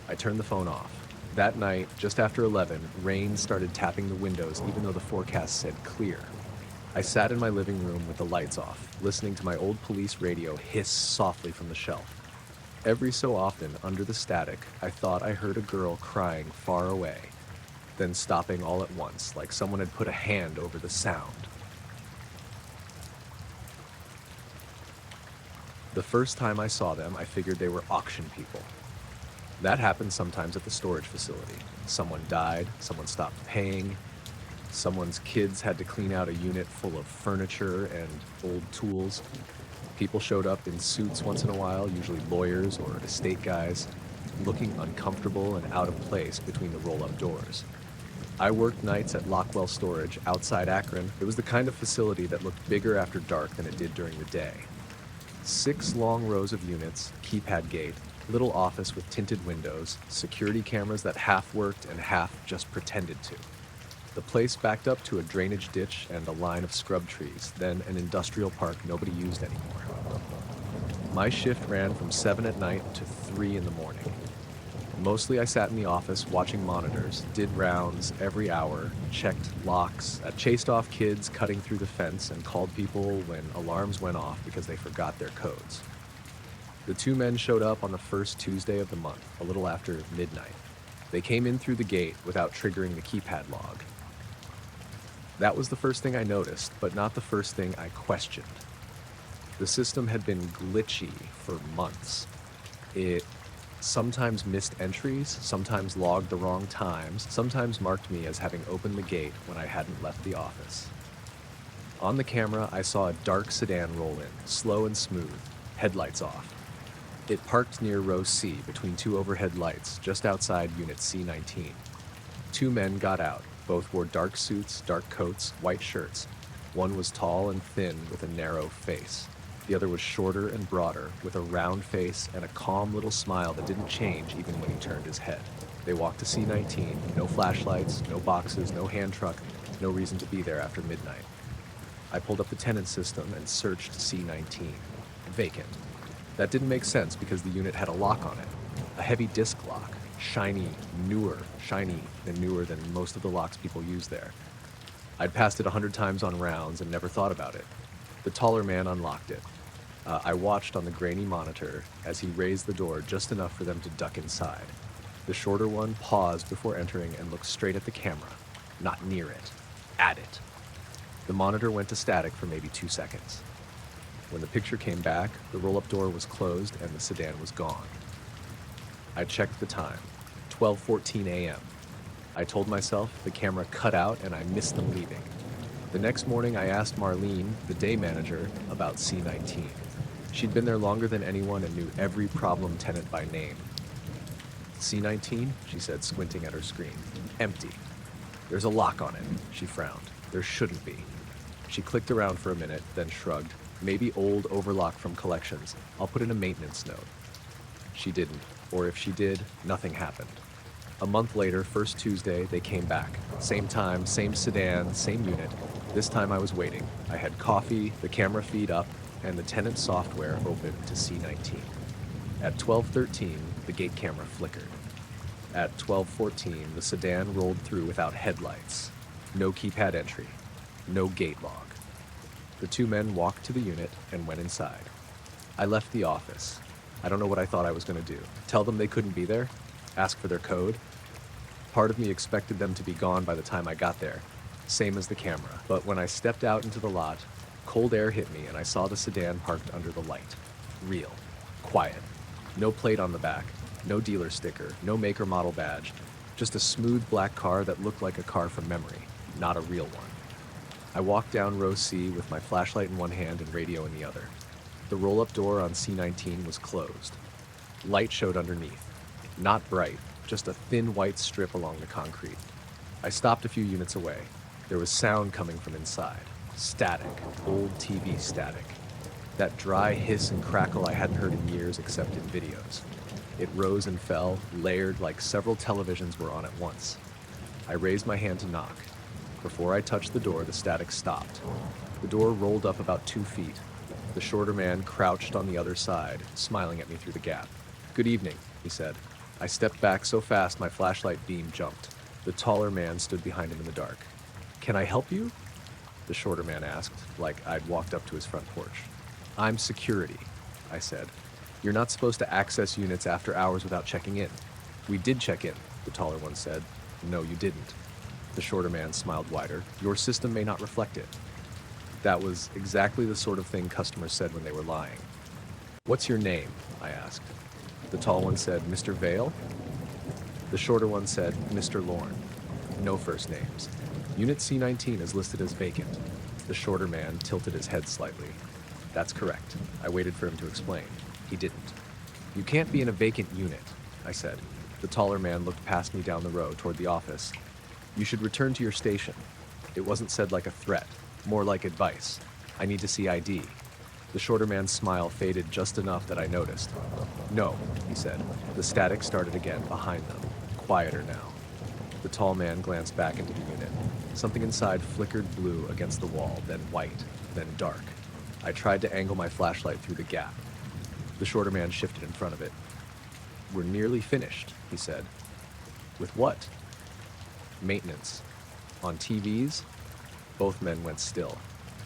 I turned the phone off. That night, just after 11, rain started tapping the windows even though the forecast said clear. I sat in my living room with the lights off, listening to my old police radio hiss softly from the shelf. Every so often, under the static, I thought I heard a girl crying far away. then stopping all at once, like someone had put a hand over the sound. The first time I saw them, I figured they were auction people. That happens sometimes at the storage facility. Someone died, someone stopped paying, someone's kids had to clean out a unit full of furniture and old tools. People showed up in suits once in a while, usually lawyers or estate guys, looking uncomfortable and out of place between the roll-up doors. I worked nights at Lockwell Storage outside Akron. It was the kind of facility that looked bigger after dark than it did during the day. 6 long rows of units, keypad gate, little office with tinted windows, security cameras that half worked and half just pretended to. The place backed up to a drainage ditch and a line of scrub trees, then an industrial park nobody used anymore. My shift ran from 7 at night to 3 in the morning. Mostly I sat in the office watching monitors, did rounds every hour, checked locks, chased off kids cutting through the fence, and called people when alarms went off because they forgot their codes. The 2 men showed up on the first Tuesday of the month, a little after midnight. They came in through the gate without triggering the keypad log. That was the first thing I noticed, but not the first thing I questioned. The system had been glitchy for months. It sometimes missed entries, sometimes logged the wrong times, sometimes marked me as having opened the gate when I hadn't left the office. On the camera, I saw a dark sedan roll in, slow and smooth, headlights off. It parked near row C between 2 overhead lights, just outside unit C19. 2 men got out. Both wore dark suits, dark coats, white shirts. One was tall and thin with a narrow face. The other was shorter and broader, with a round face and a calm little smile that didn't change even when he turned his head. They walked to C19, no flashlights, no boxes, no hand truck, no reason to be there after midnight. I pulled up the tenant system and searched C19. Vacant. That didn't make sense because the unit had a lock on it. A heavy disc lock. Shiny and newer than most of the locks people use there. I'd passed it 100 times on rounds and never thought about it. The taller man unlocked it. I watched on the grainy monitor as he raised the door just enough for them to duck inside. The shorter one paused before entering and looked straight at the camera. Not near it. At it. The monitor went to static for maybe 2 seconds. When the picture came back, the roll-up door was closed and the sedan was gone. I checked the time. 12:14 a.m. I told myself the camera cut out and I missed them leaving. The next morning I asked Marlene, the day manager, about C19. She'd been there longer than anyone and knew every problem tenant by name. C19, she said, squinting at her screen. Empty. There's a lock on it, she frowned. There shouldn't be. She clicked around for a minute, then shrugged. Maybe old overlock from collections. I'll put in a maintenance note. She didn't, or if she did, nothing happened. A month later, first Tuesday, they came back. Same time, same sedan, same unit. This time I was waiting. I had coffee, the camera feed up, and the tenant software open to C19. At 12:13, the gate camera flickered. At 12:14, the sedan rolled through without headlights. No keypad entry. No gate log. The 2 men walked to the unit and went inside. I left the office. I don't know what I thought I was going to do. Tell them they couldn't be there? Ask for their code? Part of me expected them to be gone by the time I got there, same as the camera. But when I stepped out into the lot, cold air hit me and I saw the sedan parked under the light. Real. Quiet. No plate on the back. No dealer sticker. No make or model badge. Just a smooth black car that looked like a car from memory. Not a real one. I walked down row C with my flashlight in one hand and radio in the other. The roll-up door on C19 was closed. Light showed underneath. Not bright, just a thin white strip along the concrete. I stopped a few units away. There was sound coming from inside. Static, old TV static. That dry hiss and crackle I hadn't heard in years except in videos. It rose and fell, layered like several televisions were on at once. I raised my hand to knock. Before I touched the door, the static stopped. The door rolled up about 2 feet. The shorter man crouched on the other side, smiling at me through the gap. "Good evening," he said. I stepped back so fast my flashlight beam jumped. The taller man stood behind him in the dark. "Can I help you?" The shorter man asked, like I'd walked up to his front porch. "I'm security," I said. "You're not supposed to access units after hours without checking in." "We did check in," the taller one said. No, you didn't. The shorter man smiled wider. Your system may not reflect it. That was exactly the sort of thing customers said when they were lying. What's your name? I asked. The tall one said, Mr. Vale? The shorter one said, Mr. Lorne. No first names. Unit C-19 is listed as vacant. The shorter man tilted his head slightly. That's correct. I waited for him to explain. He didn't. You can't be in a vacant unit, I said. The taller man looked past me down the row toward the office. You should return to your station. It wasn't said like a threat, more like advice. I need to see ID. The shorter man's smile faded just enough that I noticed. No, he said. The static started again behind them, quieter now. The tall man glanced back into the unit. Something inside flickered blue against the wall, then white, then dark. I tried to angle my flashlight through the gap. The shorter man shifted in front of it. We're nearly finished, he said. With what? Maintenance. On TVs? Both men went still.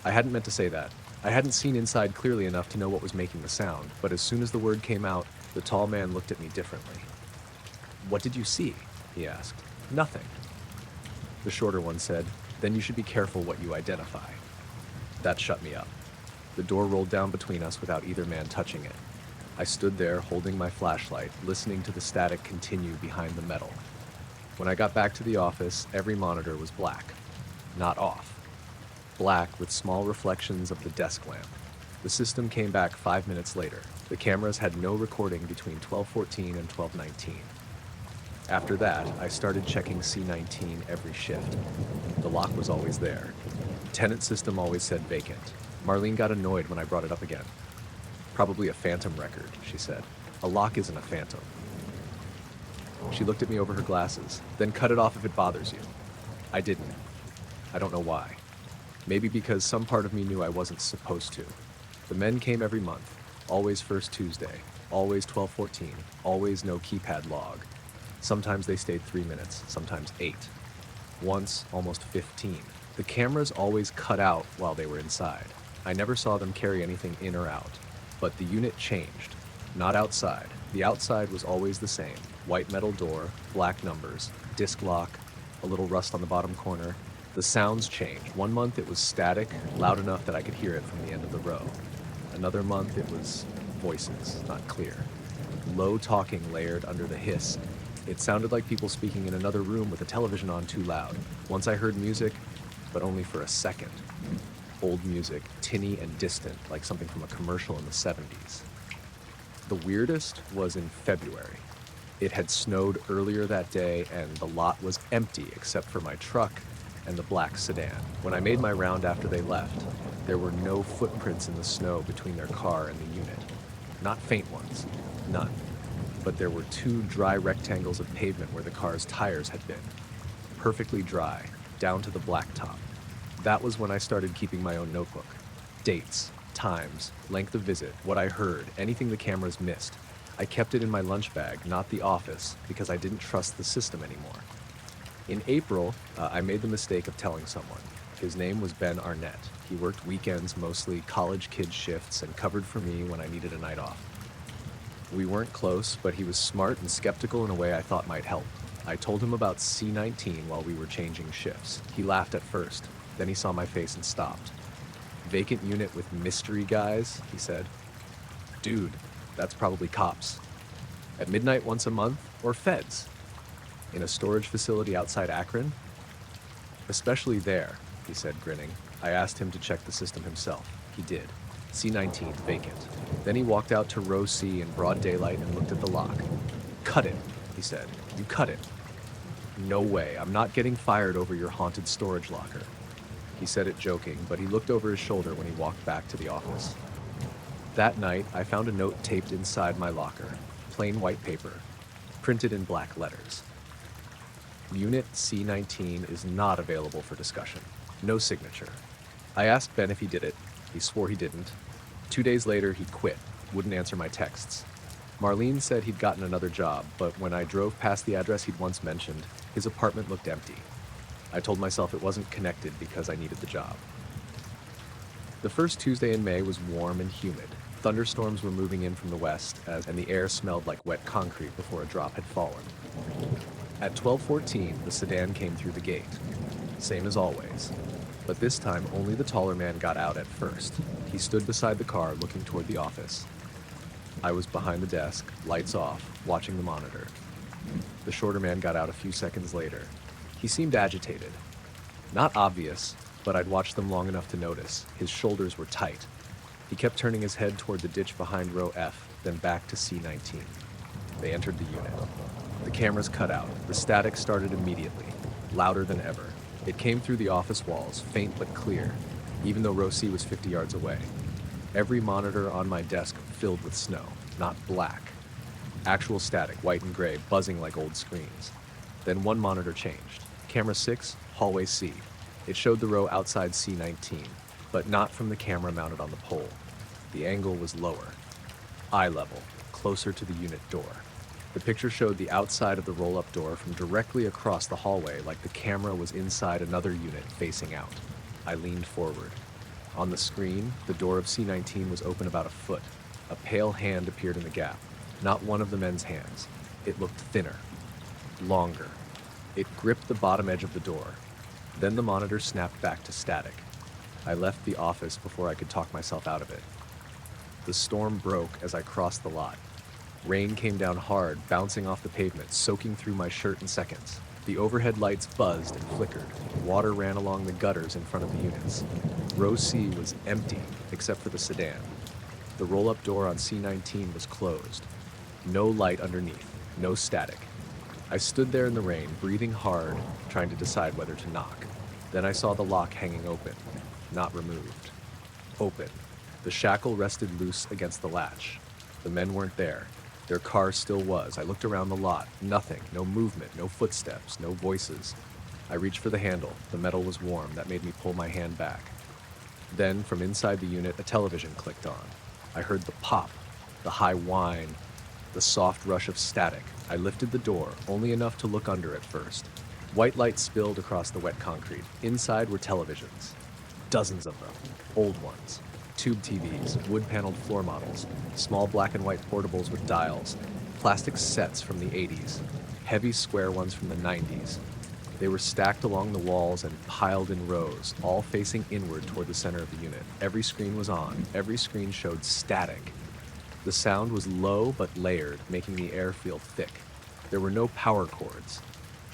I hadn't meant to say that. I hadn't seen inside clearly enough to know what was making the sound, but as soon as the word came out, the tall man looked at me differently. What did you see? He asked. Nothing. The shorter one said, Then you should be careful what you identify. That shut me up. The door rolled down between us without either man touching it. I stood there holding my flashlight, listening to the static continue behind the metal. When I got back to the office, every monitor was black. Not off. Black with small reflections of the desk lamp. The system came back 5 minutes later. The cameras had no recording between 12:14 and 12:19. After that, I started checking C-19 every shift. The lock was always there. Tenant system always said vacant. Marlene got annoyed when I brought it up again. Probably a phantom record, she said. A lock isn't a phantom. She looked at me over her glasses, then cut it off if it bothers you. I didn't. I don't know why. Maybe because some part of me knew I wasn't supposed to. The men came every month, always first Tuesday, always 12:14, always no keypad log. Sometimes they stayed 3 minutes, sometimes 8. Once, almost 15. The cameras always cut out while they were inside. I never saw them carry anything in or out. But the unit changed. Not outside. The outside was always the same. White metal door, black numbers, disc lock, a little rust on the bottom corner. The sounds changed. One month it was static, loud enough that I could hear it from the end of the row. Another month it was voices, not clear. Low talking layered under the hiss. It sounded like people speaking in another room with the television on too loud. Once I heard music, but only for a second. Old music, tinny and distant, like something from a commercial in the 70s. The weirdest was in February. It had snowed earlier that day, and the lot was empty except for my truck and the black sedan. When I made my round after they left, there were no footprints in the snow between their car and the unit. Not faint ones, none. But there were 2 dry rectangles of pavement where the car's tires had been. Perfectly dry, down to the blacktop. That was when I started keeping my own notebook. Dates, times, length of visit, what I heard, anything the cameras missed. I kept it in my lunch bag, not the office, because I didn't trust the system anymore. In April, I made the mistake of telling someone. His name was Ben Arnett. He worked weekends, mostly college kid shifts, and covered for me when I needed a night off. We weren't close, but he was smart and skeptical in a way I thought might help. I told him about C-19 while we were changing shifts. He laughed at first. Then he saw my face and stopped. Vacant unit with mystery guys, he said. Dude, that's probably cops. At midnight once a month, or feds. In a storage facility outside Akron? Especially there, he said, grinning. I asked him to check the system himself. He did. C-19 vacant. Then he walked out to row C in broad daylight and looked at the lock. Cut it, he said. You cut it. No way, I'm not getting fired over your haunted storage locker. He said it joking, but he looked over his shoulder when he walked back to the office. That night, I found a note taped inside my locker, plain white paper, printed in black letters. Unit C-19 is not available for discussion. No signature. I asked Ben if he did it. He swore he didn't. 2 days later, he quit, wouldn't answer my texts. Marlene said he'd gotten another job, but when I drove past the address he'd once mentioned, his apartment looked empty. I told myself it wasn't connected because I needed the job. The first Tuesday in May was warm and humid. Thunderstorms were moving in from the west, and the air smelled like wet concrete before a drop had fallen. At 12:14, the sedan came through the gate. Same as always. But this time, only the taller man got out at first. He stood beside the car, looking toward the office. I was behind the desk, lights off, watching the monitor. The shorter man got out a few seconds later. He seemed agitated. Not obvious, but I'd watched them long enough to notice. His shoulders were tight. He kept turning his head toward the ditch behind row F, then back to C19. They entered the unit. The cameras cut out. The static started immediately, louder than ever. It came through the office walls, faint but clear, even though row C was 50 yards away. Every monitor on my desk filled with snow, not black. Actual static, white and gray, buzzing like old screens. Then one monitor changed. Camera 6, hallway C. It showed the row outside C19, but not from the camera mounted on the pole. The angle was lower, eye level, closer to the unit door. The picture showed the outside of the roll-up door from directly across the hallway, like the camera was inside another unit facing out. I leaned forward. On the screen, the door of C19 was open about a foot. A pale hand appeared in the gap. Not one of the men's hands. It looked thinner, longer. It gripped the bottom edge of the door. Then the monitor snapped back to static. I left the office before I could talk myself out of it. The storm broke as I crossed the lot. Rain came down hard, bouncing off the pavement, soaking through my shirt in seconds. The overhead lights buzzed and flickered. Water ran along the gutters in front of the units. Row C was empty, except for the sedan. The roll-up door on C19 was closed. No light underneath, no static. I stood there in the rain, breathing hard, trying to decide whether to knock. Then I saw the lock hanging open, not removed. Open. The shackle rested loose against the latch. The men weren't there. Their car still was. I looked around the lot. Nothing. No movement. No footsteps. No voices. I reached for the handle. The metal was warm. That made me pull my hand back. Then, from inside the unit, a television clicked on. I heard the pop, the high whine, the soft rush of static. I lifted the door, only enough to look under at first. White light spilled across the wet concrete. Inside were televisions. Dozens of them. Old ones. Tube TVs, wood-paneled floor models, small black and white portables with dials, plastic sets from the 80s, heavy square ones from the 90s. They were stacked along the walls and piled in rows, all facing inward toward the center of the unit. Every screen was on. Every screen showed static. The sound was low but layered, making the air feel thick. There were no power cords,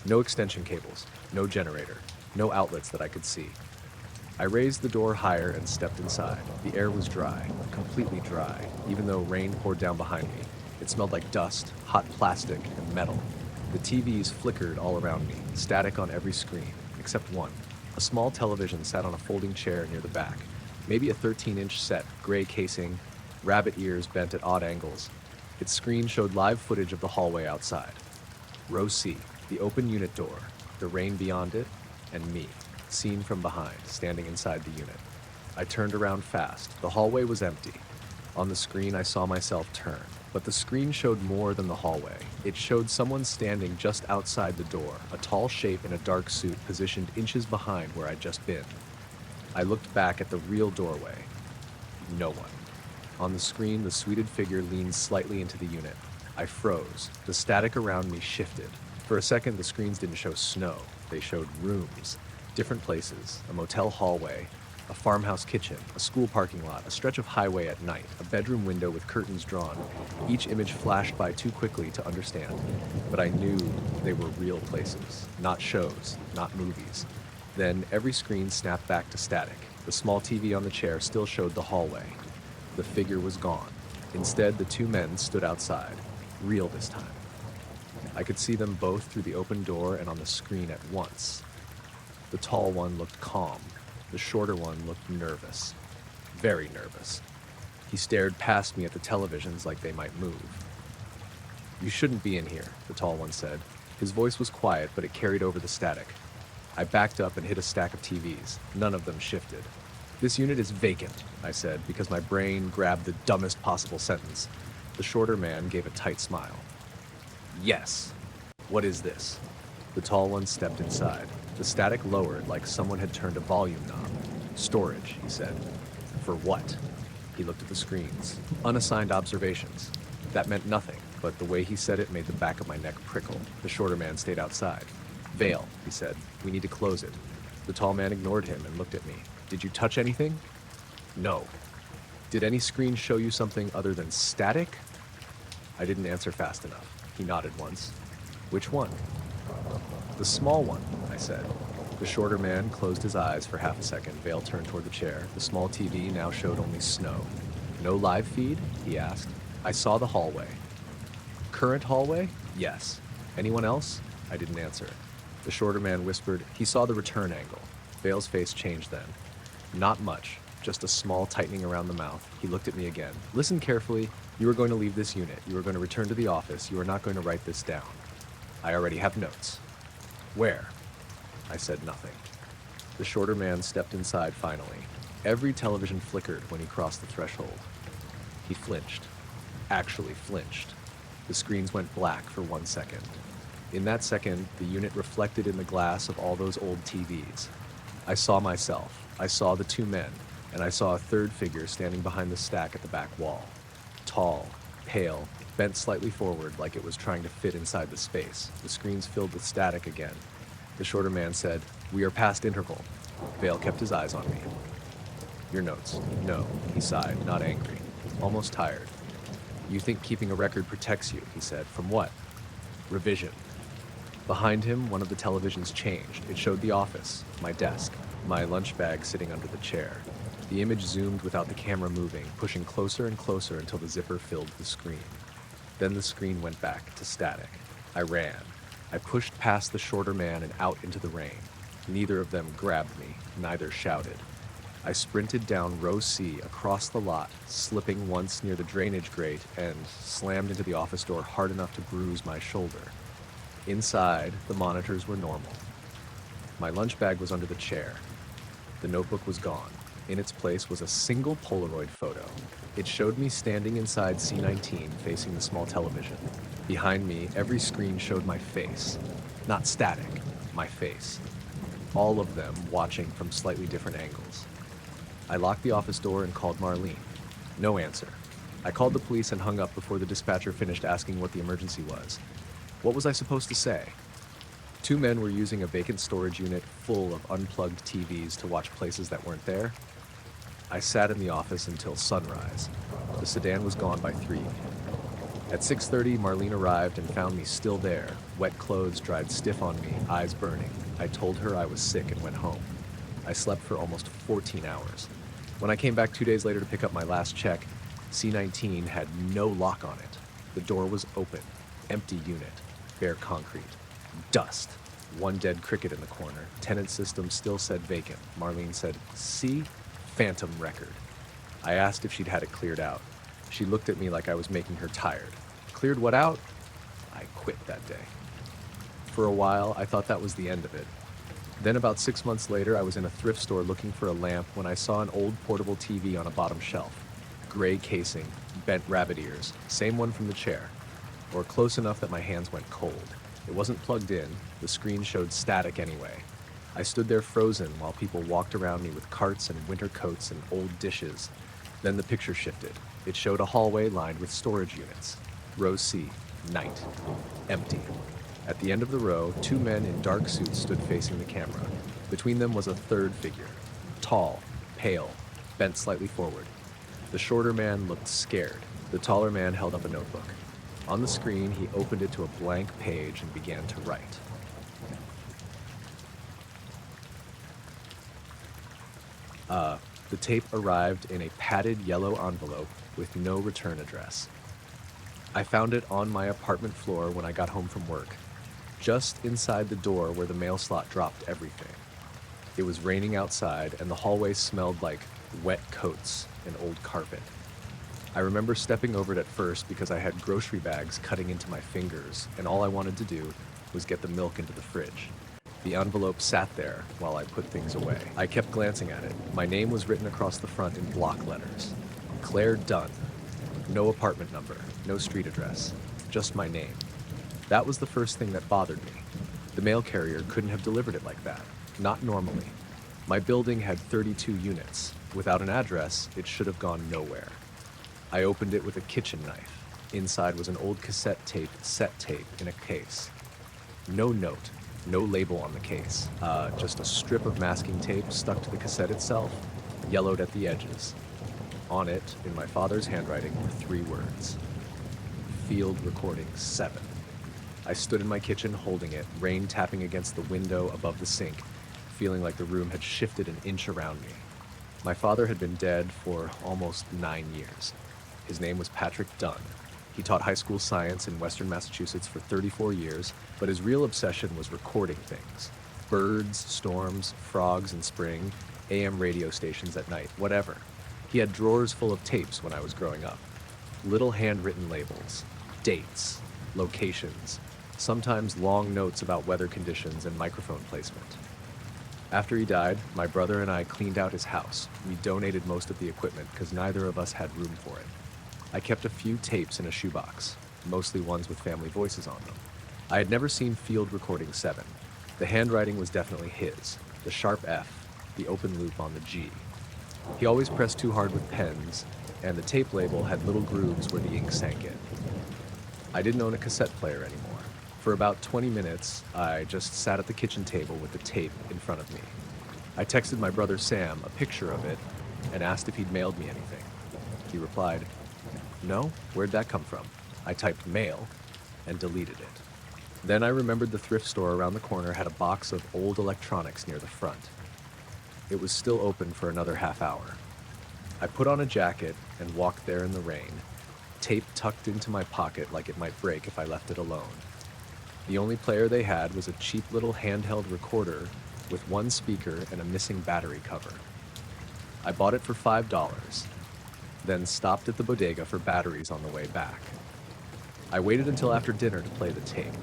no extension cables, no generator, no outlets that I could see. I raised the door higher and stepped inside. The air was dry, completely dry, even though rain poured down behind me. It smelled like dust, hot plastic, and metal. The TVs flickered all around me, static on every screen, except one. A small television sat on a folding chair near the back. Maybe a 13-inch set, gray casing, rabbit ears bent at odd angles. Its screen showed live footage of the hallway outside. Row C, the open unit door, the rain beyond it, and me, seen from behind, standing inside the unit. I turned around fast. The hallway was empty. On the screen, I saw myself turn. But the screen showed more than the hallway. It showed someone standing just outside the door, a tall shape in a dark suit positioned inches behind where I'd just been. I looked back at the real doorway. No one. On the screen, the suited figure leaned slightly into the unit. I froze. The static around me shifted. For a second, the screens didn't show snow. They showed rooms. Different places, a motel hallway, a farmhouse kitchen, a school parking lot, a stretch of highway at night, a bedroom window with curtains drawn. Each image flashed by too quickly to understand, but I knew they were real places, not shows, not movies. Then every screen snapped back to static. The small TV on the chair still showed the hallway. The figure was gone. Instead, the two men stood outside, real this time. I could see them both through the open door and on the screen at once. The tall one looked calm. The shorter one looked nervous. Very nervous. He stared past me at the televisions like they might move. "You shouldn't be in here," the tall one said. His voice was quiet, but it carried over the static. I backed up and hit a stack of TVs. None of them shifted. "This unit is vacant," I said, because my brain grabbed the dumbest possible sentence. The shorter man gave a tight smile. "Yes. What is this?" The tall one stepped inside. The static lowered like someone had turned a volume knob. "Storage," he said. "For what?" He looked at the screens. "Unassigned observations." That meant nothing, but the way he said it made the back of my neck prickle. The shorter man stayed outside. "Vale," he said. "We need to close it." The tall man ignored him and looked at me. "Did you touch anything?" "No." "Did any screen show you something other than static?" I didn't answer fast enough. He nodded once. "Which one?" "The small one," I said. The shorter man closed his eyes for half a second. Vale turned toward the chair. The small TV now showed only snow. "No live feed?" he asked. "I saw the hallway." "Current hallway?" "Yes." "Anyone else?" I didn't answer. The shorter man whispered, "He saw the return angle." Vale's face changed then. "Not much, just a small tightening around the mouth." He looked at me again. "Listen carefully. You are going to leave this unit. You are going to return to the office. You are not going to write this down. I already have notes." "Where?" I said nothing. The shorter man stepped inside finally. Every television flickered when he crossed the threshold. He flinched. Actually flinched. The screens went black for 1 second. In that second, the unit reflected in the glass of all those old TVs. I saw myself. I saw the two men, and I saw a third figure standing behind the stack at the back wall. Tall, pale, bent slightly forward like it was trying to fit inside the space. The screens filled with static again. The shorter man said, "We are past interval." Vale kept his eyes on me. "Your notes?" "No," he sighed, not angry, almost tired. "You think keeping a record protects you," he said. "From what?" "Revision." Behind him, one of the televisions changed. It showed the office, my desk, my lunch bag sitting under the chair. The image zoomed without the camera moving, pushing closer and closer until the zipper filled the screen. Then the screen went back to static. I ran. I pushed past the shorter man and out into the rain. Neither of them grabbed me, neither shouted. I sprinted down row C across the lot, slipping once near the drainage grate, and slammed into the office door hard enough to bruise my shoulder. Inside, the monitors were normal. My lunch bag was under the chair. The notebook was gone. In its place was a single Polaroid photo. It showed me standing inside C19 facing the small television. Behind me, every screen showed my face. Not static, my face. All of them watching from slightly different angles. I locked the office door and called Marlene. No answer. I called the police and hung up before the dispatcher finished asking what the emergency was. What was I supposed to say? Two men were using a vacant storage unit full of unplugged TVs to watch places that weren't there. I sat in the office until sunrise. The sedan was gone by 3. At 6:30, Marlene arrived and found me still there, wet clothes dried stiff on me, eyes burning. I told her I was sick and went home. I slept for almost 14 hours. When I came back 2 days later to pick up my last check, C19 had no lock on it. The door was open, empty unit, bare concrete, dust, one dead cricket in the corner. Tenant system still said vacant. Marlene said, "See? Phantom record." I asked if she'd had it cleared out. She looked at me like I was making her tired. Cleared what out? I quit that day. For a while, I thought that was the end of it. Then about 6 months later, I was in a thrift store looking for a lamp when I saw an old portable TV on a bottom shelf. Gray casing, bent rabbit ears, same one from the chair. Or close enough that my hands went cold. It wasn't plugged in, the screen showed static anyway. I stood there frozen while people walked around me with carts and winter coats and old dishes. Then the picture shifted. It showed a hallway lined with storage units. Row C, night, empty. At the end of the row, 2 men in dark suits stood facing the camera. Between them was a third figure, tall, pale, bent slightly forward. The shorter man looked scared. The taller man held up a notebook. On the screen, he opened it to a blank page and began to write. The tape arrived in a padded yellow envelope with no return address. I found it on my apartment floor when I got home from work, just inside the door where the mail slot dropped everything. It was raining outside, and the hallway smelled like wet coats and old carpet. I remember stepping over it at first because I had grocery bags cutting into my fingers, and all I wanted to do was get the milk into the fridge. The envelope sat there while I put things away. I kept glancing at it. My name was written across the front in block letters. Claire Dunn. No apartment number, no street address, just my name. That was the first thing that bothered me. The mail carrier couldn't have delivered it like that, not normally. My building had 32 units. Without an address, it should have gone nowhere. I opened it with a kitchen knife. Inside was an old cassette tape set tape in a case. No note, no label on the case, just a strip of masking tape stuck to the cassette itself, yellowed at the edges. On it, in my father's handwriting, were 3 words: Field Recording 7. I stood in my kitchen holding it, rain tapping against the window above the sink, feeling like the room had shifted an inch around me. My father had been dead for almost 9 years. His name was Patrick Dunn. He taught high school science in Western Massachusetts for 34 years, but his real obsession was recording things. Birds, storms, frogs in spring, AM radio stations at night, whatever. He had drawers full of tapes when I was growing up. Little handwritten labels, dates, locations, sometimes long notes about weather conditions and microphone placement. After he died, my brother and I cleaned out his house. We donated most of the equipment because neither of us had room for it. I kept a few tapes in a shoebox, mostly ones with family voices on them. I had never seen Field Recording 7. The handwriting was definitely his, the sharp F, the open loop on the G. He always pressed too hard with pens, and the tape label had little grooves where the ink sank in. I didn't own a cassette player anymore. For about 20 minutes, I just sat at the kitchen table with the tape in front of me. I texted my brother Sam a picture of it and asked if he'd mailed me anything. He replied, "No, where'd that come from?" I typed mail and deleted it. Then I remembered the thrift store around the corner had a box of old electronics near the front. It was still open for another half hour. I put on a jacket and walked there in the rain, tape tucked into my pocket like it might break if I left it alone. The only player they had was a cheap little handheld recorder with 1 speaker and a missing battery cover. I bought it for $5, then stopped at the bodega for batteries on the way back. I waited until after dinner to play the tape.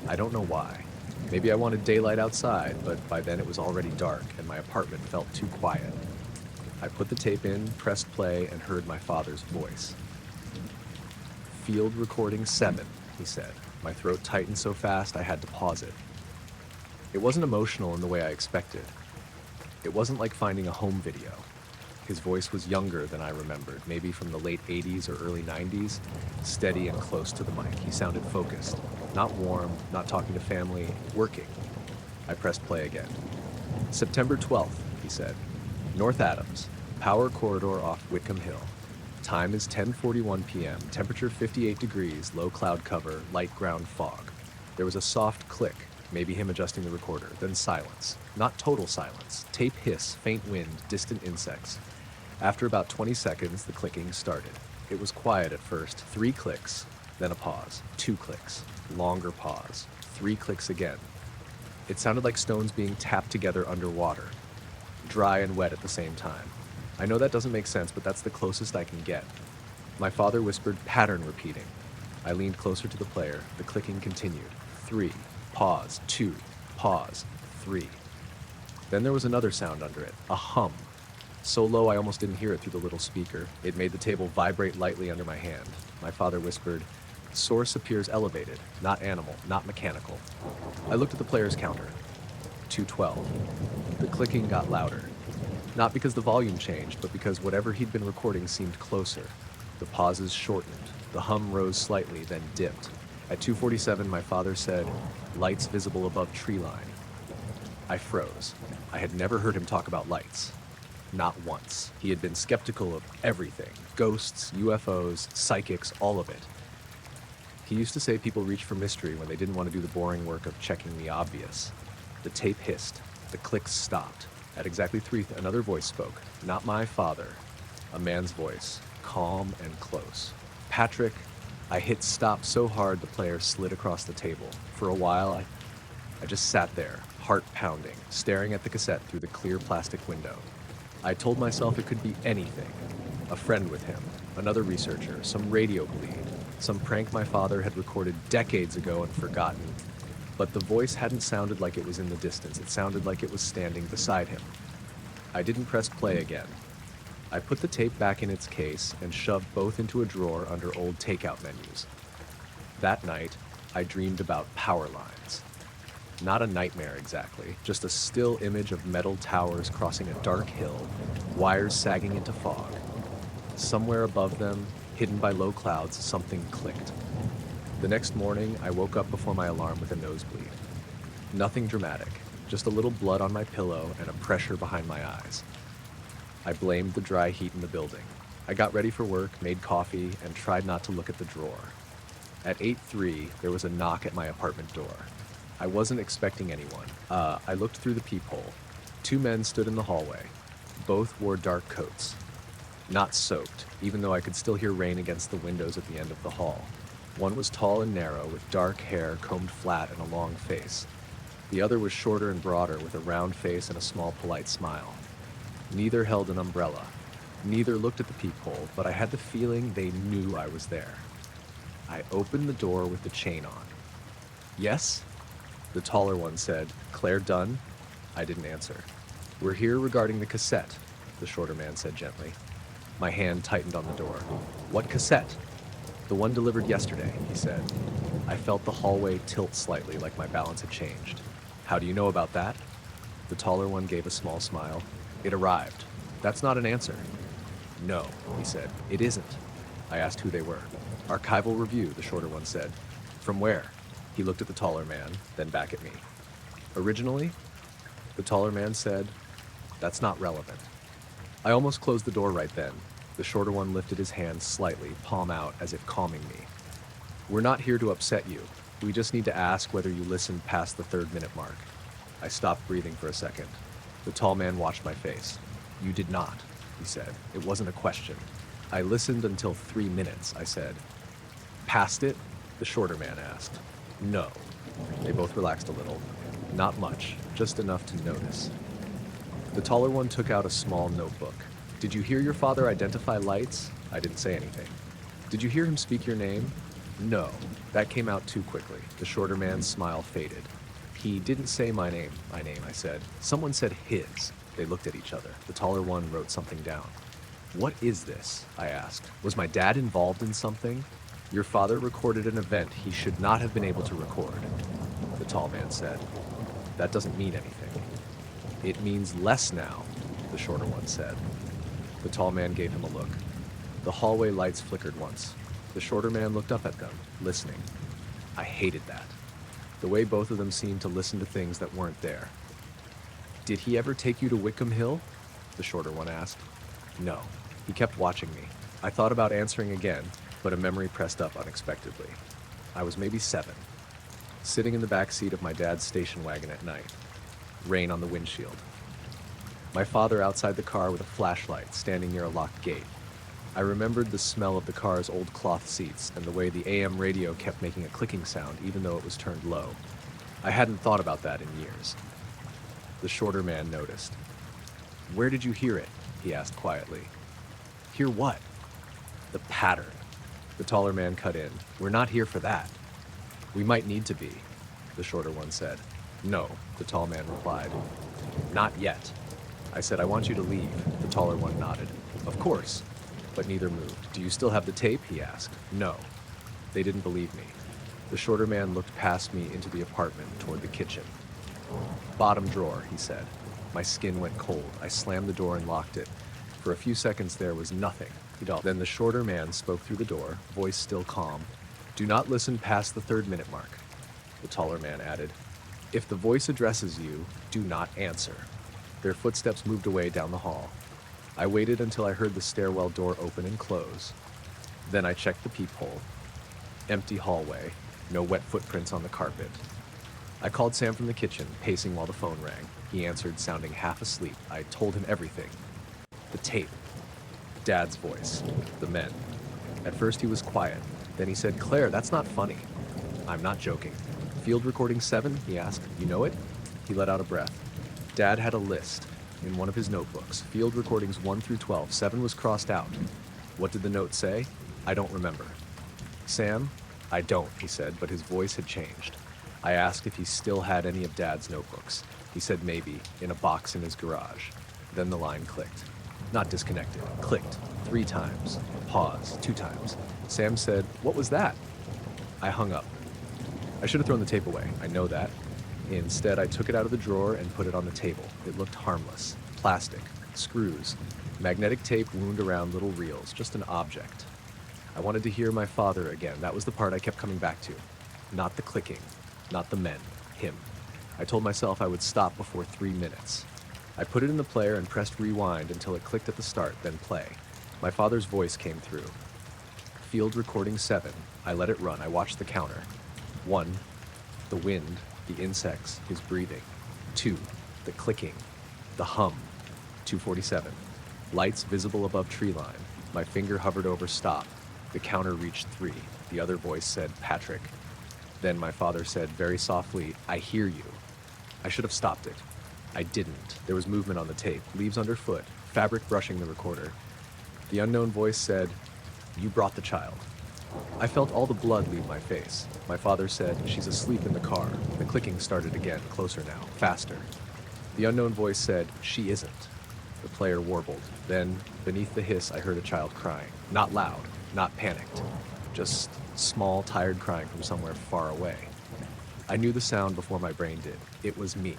I don't know why. Maybe I wanted daylight outside, but by then it was already dark and my apartment felt too quiet. I put the tape in, pressed play, and heard my father's voice. "Field Recording 7, he said. My throat tightened so fast I had to pause it. It wasn't emotional in the way I expected. It wasn't like finding a home video. His voice was younger than I remembered, maybe from the late 80s or early 90s, steady and close to the mic. He sounded focused, not warm, not talking to family, working. I pressed play again. "September 12th, he said. North Adams, power corridor off Whitcomb Hill. Time is 10:41 p.m., temperature 58 degrees, low cloud cover, light ground fog." There was a soft click, maybe him adjusting the recorder, then silence. Not total silence. Tape hiss, faint wind, distant insects. After about 20 seconds, the clicking started. It was quiet at first, 3 clicks, then a pause, 2 clicks, longer pause, 3 clicks again. It sounded like stones being tapped together underwater, dry and wet at the same time. I know that doesn't make sense, but that's the closest I can get. My father whispered pattern repeating. I leaned closer to the player. The clicking continued. 3, pause, 2, pause, 3. Then there was another sound under it, a hum. So low I almost didn't hear it through the little speaker. It made the table vibrate lightly under my hand. My father whispered, "Source appears elevated, not animal, not mechanical." I looked at the player's counter. 212. The clicking got louder. Not because the volume changed, but because whatever he'd been recording seemed closer. The pauses shortened. The hum rose slightly, then dipped. At 2:47, my father said, "Lights visible above tree line." I froze. I had never heard him talk about lights. Not once. He had been skeptical of everything. Ghosts, UFOs, psychics, all of it. He used to say people reached for mystery when they didn't want to do the boring work of checking the obvious. The tape hissed. The clicks stopped. At exactly 3, another voice spoke. Not my father. A man's voice, calm and close. "Patrick." I hit stop so hard the player slid across the table. For a while, I just sat there, heart pounding, staring at the cassette through the clear plastic window. I told myself it could be anything. A friend with him, another researcher, some radio bleed, some prank my father had recorded decades ago and forgotten. But the voice hadn't sounded like it was in the distance. It sounded like it was standing beside him. I didn't press play again. I put the tape back in its case and shoved both into a drawer under old takeout menus. That night, I dreamed about power lines. Not a nightmare exactly, just a still image of metal towers crossing a dark hill, wires sagging into fog. Somewhere above them, Hidden by low clouds, something clicked. The next morning, I woke up before my alarm with a nosebleed. Nothing dramatic, just a little blood on my pillow and a pressure behind my eyes. I blamed the dry heat in the building. I got ready for work, made coffee, and tried not to look at the drawer. At 8:03, there was a knock at my apartment door. I wasn't expecting anyone. I looked through the peephole. 2 men stood in the hallway. Both wore dark coats. Not soaked, even though I could still hear rain against the windows at the end of the hall. One was tall and narrow, with dark hair combed flat and a long face. The other was shorter and broader, with a round face and a small, polite smile. Neither held an umbrella. Neither looked at the peephole, but I had the feeling they knew I was there. I opened the door with the chain on. "Yes?" The taller one said. "Claire Dunn?" I didn't answer. "We're here regarding the cassette," the shorter man said gently. My hand tightened on the door. "What cassette?" "The one delivered yesterday," he said. I felt the hallway tilt slightly, like my balance had changed. "How do you know about that?" The taller one gave a small smile. "It arrived. That's not an answer." "No," he said. "It isn't." I asked who they were. "Archival Review," the shorter one said. "From where?" He looked at the taller man, then back at me. "Originally?" The taller man said, "That's not relevant." I almost closed the door right then. The shorter one lifted his hand slightly, palm out, as if calming me. "We're not here to upset you. We just need to ask whether you listened past the 3rd-minute mark." I stopped breathing for a second. The tall man watched my face. "You did not," he said. "It wasn't a question." "I listened until 3 minutes," I said. "Past it?" the shorter man asked. "No." They both relaxed a little. Not much, just enough to notice. The taller one took out a small notebook. "Did you hear your father identify lights?" I didn't say anything. "Did you hear him speak your name?" "No." That came out too quickly. The shorter man's smile faded. "He didn't say my name, I said. Someone said his." They looked at each other. The taller one wrote something down. "What is this?" I asked. "Was my dad involved in something?" "Your father recorded an event he should not have been able to record," the tall man said. "That doesn't mean anything." "It means less now," the shorter one said. The tall man gave him a look. The hallway lights flickered once. The shorter man looked up at them, listening. I hated that. The way both of them seemed to listen to things that weren't there. "Did he ever take you to Wickham Hill?" the shorter one asked. "No." He kept watching me. I thought about answering again, but a memory pressed up unexpectedly. I was maybe 7, sitting in the back seat of my dad's station wagon at night. Rain on the windshield. My father outside the car with a flashlight, standing near a locked gate. I remembered the smell of the car's old cloth seats and the way the AM radio kept making a clicking sound even though it was turned low. I hadn't thought about that in years. The shorter man noticed. "Where did you hear it?" he asked quietly. "Hear what?" "The pattern." The taller man cut in. "We're not here for that." "We might need to be," the shorter one said. "No," the tall man replied. "Not yet." I said, "I want you to leave." The taller one nodded. "Of course." But neither moved. "Do you still have the tape?" he asked. "No." They didn't believe me. The shorter man looked past me into the apartment toward the kitchen. "Bottom drawer," he said. My skin went cold. I slammed the door and locked it. For a few seconds there was nothing. Then the shorter man spoke through the door, voice still calm. "Do not listen past the 3rd-minute mark." The taller man added, "If the voice addresses you, do not answer." Their footsteps moved away down the hall. I waited until I heard the stairwell door open and close. Then I checked the peephole. Empty hallway, no wet footprints on the carpet. I called Sam from the kitchen, pacing while the phone rang. He answered, sounding half asleep. I told him everything. The tape. Dad's voice. The men. At first he was quiet. Then he said, "Claire, that's not funny." "I'm not joking." "Field recording 7?" he asked. "You know it?" He let out a breath. Dad had a list in one of his notebooks. Field recordings 1 through 12. 7 was crossed out. What did the note say? I don't remember. "Sam, I don't," he said, but his voice had changed. I asked if he still had any of Dad's notebooks. He said maybe, in a box in his garage. Then the line clicked. Not disconnected. Clicked. 3 times. Pause. 2 times. Sam said, "What was that?" I hung up. I should have thrown the tape away. I know that. Instead, I took it out of the drawer and put it on the table. It looked harmless. Plastic. Screws. Magnetic tape wound around little reels. Just an object. I wanted to hear my father again. That was the part I kept coming back to. Not the clicking, not the men, him. I told myself I would stop before 3 minutes. I put it in the player and pressed rewind until it clicked at the start, then play. My father's voice came through. Field recording 7. I let it run. I watched the counter. 1. The wind, the insects, his breathing. 2. The clicking, the hum. 2:47. Lights visible above tree line. My finger hovered over stop. The counter reached 3. The other voice said, Patrick. Then my father said very softly, I hear you. I should have stopped it. I didn't. There was movement on the tape, leaves underfoot, fabric brushing the recorder. The unknown voice said, you brought the child. I felt all the blood leave my face. My father said, she's asleep in the car. The clicking started again, closer now, faster. The unknown voice said, she isn't. The player warbled. Then, beneath the hiss, I heard a child crying. Not loud, not panicked. Just small, tired crying from somewhere far away. I knew the sound before my brain did. It was me.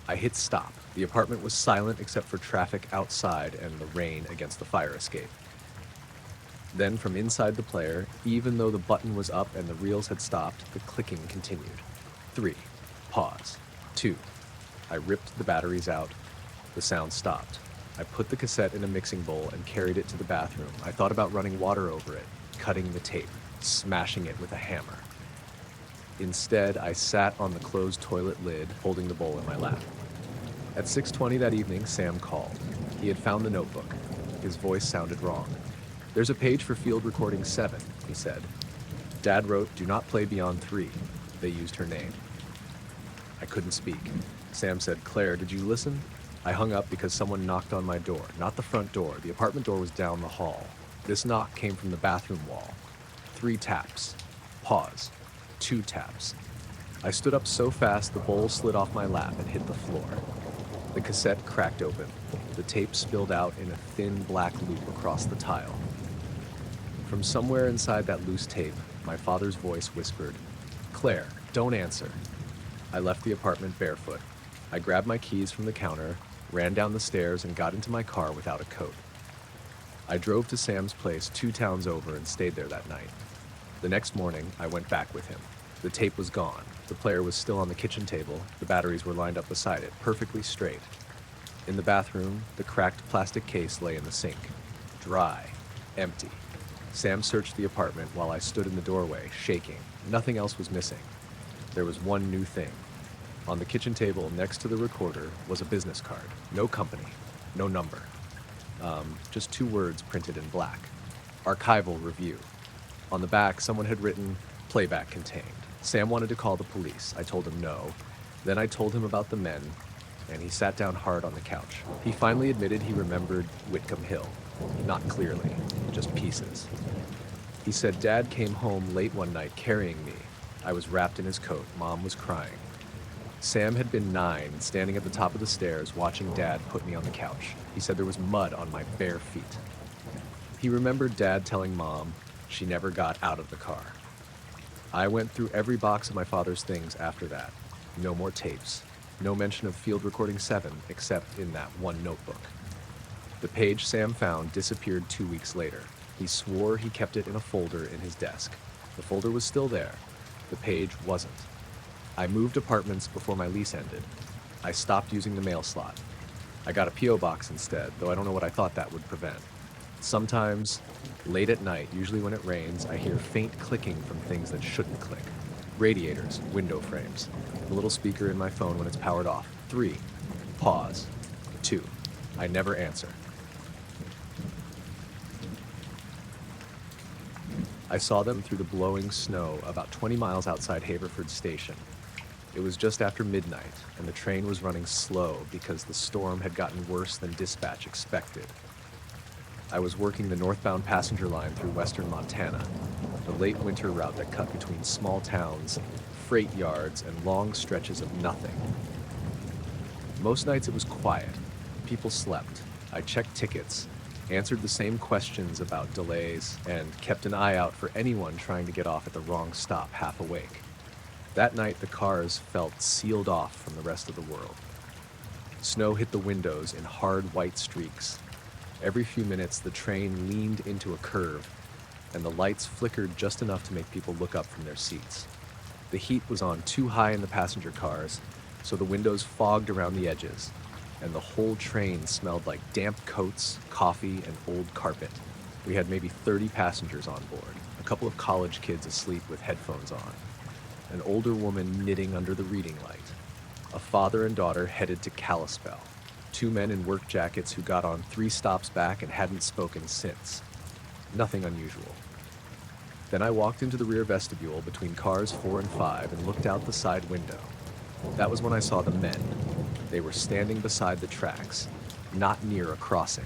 I hit stop. The apartment was silent except for traffic outside and the rain against the fire escape. Then from inside the player, even though the button was up and the reels had stopped, the clicking continued. 3. Pause. 2. I ripped the batteries out. The sound stopped. I put the cassette in a mixing bowl and carried it to the bathroom. I thought about running water over it, cutting the tape, smashing it with a hammer. Instead, I sat on the closed toilet lid, holding the bowl in my lap. At 6:20 that evening, Sam called. He had found the notebook. His voice sounded wrong. There's a page for field recording 7, he said. Dad wrote, do not play beyond 3. They used her name. I couldn't speak. Sam said, Claire, did you listen? I hung up because someone knocked on my door, not the front door. The apartment door was down the hall. This knock came from the bathroom wall. 3 taps. Pause. 2 taps. I stood up so fast the bowl slid off my lap and hit the floor. The cassette cracked open. The tape spilled out in a thin black loop across the tile. From somewhere inside that loose tape, my father's voice whispered, Claire, don't answer. I left the apartment barefoot. I grabbed my keys from the counter, ran down the stairs, and got into my car without a coat. I drove to Sam's place 2 towns over and stayed there that night. The next morning, I went back with him. The tape was gone. The player was still on the kitchen table. The batteries were lined up beside it, perfectly straight. In the bathroom, the cracked plastic case lay in the sink. Dry. Empty. Sam searched the apartment while I stood in the doorway, shaking. Nothing else was missing. There was one new thing. On the kitchen table next to the recorder was a business card. No company. No number. Just 2 words printed in black. Archival review. On the back, someone had written, playback contained. Sam wanted to call the police. I told him no. Then I told him about the men, and he sat down hard on the couch. He finally admitted he remembered Whitcomb Hill. Not clearly, just pieces. He said Dad came home late one night carrying me. I was wrapped in his coat. Mom was crying. Sam had been 9, standing at the top of the stairs, watching Dad put me on the couch. He said there was mud on my bare feet. He remembered Dad telling Mom she never got out of the car. I went through every box of my father's things after that. No more tapes. No mention of field recording 7, except in that one notebook. The page Sam found disappeared 2 weeks later. He swore he kept it in a folder in his desk. The folder was still there. The page wasn't. I moved apartments before my lease ended. I stopped using the mail slot. I got a P.O. box instead, though I don't know what I thought that would prevent. Sometimes, late at night, usually when it rains, I hear faint clicking from things that shouldn't click. Radiators, window frames, the little speaker in my phone when it's powered off. 3. Pause. 2. I never answer. I saw them through the blowing snow about 20 miles outside Haverford Station. It was just after midnight, and the train was running slow because the storm had gotten worse than dispatch expected. I was working the northbound passenger line through western Montana, the late winter route that cut between small towns, freight yards, and long stretches of nothing. Most nights it was quiet. People slept. I checked tickets, answered the same questions about delays, and kept an eye out for anyone trying to get off at the wrong stop half awake. That night, the cars felt sealed off from the rest of the world. Snow hit the windows in hard white streaks. Every few minutes, the train leaned into a curve, and the lights flickered just enough to make people look up from their seats. The heat was on too high in the passenger cars, so the windows fogged around the edges, and the whole train smelled like damp coats, coffee, and old carpet. We had maybe 30 passengers on board, a couple of college kids asleep with headphones on, an older woman knitting under the reading light, a father and daughter headed to Kalispell, two men in work jackets who got on 3 stops back and hadn't spoken since. Nothing unusual. Then I walked into the rear vestibule between cars 4 and 5 and looked out the side window. That was when I saw the men. They were standing beside the tracks, not near a crossing,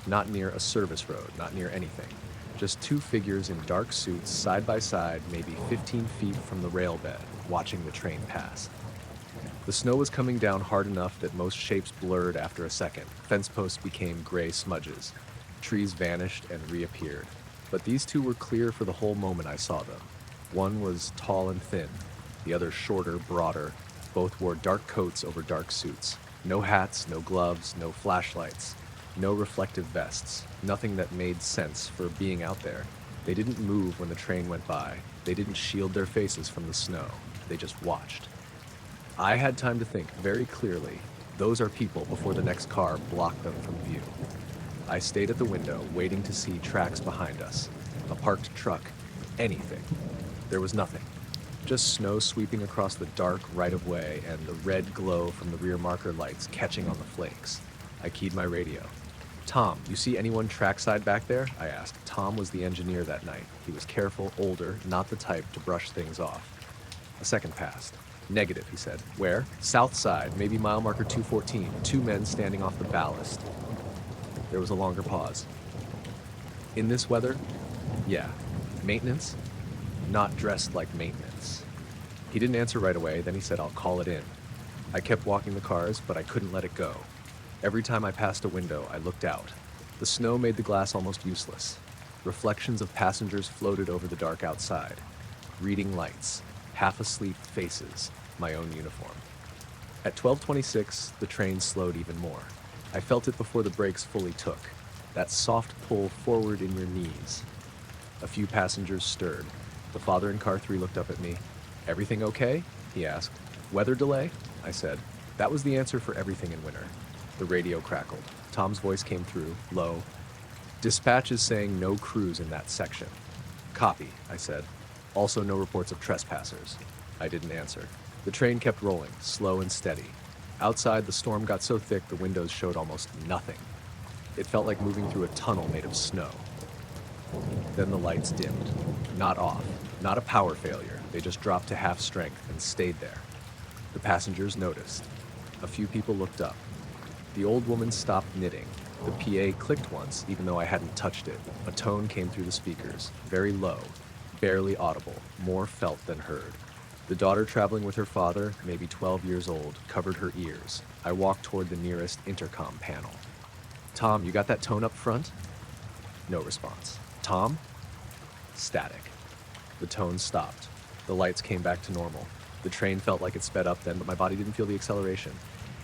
not near a service road, not near anything. Just 2 figures in dark suits side by side, maybe 15 feet from the rail bed, watching the train pass. The snow was coming down hard enough that most shapes blurred after a second. Fence posts became gray smudges. Trees vanished and reappeared. But these 2 were clear for the whole moment I saw them. One was tall and thin, the other shorter, broader. Both wore dark coats over dark suits. No hats, no gloves, no flashlights, no reflective vests. Nothing that made sense for being out there. They didn't move when the train went by. They didn't shield their faces from the snow. They just watched. I had time to think very clearly. Those are people before the next car blocked them from view. I stayed at the window, waiting to see tracks behind us. A parked truck. Anything. There was nothing. Just snow sweeping across the dark right-of-way and the red glow from the rear marker lights catching on the flakes. I keyed my radio. "Tom, you see anyone trackside back there?" I asked. Tom was the engineer that night. He was careful, older, not the type to brush things off. A second passed. "Negative," he said. "Where?" "South side, maybe mile marker 214. 2 men standing off the ballast." There was a longer pause. "In this weather?" "Yeah." "Maintenance?" "Not dressed like maintenance." He didn't answer right away, then he said, "I'll call it in." I kept walking the cars, but I couldn't let it go. Every time I passed a window, I looked out. The snow made the glass almost useless. Reflections of passengers floated over the dark outside. Reading lights, half-asleep faces, my own uniform. At 12:26, the train slowed even more. I felt it before the brakes fully took. That soft pull forward in your knees. A few passengers stirred. The father in car 3 looked up at me. "Everything okay?" he asked. "Weather delay?" I said. That was the answer for everything in winter. The radio crackled. Tom's voice came through, low. "Dispatch is saying no crews in that section." "Copy," I said. "Also no reports of trespassers." I didn't answer. The train kept rolling, slow and steady. Outside, the storm got so thick the windows showed almost nothing. It felt like moving through a tunnel made of snow. Then the lights dimmed. Not off, not a power failure. They just dropped to half strength and stayed there. The passengers noticed. A few people looked up. The old woman stopped knitting. The PA clicked once, even though I hadn't touched it. A tone came through the speakers, very low, barely audible, more felt than heard. The daughter traveling with her father, maybe 12 years old, covered her ears. I walked toward the nearest intercom panel. "Tom, you got that tone up front?" No response. "Tom?" Static. The tone stopped. The lights came back to normal. The train felt like it sped up then, but my body didn't feel the acceleration.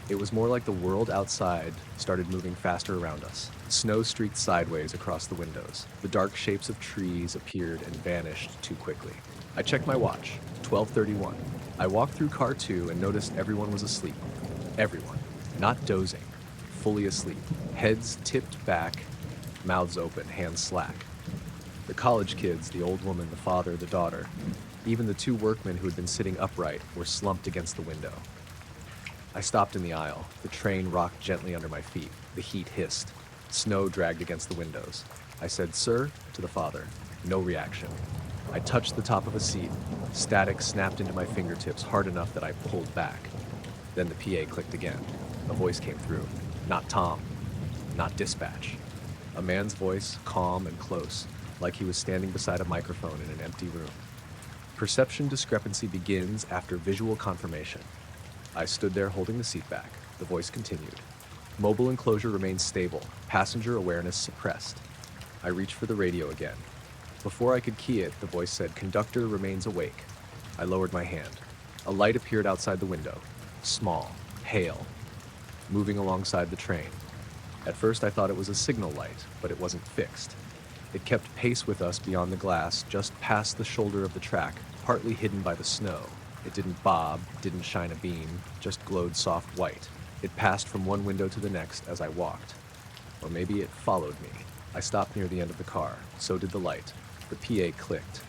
It was more like the world outside started moving faster around us. Snow streaked sideways across the windows. The dark shapes of trees appeared and vanished too quickly. I checked my watch. 12:31. I walked through car 2 and noticed everyone was asleep. Everyone. Not dozing. Fully asleep. Heads tipped back, mouths open, hands slack. The college kids, the old woman, the father, the daughter, even the 2 workmen who had been sitting upright were slumped against the window. I stopped in the aisle. The train rocked gently under my feet. The heat hissed. Snow dragged against the windows. I said, "Sir," to the father. No reaction. I touched the top of a seat. Static snapped into my fingertips hard enough that I pulled back. Then the PA clicked again. A voice came through. Not Tom. Not dispatch. A man's voice, calm and close, like he was standing beside a microphone in an empty room. Perception discrepancy begins after visual confirmation. I stood there holding the seat back. The voice continued. Mobile enclosure remains stable. Passenger awareness suppressed. I reached for the radio again. Before I could key it, the voice said, "Conductor remains awake." I lowered my hand. A light appeared outside the window. Small, pale, moving alongside the train. At first I thought it was a signal light, but it wasn't fixed. It kept pace with us beyond the glass, just past the shoulder of the track, partly hidden by the snow. It didn't bob, didn't shine a beam, just glowed soft white. It passed from one window to the next as I walked. Or maybe it followed me. I stopped near the end of the car. So did the light. The PA clicked.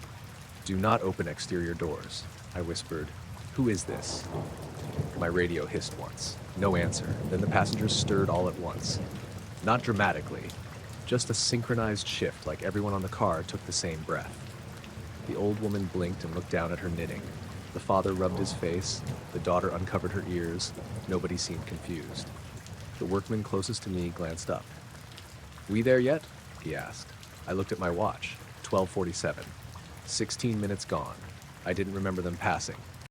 "Do not open exterior doors," I whispered. "Who is this?" My radio hissed once. No answer. Then the passengers stirred all at once. Not dramatically, just a synchronized shift, like everyone on the car took the same breath. The old woman blinked and looked down at her knitting. The father rubbed his face. The daughter uncovered her ears. Nobody seemed confused. The workman closest to me glanced up. "We there yet?" he asked. I looked at my watch. 12:47. 16 minutes gone. I didn't remember them passing.